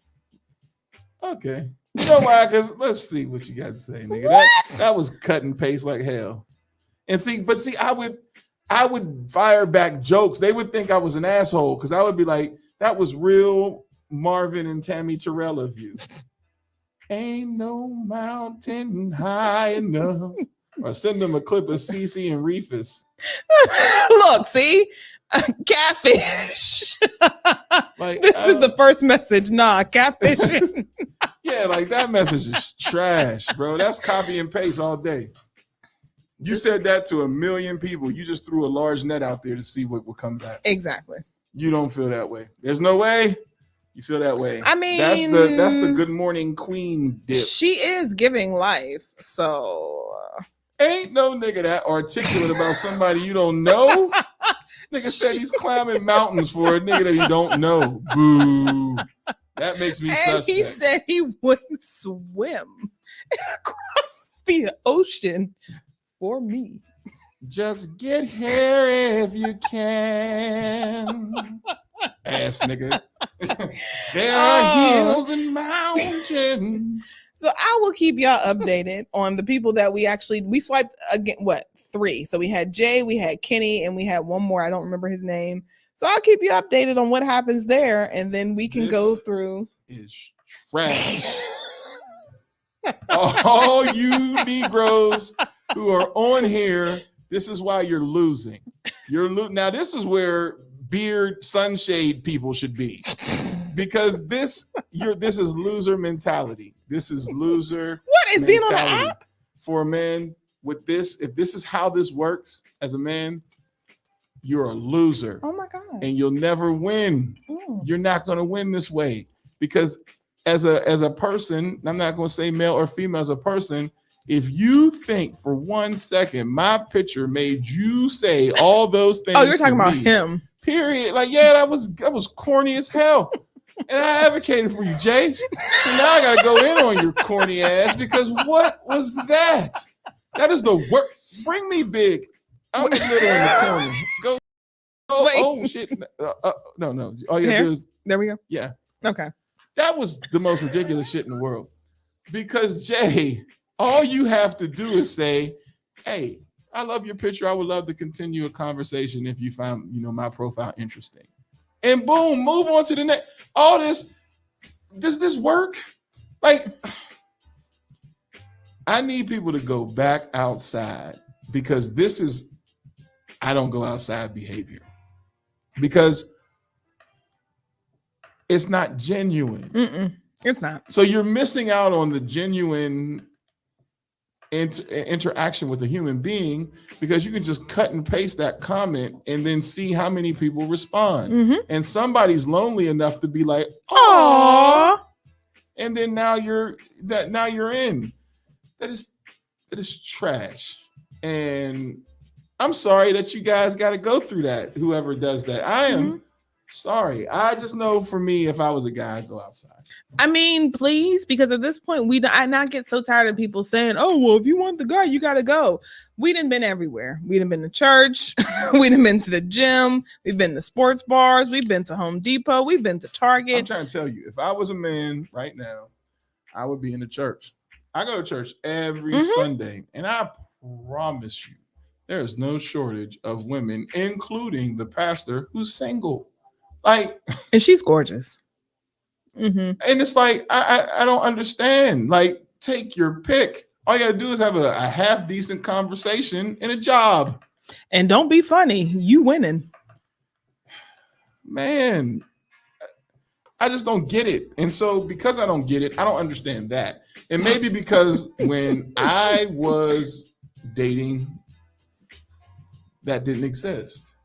B: Okay. You know why? Because let's see what you got to say, nigga. That was cut and paste like hell. And see, I would fire back jokes. They would think I was an asshole because I would be like, that was real Marvin and Tammy Terrell of you. Ain't no mountain high enough. Or send them a clip of Cece and Reefus.
A: Look, see? Catfish.
B: Like,
A: this is the first message. Nah, catfish.
B: Yeah, like that message is trash, bro. That's copy and paste all day. You said that to 1 million people. You just threw a large net out there to see what will come back.
A: Exactly.
B: You don't feel that way. There's no way you feel that way.
A: I mean,
B: that's the good morning queen dip.
A: She is giving life, so
B: ain't no nigga that articulate about somebody you don't know. This nigga said he's climbing mountains for a nigga that he don't know. Boo. That makes me suspect.
A: He said he wouldn't swim across the ocean for me.
B: Just get here if you can. Ass nigga. There are hills and mountains.
A: So I will keep y'all updated on the people that we swiped again. What? 3. So we had Jay, we had Kenny, and we had one more. I don't remember his name. So I'll keep you updated on what happens there, and then we can go through.
B: Is trash. All you Negroes who are on here, this is why you're losing. Now this is where beard sunshade people should be, because this is loser mentality. This is loser.
A: What is being on the app
B: for a man with this? If this is how this works as a man, you're a loser.
A: Oh my God.
B: And you'll never win. You're not going to win this way, because as a person, I'm not going to say male or female, as a person, if you think for 1 second my picture made you say all those things.
A: Oh, you're talking about him.
B: Period. Like, yeah, that was corny as hell. And I advocated for you, Jay. So now I gotta go in on your corny ass, because what was that? That is the worst. Bring me big. I'm a little in the corner. Go. Oh shit. No. All you gotta do is
A: there we go.
B: Yeah.
A: Okay.
B: That was the most ridiculous shit in the world. Because Jay, all you have to do is say, "Hey, I love your picture. I would love to continue a conversation if you find, my profile interesting." And boom, move on to the next. All this, does this work? Like, I need people to go back outside, because this is, I don't go outside behavior, because it's not genuine.
A: It's not.
B: So you're missing out on the genuine interaction with a human being, because you can just cut and paste that comment and then see how many people respond. And somebody's lonely enough to be like, "Aww," and then now you're in. That is trash. And I'm sorry that you guys got to go through that. Whoever does that, I am sorry. I just know, for me, if I was a guy, I'd go outside.
A: I mean, please, because at this point, I not get so tired of people saying, "Oh, well, if you want the guy, you got to go." We done been everywhere. We done been to church. We done been to the gym. We've been to sports bars. We've been to Home Depot. We've been to Target.
B: I'm trying to tell you, if I was a man right now, I would be in the church. I go to church every Sunday, and I promise you, there is no shortage of women, including the pastor, who's single. Like,
A: and she's gorgeous.
B: And it's like, I don't understand. Like, take your pick. All you gotta do is have a half decent conversation and a job.
A: And don't be funny. You winning.
B: Man, I just don't get it. And so because I don't get it, I don't understand that. And maybe because when I was dating, that didn't exist.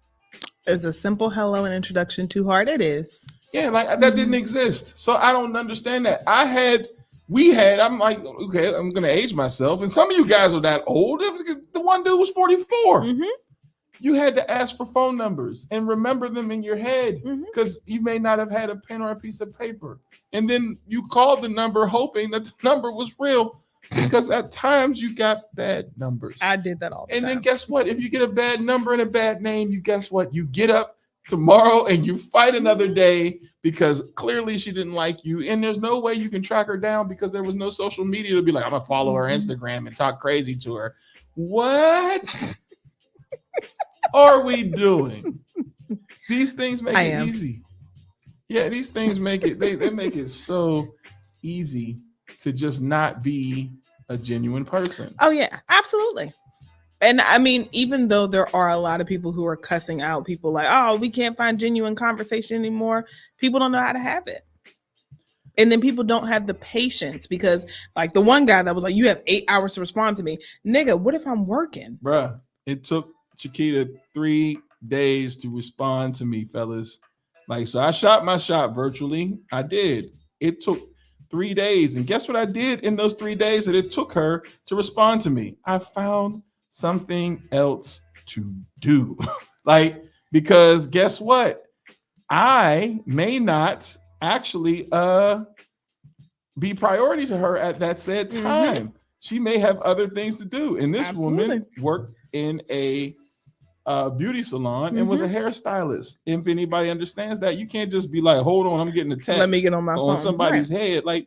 A: Is a simple hello and introduction too hard? It is.
B: Yeah, like that didn't exist. So I don't understand that. I'm like, okay, I'm going to age myself. And some of you guys are that old. The one dude was 44.
A: Mm-hmm.
B: You had to ask for phone numbers and remember them in your head because you may not have had a pen or a piece of paper. And then you called the number hoping that the number was real because at times you got bad numbers.
A: I did that all the time.
B: And then guess what? If you get a bad number and a bad name, you guess what? You get up tomorrow and you fight another day because clearly she didn't like you. And there's no way you can track her down because there was no social media to be like, I'm going to follow her Instagram and talk crazy to her. What? Are we doing? These things make it easy. Yeah, these things make it, they make it so easy to just not be a genuine person.
A: Oh, yeah, absolutely. And I mean, even though there are a lot of people who are cussing out people like, oh, we can't find genuine conversation anymore. People don't know how to have it. And then people don't have the patience because like the one guy that was like, you have 8 hours to respond to me. Nigga, what if I'm working?
B: Bruh, it took Chiquita 3 days to respond to me, fellas. Like, so I shot my shot virtually. I did. It took 3 days. And guess what I did in those 3 days that it took her to respond to me? I found something else to do. Like, because guess what? I may not actually be priority to her at that said time. She may have other things to do. And this woman worked in a beauty salon and was a hairstylist. If anybody understands that, you can't just be like, hold on, I'm getting a text.
A: Let me get on my phone.
B: Somebody's head. Like,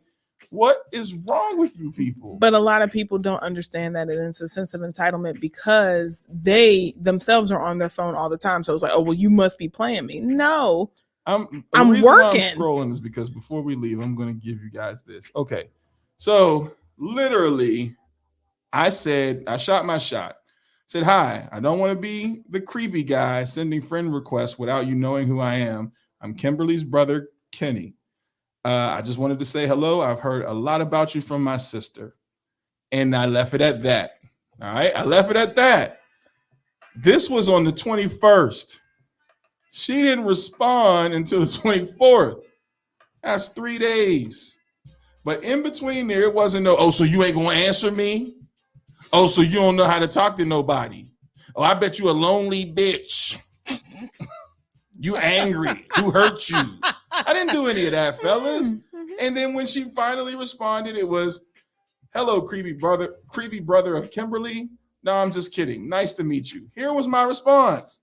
B: what is wrong with you people?
A: But a lot of people don't understand that it's a sense of entitlement because they themselves are on their phone all the time. So it's like, oh, well, you must be playing me. No, I'm working.
B: I'm scrolling is because before we leave, I'm going to give you guys this. Okay. So literally, I shot my shot. Said, hi, I don't want to be the creepy guy sending friend requests without you knowing who I am. I'm Kimberly's brother, Kenny. I just wanted to say hello. I've heard a lot about you from my sister. And I left it at that. All right. I left it at that. This was on the 21st. She didn't respond until the 24th. That's 3 days. But in between there, it wasn't no, oh, so you ain't going to answer me? Oh, so you don't know how to talk to nobody? Oh, I bet you a lonely bitch. You angry. Who hurt you? I didn't do any of that, fellas. And then when she finally responded, it was, hello, creepy brother of Kimberly. No, I'm just kidding. Nice to meet you. Here was my response.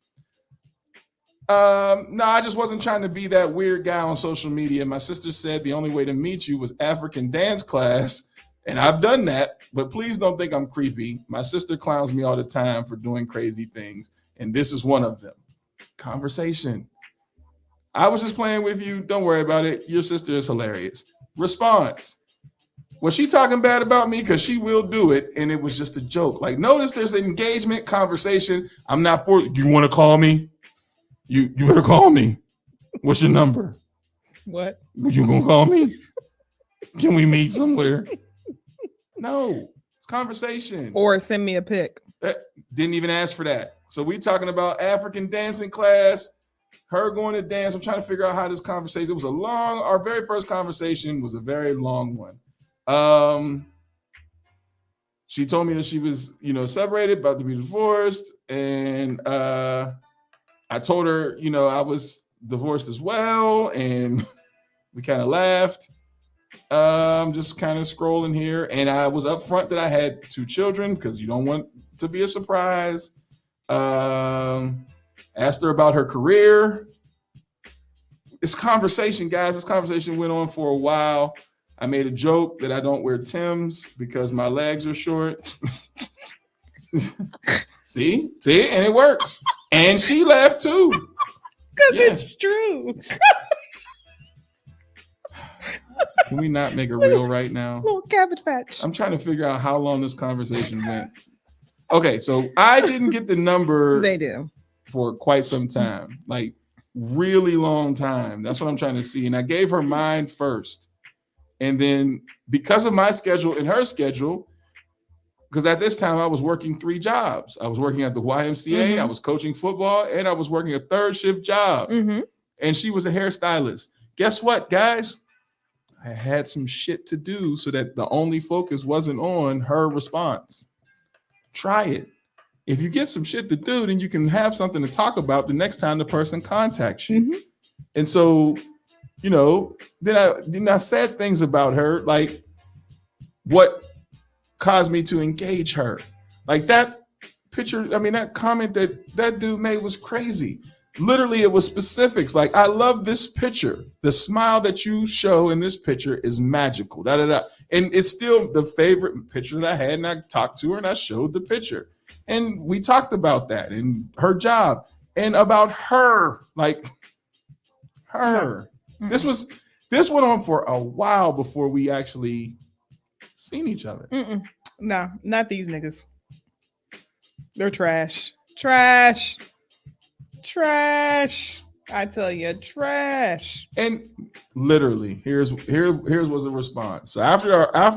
B: No, I just wasn't trying to be that weird guy on social media. My sister said the only way to meet you was African dance class. And I've done that, but please don't think I'm creepy. My sister clowns me all the time for doing crazy things. And this is one of them. Conversation. I was just playing with you. Don't worry about it. Your sister is hilarious. Response. Was she talking bad about me? Because she will do it. And it was just a joke. Like, notice there's an engagement conversation. I'm not for you. Want to call me? You better call me. What's your number?
A: What?
B: You gonna call me? Can we meet somewhere? No, it's conversation.
A: Or send me a pic.
B: Didn't even ask for that. So we talking about African dancing class, her going to dance. I'm trying to figure out how this conversation, our very first conversation was a very long one. She told me that she was, separated, about to be divorced. And I told her, I was divorced as well. And we kind of laughed. I'm just kind of scrolling here, and I was upfront that I had 2 children because you don't want to be a surprise. Asked her about her career. This conversation, guys, went on for a while. I made a joke that I don't wear Timbs because my legs are short. See, and it works. And she laughed too.
A: Because it's true.
B: Can we not make a reel right now?
A: Little Cabbage Patch.
B: I'm trying to figure out how long this conversation went. Okay, so I didn't get the number.
A: They do.
B: For quite some time. Like, really long time. That's what I'm trying to see. And I gave her mine first. And then because of my schedule and her schedule, because at this time I was working 3 jobs. I was working at the YMCA, I was coaching football, and I was working a 3rd shift job. And she was a hairstylist. Guess what, guys? I had some shit to do so that the only focus wasn't on her response. Try it. If you get some shit to do, then you can have something to talk about the next time the person contacts you. And so, you know, then I said things about her, like what caused me to engage her. Like that picture, I mean, that comment that dude made was crazy. Literally, it was specifics. Like, I love this picture. The smile that you show in this picture is magical. Da, da, da. And it's still the favorite picture that I had. And I talked to her and I showed the picture. And we talked about that and her job and about her, like her. This went on for a while before we actually seen each other.
A: No, not these niggas. They're trash. Trash. I tell you, trash.
B: And literally, here's was the response. So after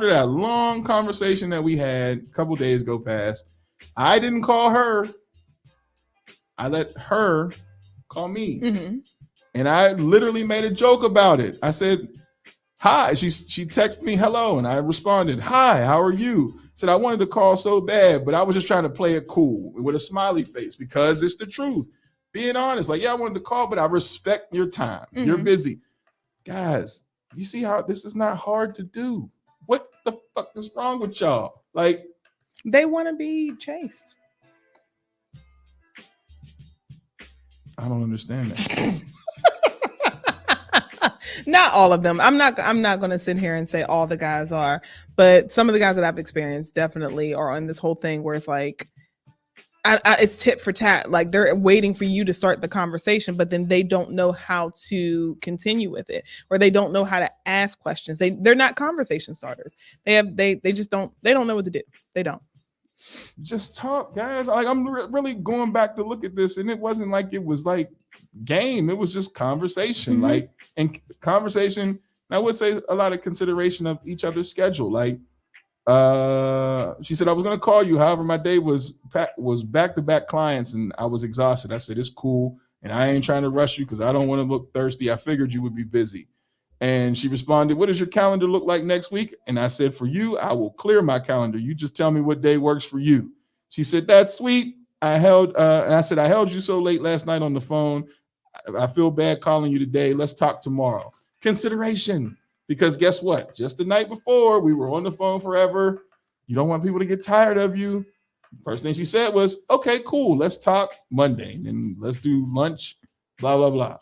B: that long conversation that we had, a couple days go past, I didn't call her. I let her call me. And I literally made a joke about it. I said, hi. She texted me hello, and I responded, hi, how are you? Said I wanted to call so bad, but I was just trying to play it cool with a smiley face because it's the truth. Being honest, like, yeah, I wanted to call, but I respect your time. You're busy. Guys, you see how this is not hard to do? What the fuck is wrong with y'all? Like,
A: they want to be chased.
B: I don't understand that.
A: Not all of them. I'm not going to sit here and say all the guys are, but some of the guys that I've experienced definitely are on this whole thing where it's like, it's tit for tat. Like, they're waiting for you to start the conversation, but then they don't know how to continue with it, or they don't know how to ask questions. They're not conversation starters. They just don't know what to do. They don't.
B: Just talk, guys. Like, I'm really going back to look at this, and it wasn't like it was like game. It was just conversation. Like, and conversation, I would say a lot of consideration of each other's schedule. Like, she said, I was going to call you. However, my day was back-to-back clients and I was exhausted. I said, it's cool. And I ain't trying to rush you because I don't want to look thirsty. I figured you would be busy. And she responded, what does your calendar look like next week? And I said, for you, I will clear my calendar. You just tell me what day works for you. She said, that's sweet. And I said, I held you so late last night on the phone. I feel bad calling you today. Let's talk tomorrow. Consideration. Because guess what? Just the night before, we were on the phone forever. You don't want people to get tired of you. First thing she said was, okay, cool. Let's talk Monday. And let's do lunch, blah, blah, blah.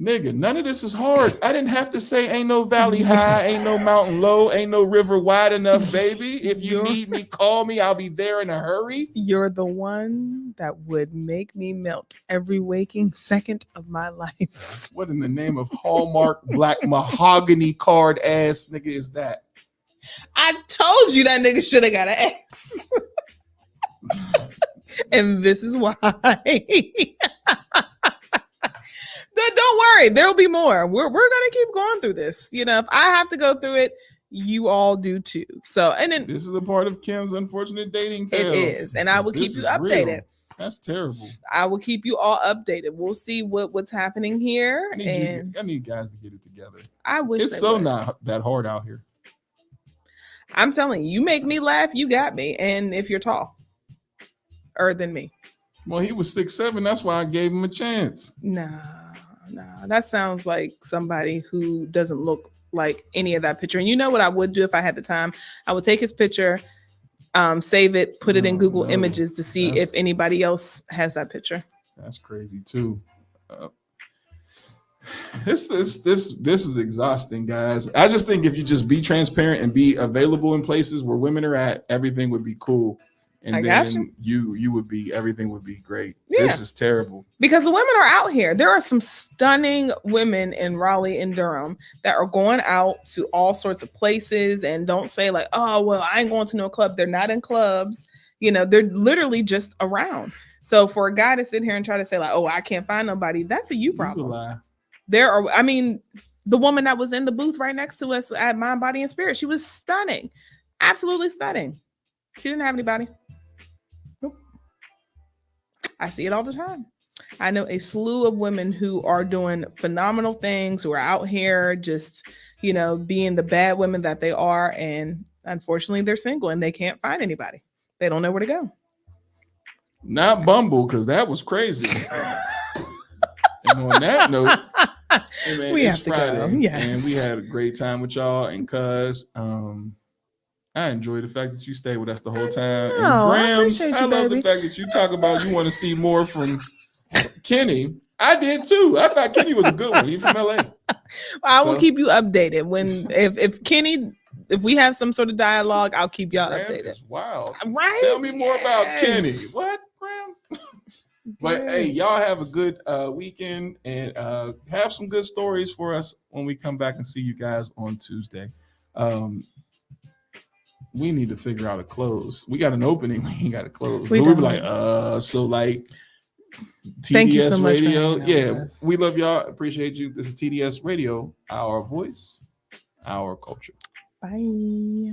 B: Nigga, none of this is hard. I didn't have to say ain't no valley high, ain't no mountain low, ain't no river wide enough, baby. If you need me, call me. I'll be there in a hurry.
A: You're the one that would make me melt every waking second of my life.
B: What in the name of Hallmark black mahogany card ass nigga is that?
A: I told you that nigga should have got an X. And this is why. Don't worry, there'll be more. We're gonna keep going through this. You know, if I have to go through it, you all do too. So, and then
B: this is a part of Kim's unfortunate dating tales.
A: It is, and I will keep you updated.
B: Real. That's terrible.
A: I will keep you all updated. We'll see what's happening here.
B: I need guys to get it together.
A: I wish
B: it's so not that hard out here.
A: I'm telling you, you make me laugh, you got me. And if you're taller than me.
B: Well, he was 6'7". That's why I gave him a chance.
A: No, that sounds like somebody who doesn't look like any of that picture. And you know what I would do if I had the time? I would take his picture, save it, put it in Google Images to see if anybody else has that picture.
B: That's crazy too. This is exhausting, guys. I just think if you just be transparent and be available in places where women are at, everything would be cool. And then you would be, everything would be great. Yeah. This is terrible.
A: Because the women are out here. There are some stunning women in Raleigh and Durham that are going out to all sorts of places and don't say like, oh, well, I ain't going to no club. They're not in clubs. You know, they're literally just around. So for a guy to sit here and try to say like, oh, I can't find nobody, that's a you problem.
B: That's a lie.
A: There are, I mean, the woman that was in the booth right next to us at Mind, Body, and Spirit, she was stunning. Absolutely stunning. She didn't have anybody. Nope. I see it all the time. I know a slew of women who are doing phenomenal things, who are out here just, you know, being the bad women that they are. And unfortunately, they're single and they can't find anybody. They don't know where to go.
B: Not Bumble, because that was crazy. And on that note, hey man, it's Friday, yes. And we had a great time with y'all. And cuz, I enjoy the fact that you stayed with us the whole time. And Grams, I love the fact that you talk about you want to see more from Kenny. I did too. I thought Kenny was a good one. He's from LA.
A: I will keep you updated when if Kenny, if we have some sort of dialogue, I'll keep y'all updated.
B: Wow.
A: Right?
B: Tell me more about Kenny. What, Graham? But hey, y'all have a good weekend and have some good stories for us when we come back and see you guys on Tuesday. We need to figure out a close. We got an opening. We ain't got a close. We'll be like, so like TDS
A: Thank you so much
B: Radio. Yeah, we love y'all. Appreciate you. This is TDS Radio, our voice, our culture.
A: Bye.